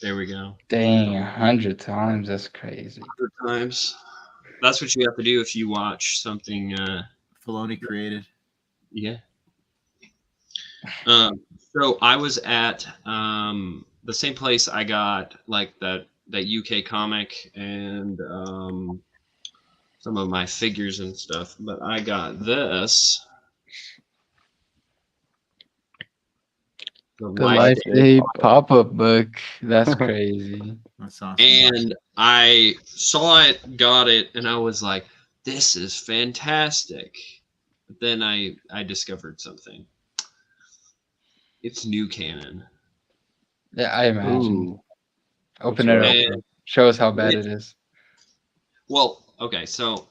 There we go. Dang, 100 times. That's crazy. 100 times. That's what you have to do if you watch something. Filoni created. Yeah. So I was at the same place I got like that UK comic and some of my figures and stuff, but I got this. The Life Day pop-up book. That's crazy. That's awesome. And I saw it, got it, and I was like, this is fantastic. But then I discovered something. It's new canon. Yeah, I imagine. Ooh. Open it And- up. Show us how bad it is. Well, okay, so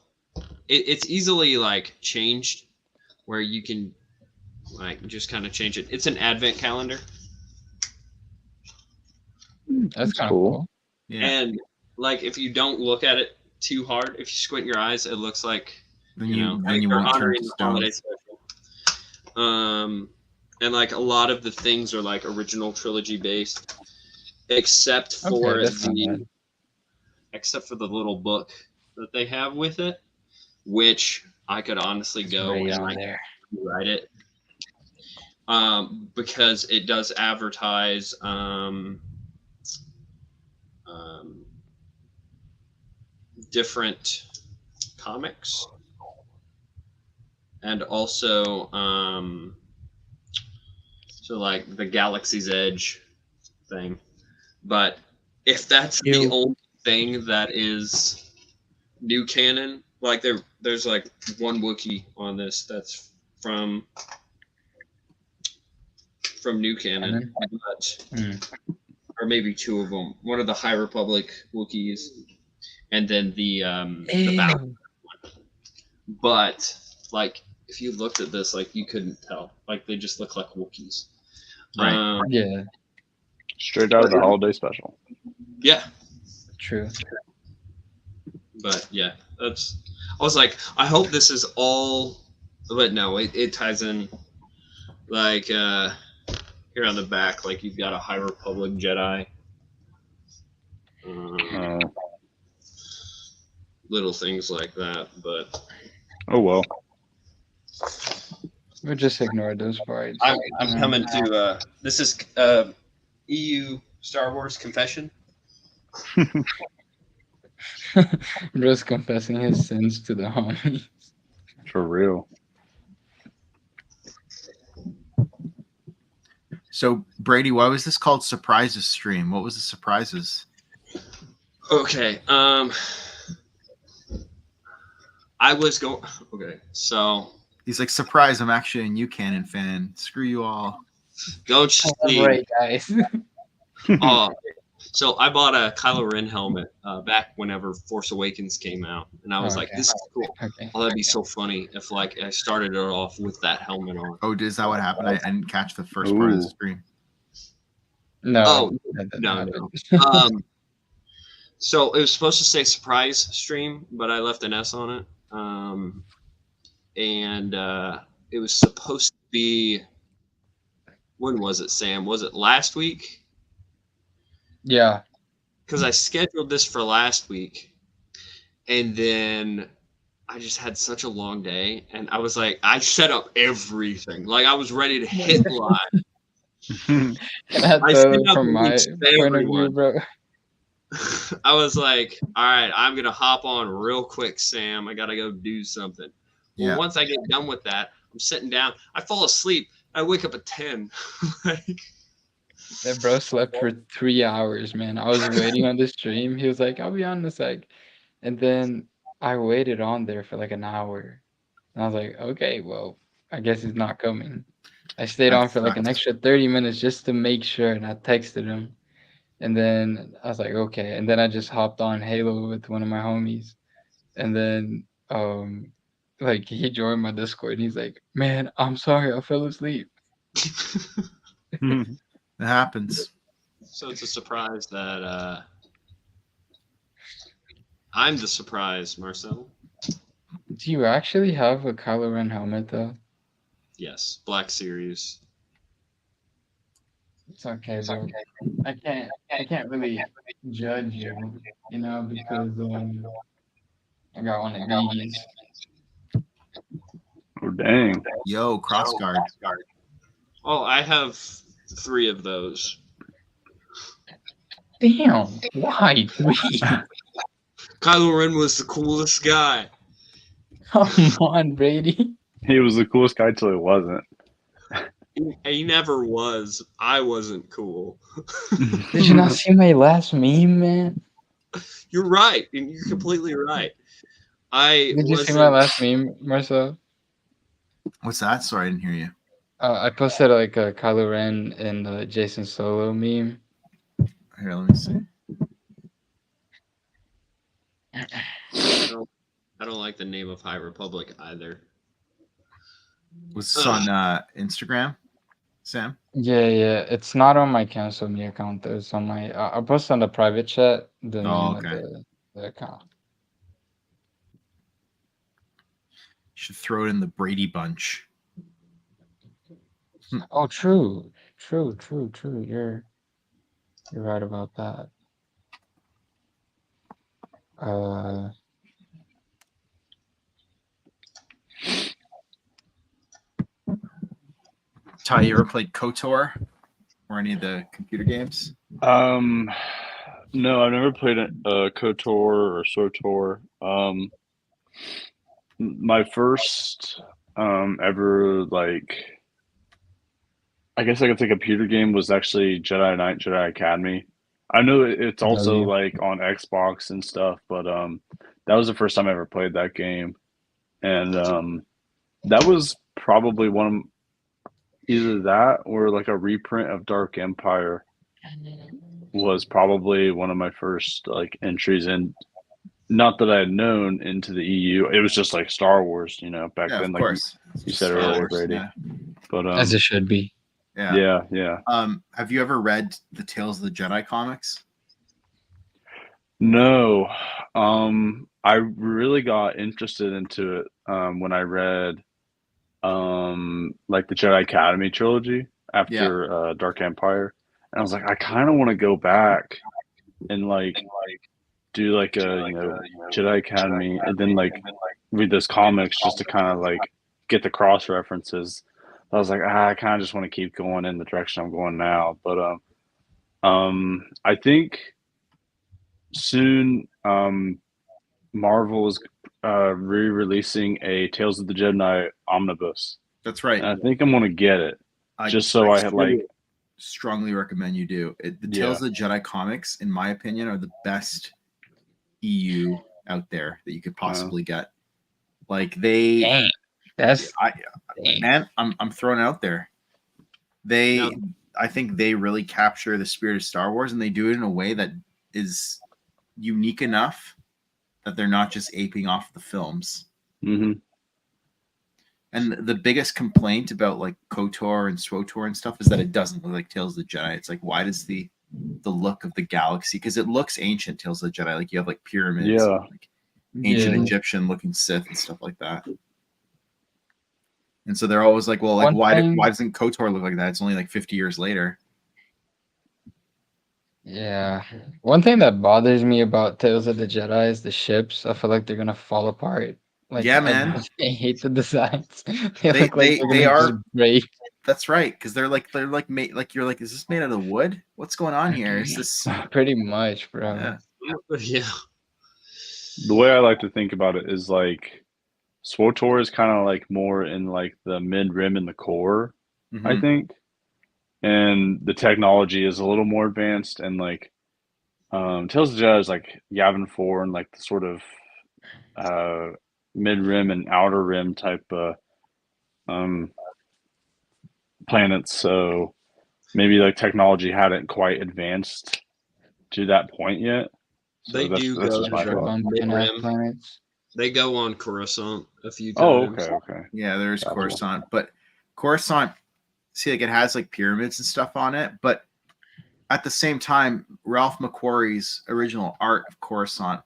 it's easily like changed where you can like just kind of change it. It's an advent calendar. That's kind of cool. cool. Yeah. And like if you don't look at it too hard, if you squint your eyes, it looks like Then you know, then you they're won't turn honoring to the stone. holiday special. And like a lot of the things are like original trilogy based, except for Okay, that's not bad. the little book that they have with it, which I could honestly It's go right and on like there. write it. Because it does advertise different comics and also so like the Galaxy's Edge thing. But if that's the Ew. only thing that is new canon, like there's like one Wookiee on this that's from new canon, but or maybe two of them. One of the High Republic Wookiees, and then the Battle. Ew. But like if you looked at this, like you couldn't tell. Like they just look like Wookiees. Right. Yeah, Straight out of the holiday special. Yeah. true. But yeah, I was like, I hope this is all, but no, it ties in like here on the back, like you've got a High Republic Jedi. Little things like that, but Oh well. We'll just ignore those parts. I'm coming to this is EU Star Wars confession. Just confessing his sins to the homie. For real. So Brady, why was this called Surprises Stream? What was the surprises? Okay, I was going. Okay, so He's like, surprise, I'm actually a new canon fan. Screw you all. don't see. Right, guys. So I bought a Kylo Ren helmet back whenever Force Awakens came out, and I was like, Okay. "This is cool." Okay. Oh, that'd be so funny if like I started it off with that helmet on. Oh, is that what happened? I didn't catch the first part of the Ooh. stream. No. Oh, that didn't no. happen. So it was supposed to say surprise stream, but I left an S on it. And it was supposed to be. When was it, Sam? Was it last week? Yeah. Because I scheduled this for last week, and then I just had such a long day, and I was like, I set up everything. Like I was ready to hit live. That's I set up from my links to point of view, everyone. bro. I was like, all right, I'm gonna hop on real quick, Sam. I gotta go do something. Well, Yeah. once I get done with that, I'm sitting down. I fall asleep. I wake up at 10. Like, That bro slept for 3 hours, man. I was waiting on the stream. He was like, I'll be on in a sec. And then I waited on there for like an hour. And I was like, okay, well, I guess he's not coming. I stayed That on for like an sucks. extra 30 minutes just to make sure. And I texted him. And then I was like, okay. And then I just hopped on Halo with one of my homies. And then like he joined my Discord and he's like, man, I'm sorry, I fell asleep. It happens. so it's a surprise that I'm the surprise, Marcel. Do you actually have a Kylo Ren helmet though? Yes, Black Series. It's okay, bro. I can't really judge you, because I got one of these. Oh, dang. Yo, crossguard. Oh, I have 3 of those. Damn, why 3? Kylo Ren was the coolest guy. Come on, Brady. He was the coolest guy till he wasn't. He never was. I wasn't cool. Did you not see my last meme, man? You're right. And you're completely right. I Did you see wasn't. my last meme, Marcel? What's that? Sorry, I didn't hear you. I posted like a Kylo Ren and Jason Solo meme. Here, let me see. I don't like the name of High Republic either. Was this on Instagram, Sam? Yeah. It's not on my cancel me account though. It's on my. I posted on the private chat the name okay. of the account. You should throw it in the Brady bunch. Oh, true. You're right about that. Ty, you ever played KOTOR or any of the computer games? No, I've never played KOTOR or SOTOR. My first ever, like, I guess I could say computer game was actually Jedi Knight, Jedi Academy. I know it's also like on Xbox and stuff, but that was the first time I ever played that game, and that was probably one of either that or like a reprint of Dark Empire was probably one of my first like entries in. Not that I had known into the EU. It was just like Star Wars, back then. Of like course. you said earlier, Brady. Yeah. But As it should be. Yeah. Yeah. Have you ever read the Tales of the Jedi comics? No. I really got interested into it when I read like the Jedi Academy trilogy after Dark Empire. And I was like, I kind of want to go back and like do like a Jedi Academy and then like read those comics just to kind of like get the cross references. I was like, I kind of just want to keep going in the direction I'm going now. But I think soon Marvel is re-releasing a Tales of the Jedi omnibus. That's right. And I think I'm gonna get it just so I had like. Strongly recommend you do it. The Tales of the Jedi comics, in my opinion, are the best EU out there that you could possibly get. Like they, Dang. That's man, I'm throwing it out there. I think they really capture the spirit of Star Wars, and they do it in a way that is unique enough that they're not just aping off the films. Hmm. And the biggest complaint about like KOTOR and SWTOR and stuff is that it doesn't look like Tales of the Jedi. It's like, why does the look of the galaxy? Because it looks ancient, Tales of the Jedi. Like you have like pyramids, Yeah. and, like ancient Yeah. Egyptian looking Sith and stuff like that. And so they're always like, well, like One why thing- doesn't KOTOR look like that? It's only like 50 years later. Yeah. One thing that bothers me about Tales of the Jedi is the ships. I feel like they're gonna fall apart. Like, Yeah, man. I hate the designs. They- Look like they they're are- gonna just break. That's right, because they're made like you're like, is this made out of wood? What's going on here? Is this? Pretty much, bro. Yeah. Yeah. The way I like to think about it is like SWTOR is kind of like more in like the mid rim and the core, I Mhm. think, and the technology is a little more advanced, and like Tales of the Jedi is like Yavin 4 and like the sort of mid rim and outer rim type planets. So maybe like technology hadn't quite advanced to that point yet. So They that's, do that's go just my for thought. Bumpkin ass mid-rim. planets. They go on Coruscant a few Oh, times. okay. Yeah, there's Gotcha. Coruscant, but Coruscant, see, like it has like pyramids and stuff on it, but at the same time, Ralph McQuarrie's original art of Coruscant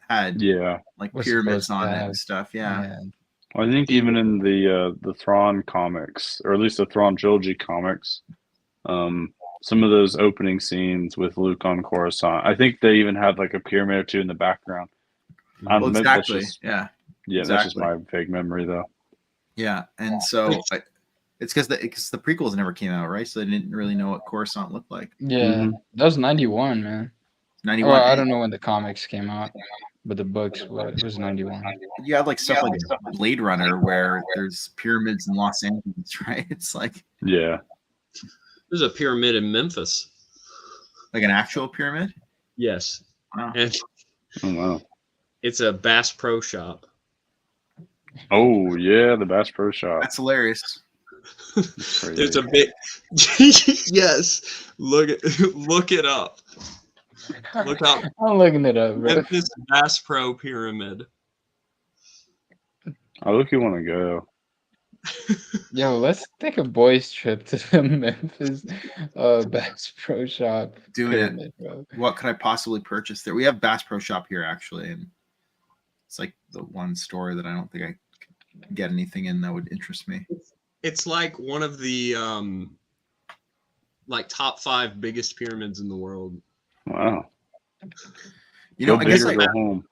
had Yeah. like Was pyramids supposed to on it have- and stuff. Yeah. I think even in the Thrawn comics, or at least the Thrawn trilogy comics, some of those opening scenes with Luke on Coruscant, I think they even have like a pyramid or two in the background. Well, Maybe exactly. That's just, Yeah. yeah, that's just exactly. my vague memory though. Yeah. And so it's because the prequels never came out, right? So they didn't really know what Coruscant looked like. Yeah. Mhm. That was 91, man. 91. Well, I don't know when the comics came out, but the books was 91. You had like stuff like Blade Runner where there's pyramids in Los Angeles, right? It's like Yeah. There's a pyramid in Memphis. an actual pyramid. Yes. Wow. And Oh wow. it's a Bass Pro Shop. Oh yeah, the Bass Pro Shop. That's hilarious. Crazy. There's a big yes. Look it up. Look up I'm looking it up, bro. Memphis Bass Pro Pyramid. I look, you want to go. Yo, let's take a boys trip to the Memphis Bass Pro Shop. Doing it. pyramid, bro. What could I possibly purchase there? We have Bass Pro Shop here actually, and it's like the one store that I don't think I could get anything in that would interest me. It's like one of the like top 5 biggest pyramids in the world. Wow. You know, Go I big guess or go home.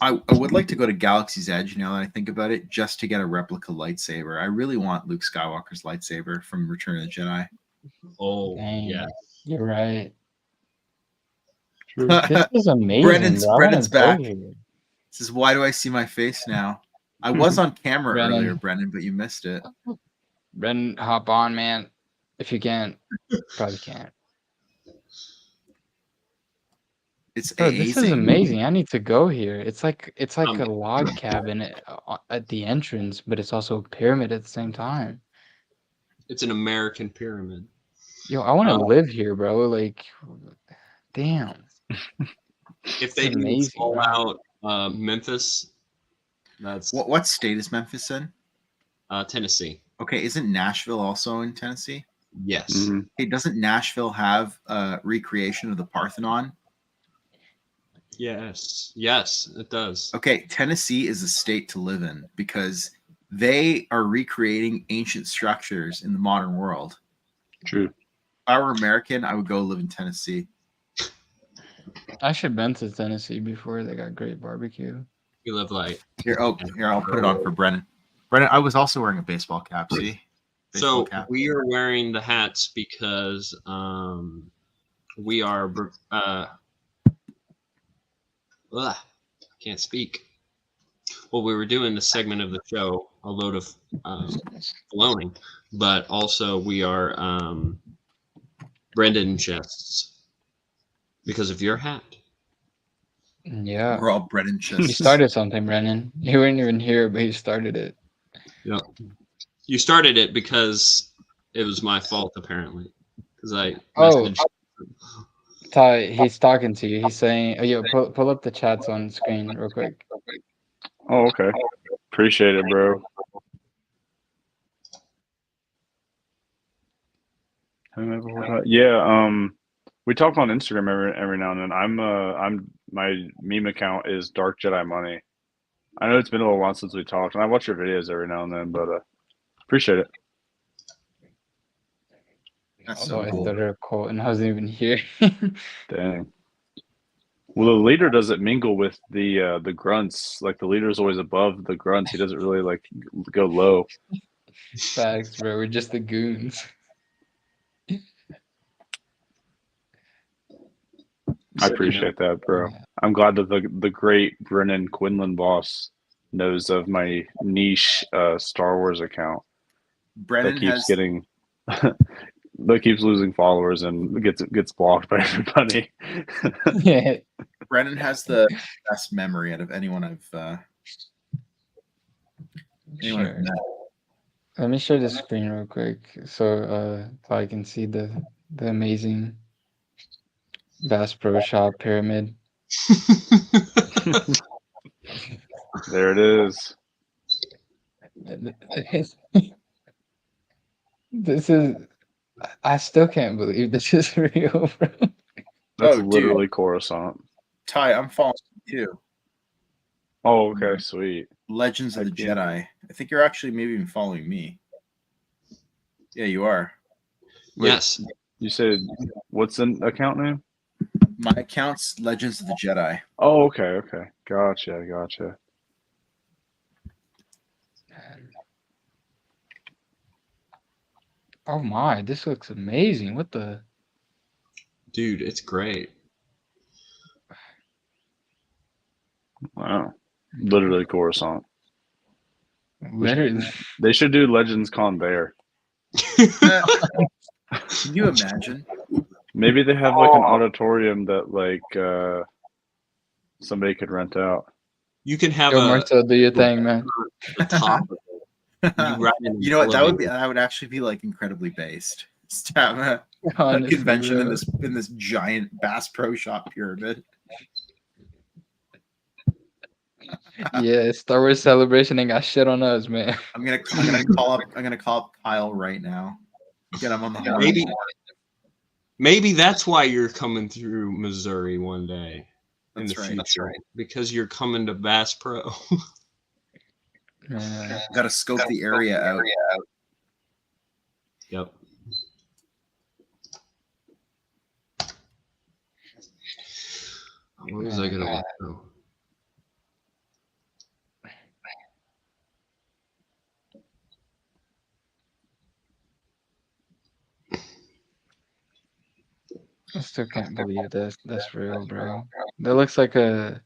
I would like to go to Galaxy's Edge now that I think about it, just to get a replica lightsaber. I really want Luke Skywalker's lightsaber from Return of the Jedi. Oh, Dang. yeah. You're right. This is amazing. Brendan's- bro. I wanna Brendan's go back. here. This is why do I see my face now? I was on camera Brennan. earlier, Brendan, but you missed it. Brendan, hop on, man. If you can, probably can't. It's Bro, this is amazing. amazing. I need to go here. It's like Um, a log cabin at the entrance, but it's also a pyramid at the same time. It's an American pyramid. Yo, I want to Um, live here, bro. Like, damn. If they It's do amazing, fall bro. out Memphis, that's What state is Memphis in? Tennessee. Okay, isn't Nashville also in Tennessee? Yes. Mhm. Hey, doesn't Nashville have a recreation of the Parthenon? Yes. Yes, it does. Okay, Tennessee is a state to live in because they are recreating ancient structures in the modern world. True. If I were American, I would go live in Tennessee. I should been to Tennessee before. They got great barbecue. We live like Here, I'll put it on for Brennan. Brennan, I was also wearing a baseball cap. See, baseball so cap. we are wearing the hats because we are can't speak. Well, we were doing the segment of the show, a load of baloney, but also we are Brendan chests because of your hat. Yeah. We're all Brennan You chests. started something, Brennan. You weren't even here, but you started it. You started it because it was my fault, apparently. because I Oh. messaged. Ty, he's talking to you. He's saying, "Oh, yo, pull up the chats on screen real quick." Oh, okay. Appreciate it, bro. Yeah, we talk on Instagram every now and then. I'm my meme account is Dark Jedi Money. I know it's been a little while since we talked, and I watch your videos every now and then, but appreciate it. That's Although so I cool. started a cult and I wasn't even here. Dang. Well, the leader doesn't mingle with the grunts. Like the leader's always above the grunts. He doesn't really like go low. Facts, bro. We're just the goons. I appreciate that, bro. I'm glad that the great Brennan Quinlan boss knows of my niche Star Wars account Brennan that keeps has getting that keeps losing followers and gets blocked by everybody. Yeah. Brennan has the best memory out of anyone I've Sure. met. Let me share the screen real quick so I can see the amazing Bass Pro Shop pyramid. There it is. This is. I still can't believe this is real, bro. That's Oh, dude. literally Coruscant. Ty, I'm following you too. Oh, okay, sweet. Legends of the Heck yeah. Jedi. I think you're actually maybe even following me. Yeah, you are. Wait. Yes. You said what's the account name? My account's Legends of the Jedi. Oh, okay. Gotcha. Oh my, this looks amazing. What the? Dude, it's great. Wow. Literally Coruscant. Literally. They should do Legends Con Bear. Can you imagine? Maybe they have like an auditorium that like somebody could rent out. You can have Yo, Marcel, do your thing, man. the top of it. You know what? That would actually be like incredibly based. Just to have a Honestly, convention bro. in this giant Bass Pro Shop pyramid. Yeah, Star Wars Celebration ain't got shit on us, man. I'm gonna call up Kyle right now. Get him on the horn. Maybe that's why you're coming through Missouri one day in That's the right. future. That's right. Because you're coming to Bass Pro. Got to scope the area out. Yep. What was I gonna look through? I still can't believe this. That's real, bro. That looks like a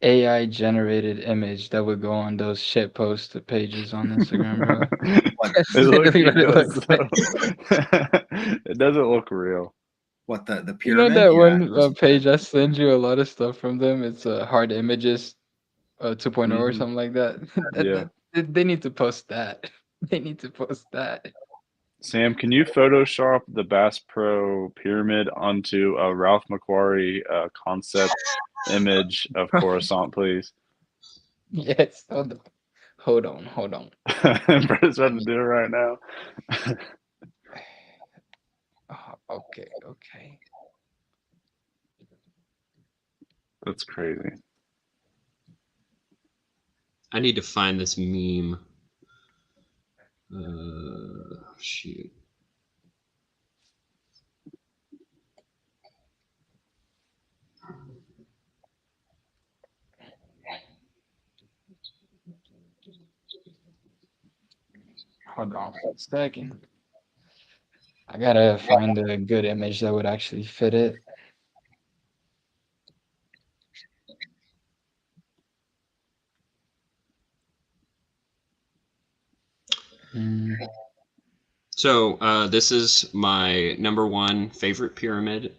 AI generated image that would go on those shit post pages on Instagram, bro. That's literally what it looks like. It doesn't look real. What the You know pyramid? that Yeah, one page I send you a lot of stuff from them? It's Hard Images 2.0 or Mhm. something like that. Yeah. They need to post that. They need to post that. Sam, can you Photoshop the Bass Pro pyramid onto a Ralph McQuarrie concept image of Coruscant, please? Yes. Hold on. Brett's about to do it right now. Oh, okay. That's crazy. I need to find this meme. Shoot. Hold on for a second. I gotta find a good image that would actually fit it. So this is my number one favorite pyramid.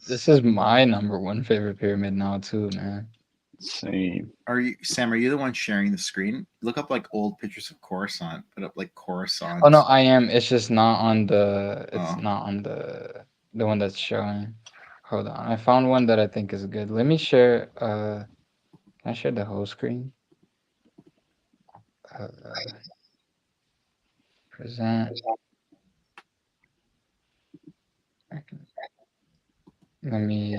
This is my number one favorite pyramid now too, man. Same. Are you Sam? Are you the one sharing the screen? Look up like old pictures of Coruscant. Put up like Coruscant. Oh no, I am. It's just not on the. It's Oh. not on the one that's showing. Hold on, I found one that I think is good. Let me share. Can I share the whole screen? Uh, present. I can- Let me.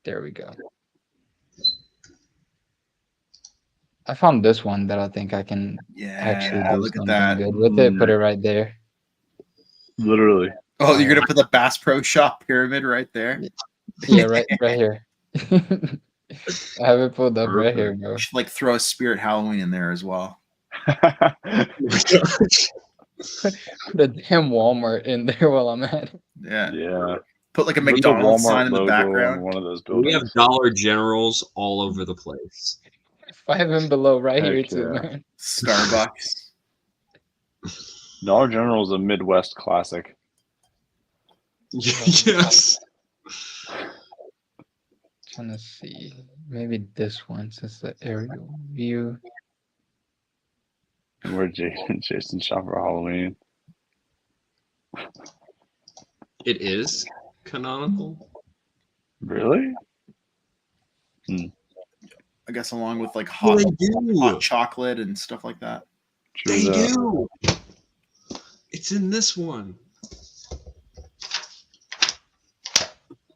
There we go. I found this one that I think I can actually Yeah, do look at something that. good with it. Put it right there. Literally. Oh, you're gonna put the Bass Pro Shop pyramid right there. Yeah, right here. I have it pulled up right here, Perfect. bro. You should like throw a Spirit Halloween in there as well. Put a damn Walmart in there while I'm at it. Yeah. Yeah. Put like a Put the McDonald's Walmart sign in the logo background. on one of those We have buildings. Dollar Generals all over the place. 5 and below right here Heck too, yeah. man. Starbucks. Dollar General is a Midwest classic. Yes. Trying to see. Maybe this one since the aerial view. Where Jason shop for Halloween. It is canonical. Really? I guess along with like Well, hot, they do. hot chocolate and stuff like that. True They that. do. It's in this one.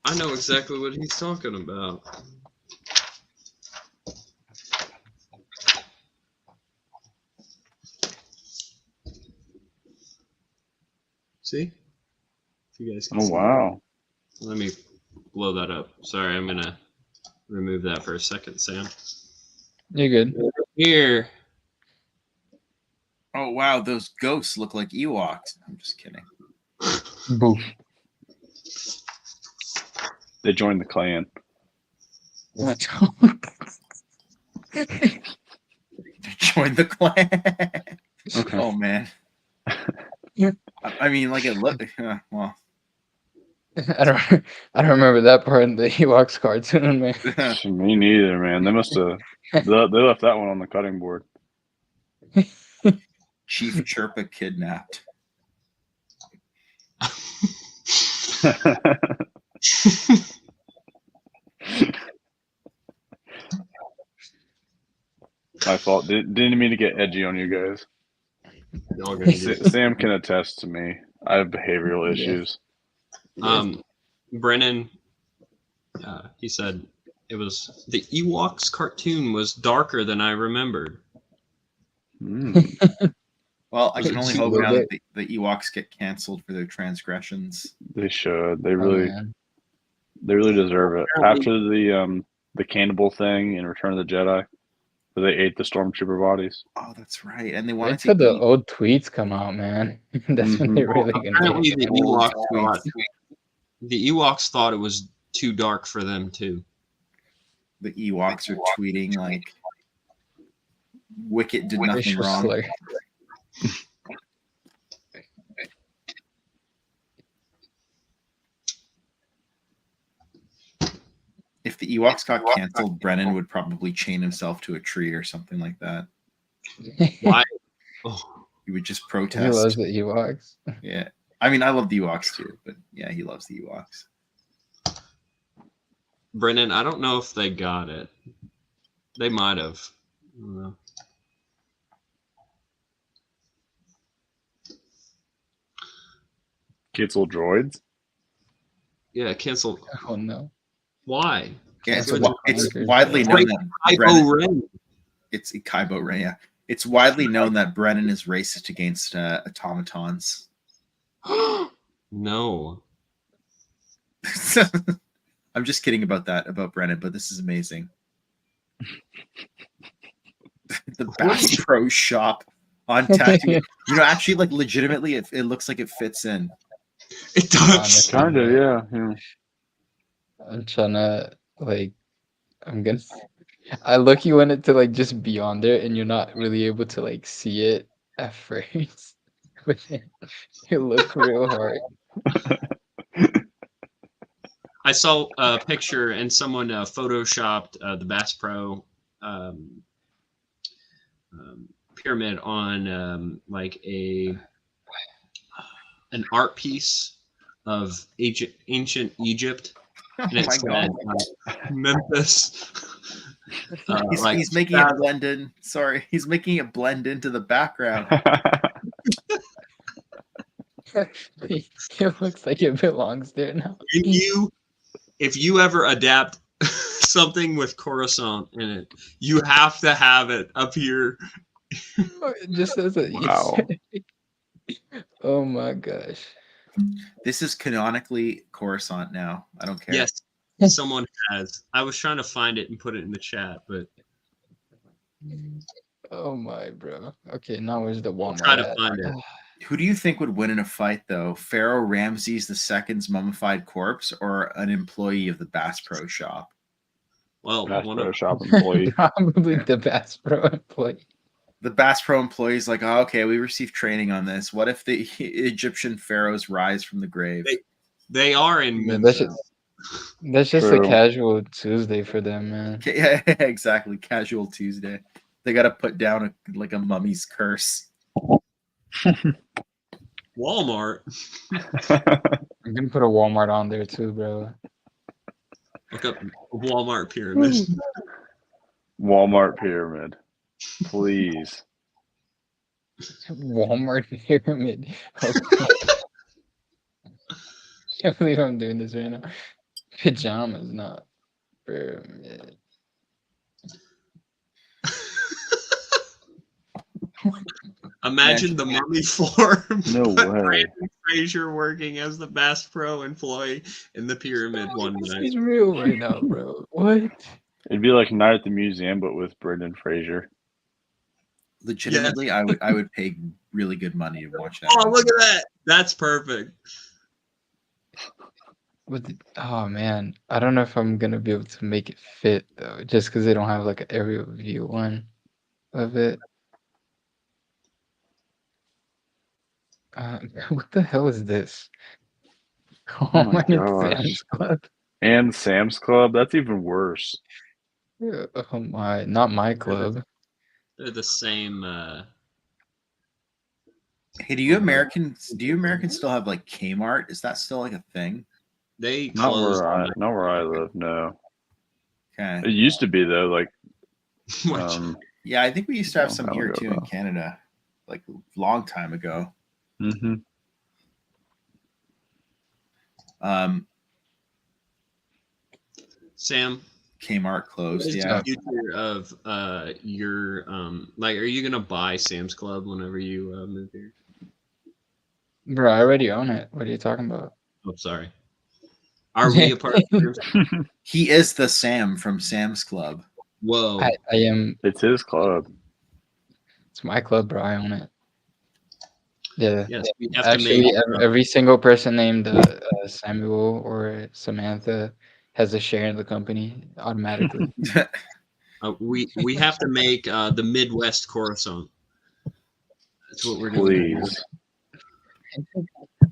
I know exactly what he's talking about. See? If you guys can Oh see. wow. Let me blow that up. Sorry, I'm gonna remove that for a second, Sam. You're good. Here. Oh wow, those ghosts look like Ewoks. I'm just kidding. Boof. They joined the clan. Join the clan. Oh man. I mean, like it looked. Well, I don't remember that part in the Ewoks cartoon, man. Me neither, man. They must have they left that one on the cutting board. Chief Chirpa kidnapped. My fault. Didn't mean to get edgy on you guys. Y'all gonna get it. Sam can attest to me. I have behavioral issues. Brennan, he said it was the Ewoks cartoon was darker than I remembered. Well, I can only hope now that the Ewoks get canceled for their transgressions. They should. They Oh, really, man. they really deserve it. After the cannibal thing in Return of the Jedi, where they ate the stormtrooper bodies. Oh, that's right. And they Wait wanted till to the eat. old tweets come out, man. That's when they're really gonna Apparently, get the old Ewoks tweets. the Ewoks thought it was too dark for them too. The Ewoks are tweeting like Wicket did nothing racial wrong. slur. If the Ewoks got canceled, Brennan would probably chain himself to a tree or something like that. Why? Oh, He would just He loves protest. the Ewoks. Yeah. I mean, I love the Ewoks too, but yeah, he loves the Ewoks. Brennan, I don't know if they got it. They might have. I don't know. Cancel droids. Yeah, cancel. Oh no. Why? Yeah, it's, Droids are it's bonkers, widely bro. known that Kylo Brennan, Ren. it's Kybo Ren, yeah. It's widely known that Brennan is racist against automatons. No. I'm just kidding about that, about Brennan, but this is amazing. The Bass Pro Shop on Tatooine. You know, actually, like legitimately, it looks like it fits in. It does. Kind of, yeah. I'm trying to like. I look you want it to like just be on there, and you're not really able to like see it at first, but then you look real hard. I saw a picture and someone photoshopped the Bass Pro pyramid on like an art piece of ancient Egypt, and Oh it my said God. Memphis. He's making it blend in. Sorry, he's making it blend into the background. It looks like it belongs there now. If you ever adapt something with Coruscant in it, you have to have it up here. It just says a Wow. Oh my gosh. This is canonically Coruscant now. I don't care. Yes, someone has. I was trying to find it and put it in the chat, but Oh my bro. Okay, now where's the I'll Walmart try to at? find it. Who do you think would win in a fight, though? Pharaoh Ramses II's mummified corpse or an employee of the Bass Pro Shop? Well, Bass one Pro of Shop employee. Probably the Bass Pro employee. The Bass Pro employee is like, oh, okay, we received training on this. What if the Egyptian pharaohs rise from the grave? they are in Man, Memphis. that's just True. a casual Tuesday for them, man. Okay, yeah, exactly. Casual Tuesday. They got to put down a mummy's curse. Walmart. I'm gonna put a Walmart on there too, bro. Look up Walmart pyramid. Walmart pyramid. Please. Walmart pyramid. Okay. Can't believe I'm doing this right now. Pajamas, not pyramid. Imagine the mummy form. No but way. Brandon Fraser working as the Bass Pro employee in the pyramid one This night. is real right now, bro. What? It'd be like Night at the Museum, but with Brendan Fraser. Legitimately, I would pay really good money to watch that. Oh, look at that. That's perfect. Oh man, I don't know if I'm gonna be able to make it fit though, just because they don't have like an aerial view one of it. What the hell is this? Oh my my gosh. Sam's Club. And Sam's Club. That's even worse. Oh my, not my club. They're the same. Hey, do you Americans still have like Kmart? Is that still like a thing? They Not closed. where I live. No. Okay. It used to be though. Like, Which- Yeah, I think we used to have Long some time here ago, too in though. Canada, like a long time ago. mm-hmm. Sam, Kmart closed. what is Yeah. the future of your like? Are you gonna buy Sam's Club whenever you move here? Bro, I already own it. What are you talking about? Oh, sorry. Are we a part of Sam's? He is the Sam from Sam's Club. Whoa. I am. It's his club. It's my club, bro. I own it. Yeah. Yes, we have to Actually, make. every single person named Samuel or Samantha has a share in the company automatically. We have to make the Midwest Coruscant. That's what we're doing. Please.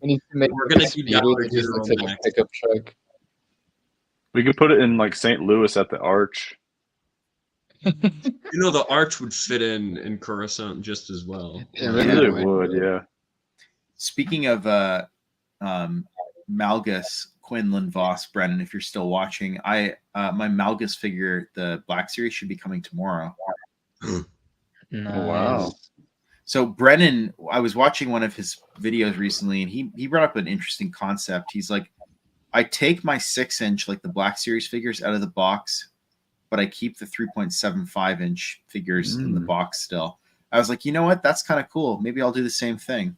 We need to make We're gonna a do speeder Dollar that just looks like General a next. pickup truck. We could put it in like St. Louis at the Arch. You know, the arch would fit in Coruscant just as well. It It really really would. would, yeah. Speaking of Malgus, Quinlan Voss, Brennan, if you're still watching, my Malgus figure, the Black Series, should be coming tomorrow. Nice. Wow. So Brennan, I was watching one of his videos recently, and he brought up an interesting concept. He's like, I take my 6-inch, like the Black Series figures, out of the box, but I keep the 3.75-inch figures in the box still. I was like, you know what? That's kind of cool. Maybe I'll do the same thing.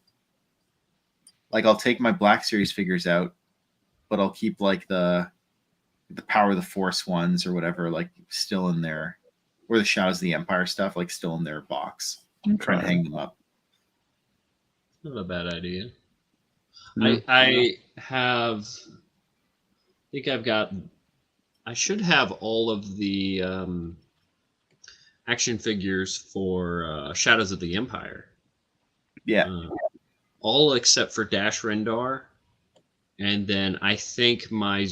Like, I'll take my Black Series figures out, but I'll keep like the Power of the Force ones or whatever, like still in there, or the Shadows of the Empire stuff, like still in their box. I'm trying to hang them up. Not a bad idea. Mm. I should have all of the action figures for Shadows of the Empire. Yeah. All except for Dash Rendar. And then I think my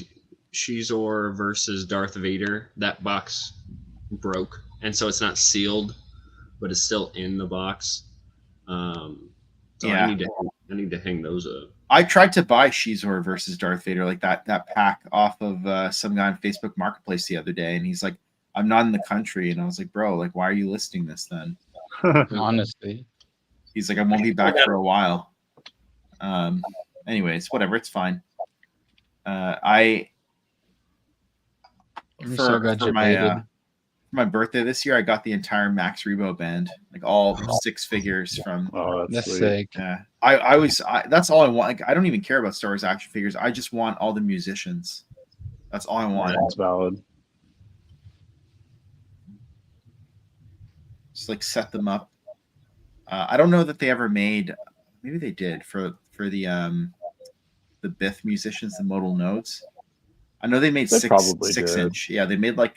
Shizor versus Darth Vader, that box broke, and so it's not sealed, but it's still in the box. So Yeah. I need to hang those up. I tried to buy Shizor versus Darth Vader, like that pack off of some guy on Facebook Marketplace the other day, and he's like, "I'm not in the country," and I was like, "Bro, like, why are you listing this then?" Honestly. He's like, "I won't be back for a while." Anyways, whatever, it's fine. I I'm so glad for you my baited. my birthday this year, I got the entire Max Rebo band, like all 6 figures from. Oh, That's sweet. sick. Yeah, I that's all I want. Like, I don't even care about Star Wars action figures. I just want all the musicians. That's all I want. That's valid. Just like set them up. I don't know that they ever made. Maybe they did for the Bith musicians, the modal nodes. I know they made They six probably 6 did. inch. Yeah, they made like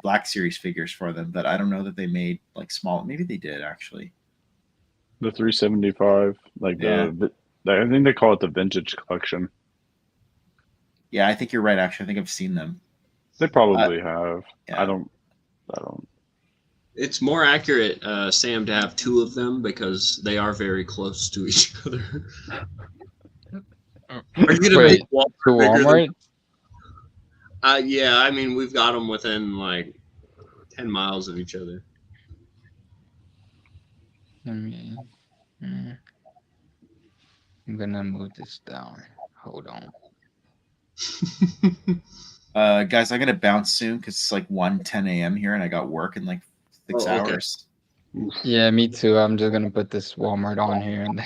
Black Series figures for them, but I don't know that they made like small. Maybe they did actually. The 375, like Yeah. I think they call it the vintage collection. Yeah, I think you're right. Actually, I think I've seen them. They probably have. Yeah. I don't. It's more accurate, Sam, to have 2 of them because they are very close to each other. Are you gonna Wait, make Walmart To bigger than- Walmart? Yeah, I mean we've got them within like 10 miles of each other. Let me. I'm gonna move this down. Hold on. Guys, I'm gonna bounce soon because it's like 1:10 a.m. here, and I got work in like 6 Oh, okay. hours. Yeah, me too. I'm just gonna put this Walmart on here and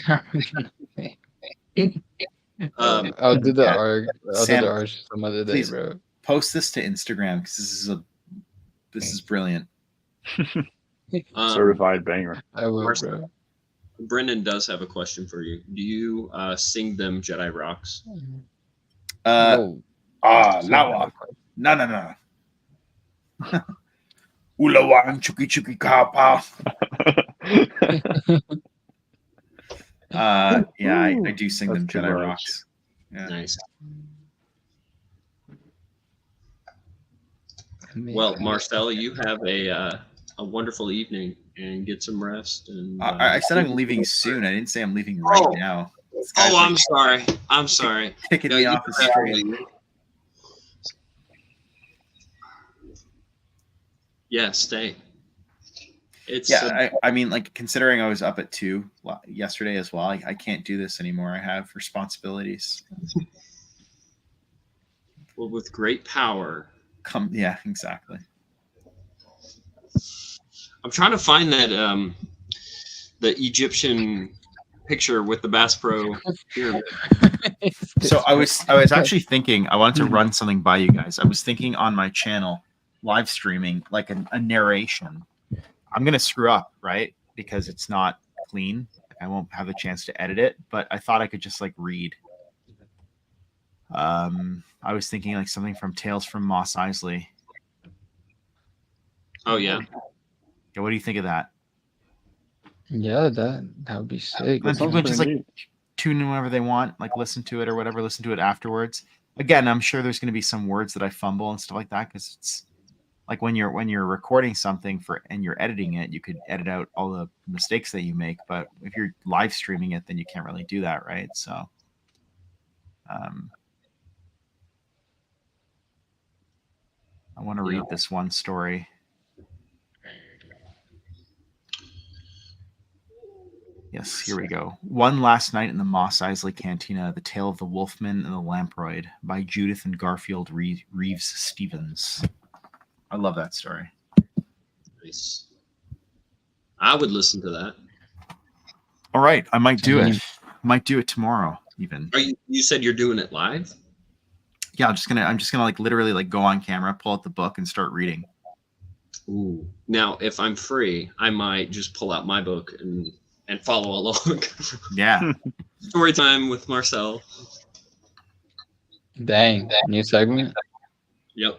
then I'll do the Yeah. arc. I'll Sam, do the arc some other day, please. bro. Post this to Instagram because this is brilliant. Certified banger. I will, Marcel. bro. Brendan does have a question for you. Do you sing them Jedi Rocks? No. Lawa. No. Ulawan chuki chuki kapa. Yeah, I do sing them That's too Jedi much. Rocks. Yeah. Nice. Well, Marcel, you have a wonderful evening and get some rest. And I said I'm leaving soon. I didn't say I'm leaving right Oh. now. This guy's, Oh, like, I'm sorry. I'm sorry. kicking No, me you off the don't have to street. leave. Yeah, stay. It's Yeah, I mean, like, considering I was up at 2 yesterday as well, I can't do this anymore. I have responsibilities. well, with great power. Yeah, exactly. I'm trying to find that the Egyptian picture with the Bass Pro pyramid. So I was actually thinking I wanted to run something by you guys. I was thinking on my channel, live streaming like a narration. I'm gonna screw up, right? Because it's not clean. I won't have a chance to edit it, but I thought I could just like read. I was thinking like something from Tales from Mos Eisley. Oh yeah. Yeah, what do you think of that? Yeah, that would be sick. Then people sounds just pretty like tune in whenever they want, like listen to it or whatever, listen to it afterwards. Again, I'm sure there's going to be some words that I fumble and stuff like that because it's like when you're recording something and you're editing it, you could edit out all the mistakes that you make. But if you're live streaming it, then you can't really do that, right? So, I want to read this one story. Yes, here we go. One Last Night in the Mos Eisley Cantina, The Tale of the Wolfman and the Lamproid by Judith and Garfield Reeves Stevens. I love that story. Nice. I would listen to that. All right, I might do it. Might do it tomorrow even. Are you said you're doing it live? Yeah, I'm just gonna like literally like go on camera, pull out the book and start reading. Ooh. Now, if I'm free, I might just pull out my book and follow along. Yeah. Story time with Marcel. Dang, new segment. Yep.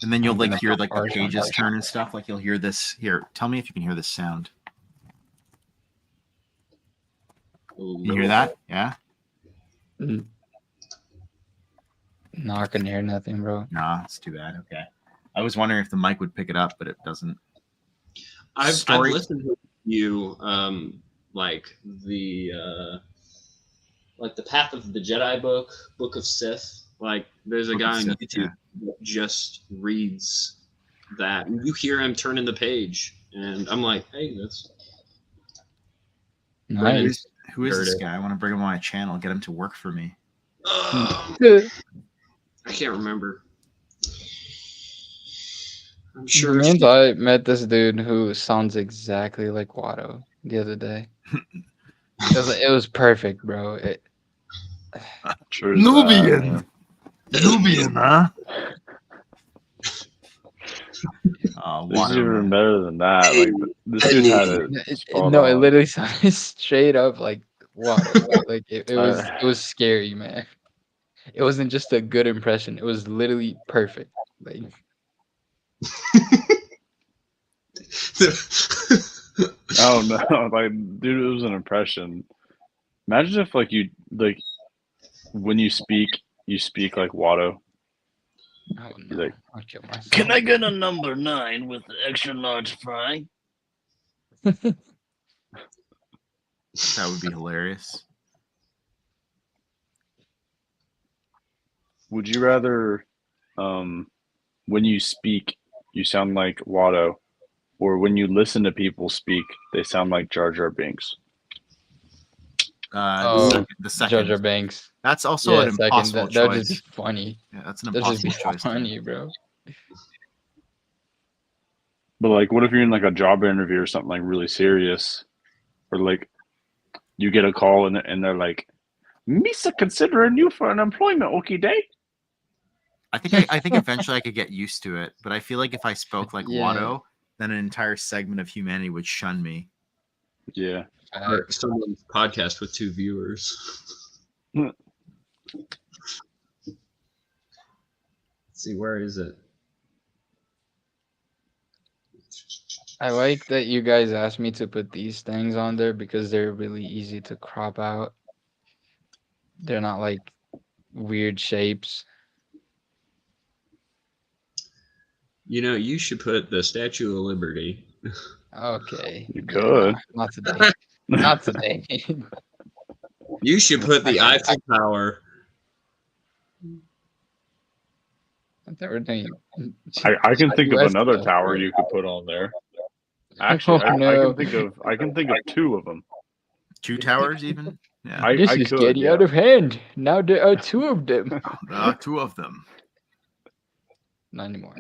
And then you'll I'm like gonna hear like the parse on pages that. turn and stuff. Like you'll hear this. Here, tell me if you can hear this sound. You hear that? Yeah. No, I couldn't hear nothing, bro. Nah, it's too bad. Okay. I was wondering if the mic would pick it up, but it doesn't. I've Story- listened to you like the Path of the Jedi Book of Sith. Like there's a Book of guy on Sith, YouTube that just reads that. And you hear him turning the page, and I'm like, hey, that's Nice. Who is Heard this it. guy? I want to bring him on my channel, get him to work for me. I can't remember. I'm sure. if Means you- I met this dude who sounds exactly like Watto the other day. It was perfect, bro. True as that, man. Nubian, huh? Oh, This is Watto, even man. better than that. Like this dude had it. spot No, it on. literally sounded straight up like Watto. Like it was scary, man. It wasn't just a good impression. It was literally perfect. Like Oh no, like dude, it was an impression. Imagine if like you like when you speak like Watto. oh no, Like, I'll kill myself. Can I get a number 9 with the extra large fry? That would be hilarious. Would you rather, when you speak, you sound like Watto, or when you listen to people speak, they sound like Jar Jar Binks? Oh, The Jar second. Jar Banks. That's also an second. impossible That would choice. just be funny. Yeah, that's an That'd just impossible be choice. funny, bro. But like, what if you're in like a job interview or something like really serious, or like you get a call and they're like, "Misa considering you for an employment, okay, day?" I think eventually I could get used to it, but I feel like if I spoke like Yeah. Watto, then an entire segment of humanity would shun me. Yeah. or someone's podcast with 2 viewers. Let's see, where is it? I like that you guys asked me to put these things on there because they're really easy to crop out. They're not like weird shapes. You know, you should put the Statue of Liberty. Okay. You Yeah, could. not today. Not today. You should put the Eiffel Tower. They were doing I can think of US another stuff, tower right? you could put on there. Actually, Oh, no. I can think of 2 of them. 2 towers, even. Yeah, I This is could, getting yeah. out of hand. Now there are 2 of them. there are 2 of them. Not anymore.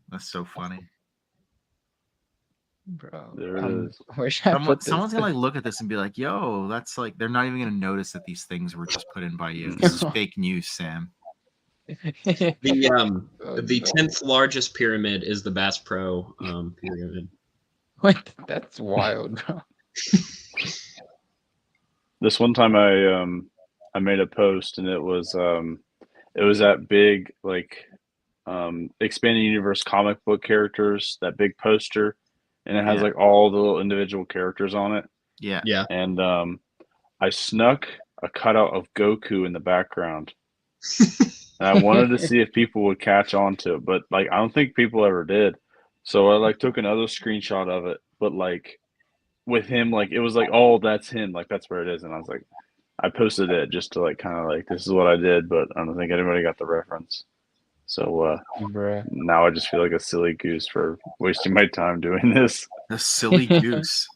That's so funny. Bro. There it is. Where should I put this? Someone's gonna like look at this and be like, "Yo, that's like." They're not even gonna notice that these things were just put in by you. This is fake news, Sam. The Oh, the no. 10th largest pyramid is the Bass Pro pyramid. What? That's wild, bro. This one time I made a post and it was that big like expanding universe comic book characters, that big poster, and it has Yeah. like all the little individual characters on it. Yeah. Yeah. And I snuck a cutout of Goku in the background. And I wanted to see if people would catch on to it, but like I don't think people ever did. So I like took another screenshot of it, but like with him, like it was like, oh, that's him, like that's where it is. And I was like, I posted it just to like kind of like this is what I did, but I don't think anybody got the reference. So Bruh. now I just feel like a silly goose for wasting my time doing this. The silly goose.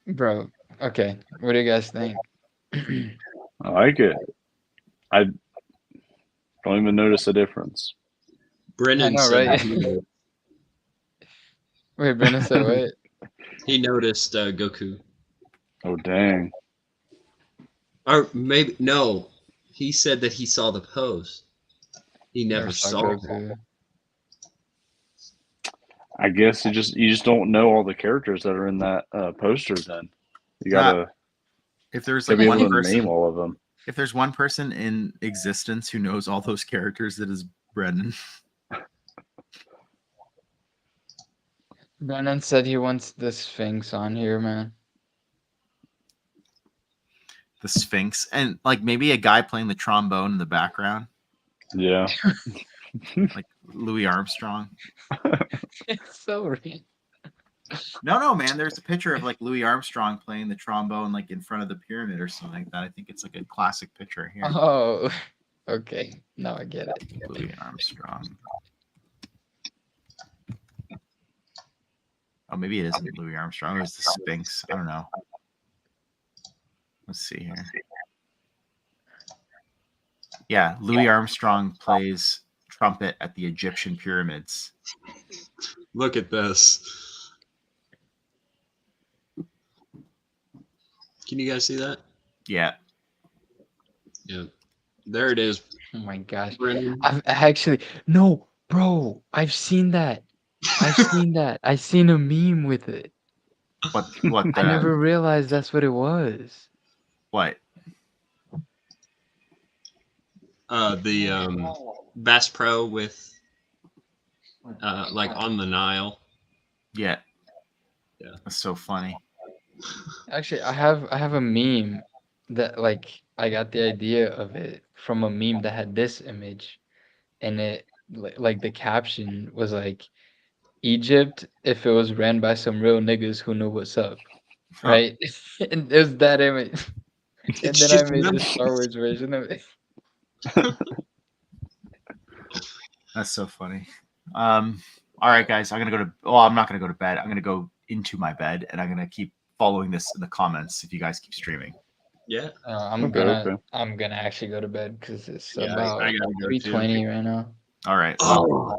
Bro. Okay. What do you guys think? I like it. I don't even notice a difference. Brennan know, said right? Wait, Brennan said what? he noticed Goku. Oh dang! Or maybe no, he said that he saw the post. He never saw it. Goku. I guess you just don't know all the characters that are in that poster. Then you gotta If there's be like able one to person, name all of them. if there's one person in existence who knows all those characters, that is Brendan. Brennan said he wants the Sphinx on here, man. the Sphinx, and like maybe a guy playing the trombone in the background, Yeah. like Louis Armstrong. It's so real. No, man. There's a picture of like Louis Armstrong playing the trombone like in front of the pyramid or something like that. I think it's like a classic picture here. Oh, okay. Now I get it. Louis Armstrong. Oh, maybe it isn't Louis Armstrong. Or it's the Sphinx. I don't know. Let's see here. Yeah, Louis Armstrong plays trumpet at the Egyptian pyramids. Look at this. Can you guys see that? Yeah. Yeah. There it is. Oh my gosh. Brendan. I've actually no, bro. I've seen that. I've seen that. I seen a meme with it. What I never realized that's what it was. what? The Bass Pro with like on the Nile. Yeah. Yeah. That's so funny. Actually, I have a meme that like I got the idea of it from a meme that had this image, and it like the caption was like Egypt if it was ran by some real niggas who knew what's up, Huh. right? And there's that image, and It's then I just made the nuts. Star Wars version of it. That's so funny. All right, guys. I'm not gonna go to bed. I'm gonna go into my bed, and I'm gonna keep following this in the comments if you guys keep streaming. Yeah. I'm gonna actually go to bed because it's Yeah, about I gotta go too. 3:20 right now. All right. Oh.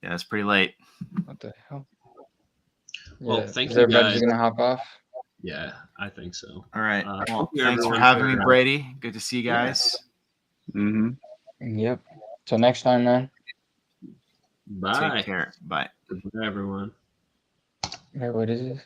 Yeah, it's pretty late. What the hell? Well, Yeah, thank is you, everybody guys. just gonna hop off? Yeah, I think so. All right. Well, thank you, thanks for everyone, having me, for- Brady. Good to see you guys. Mm-hmm. Yep. Till next time, man. Bye. Take care. Bye. Goodbye, everyone. Wait, what is this?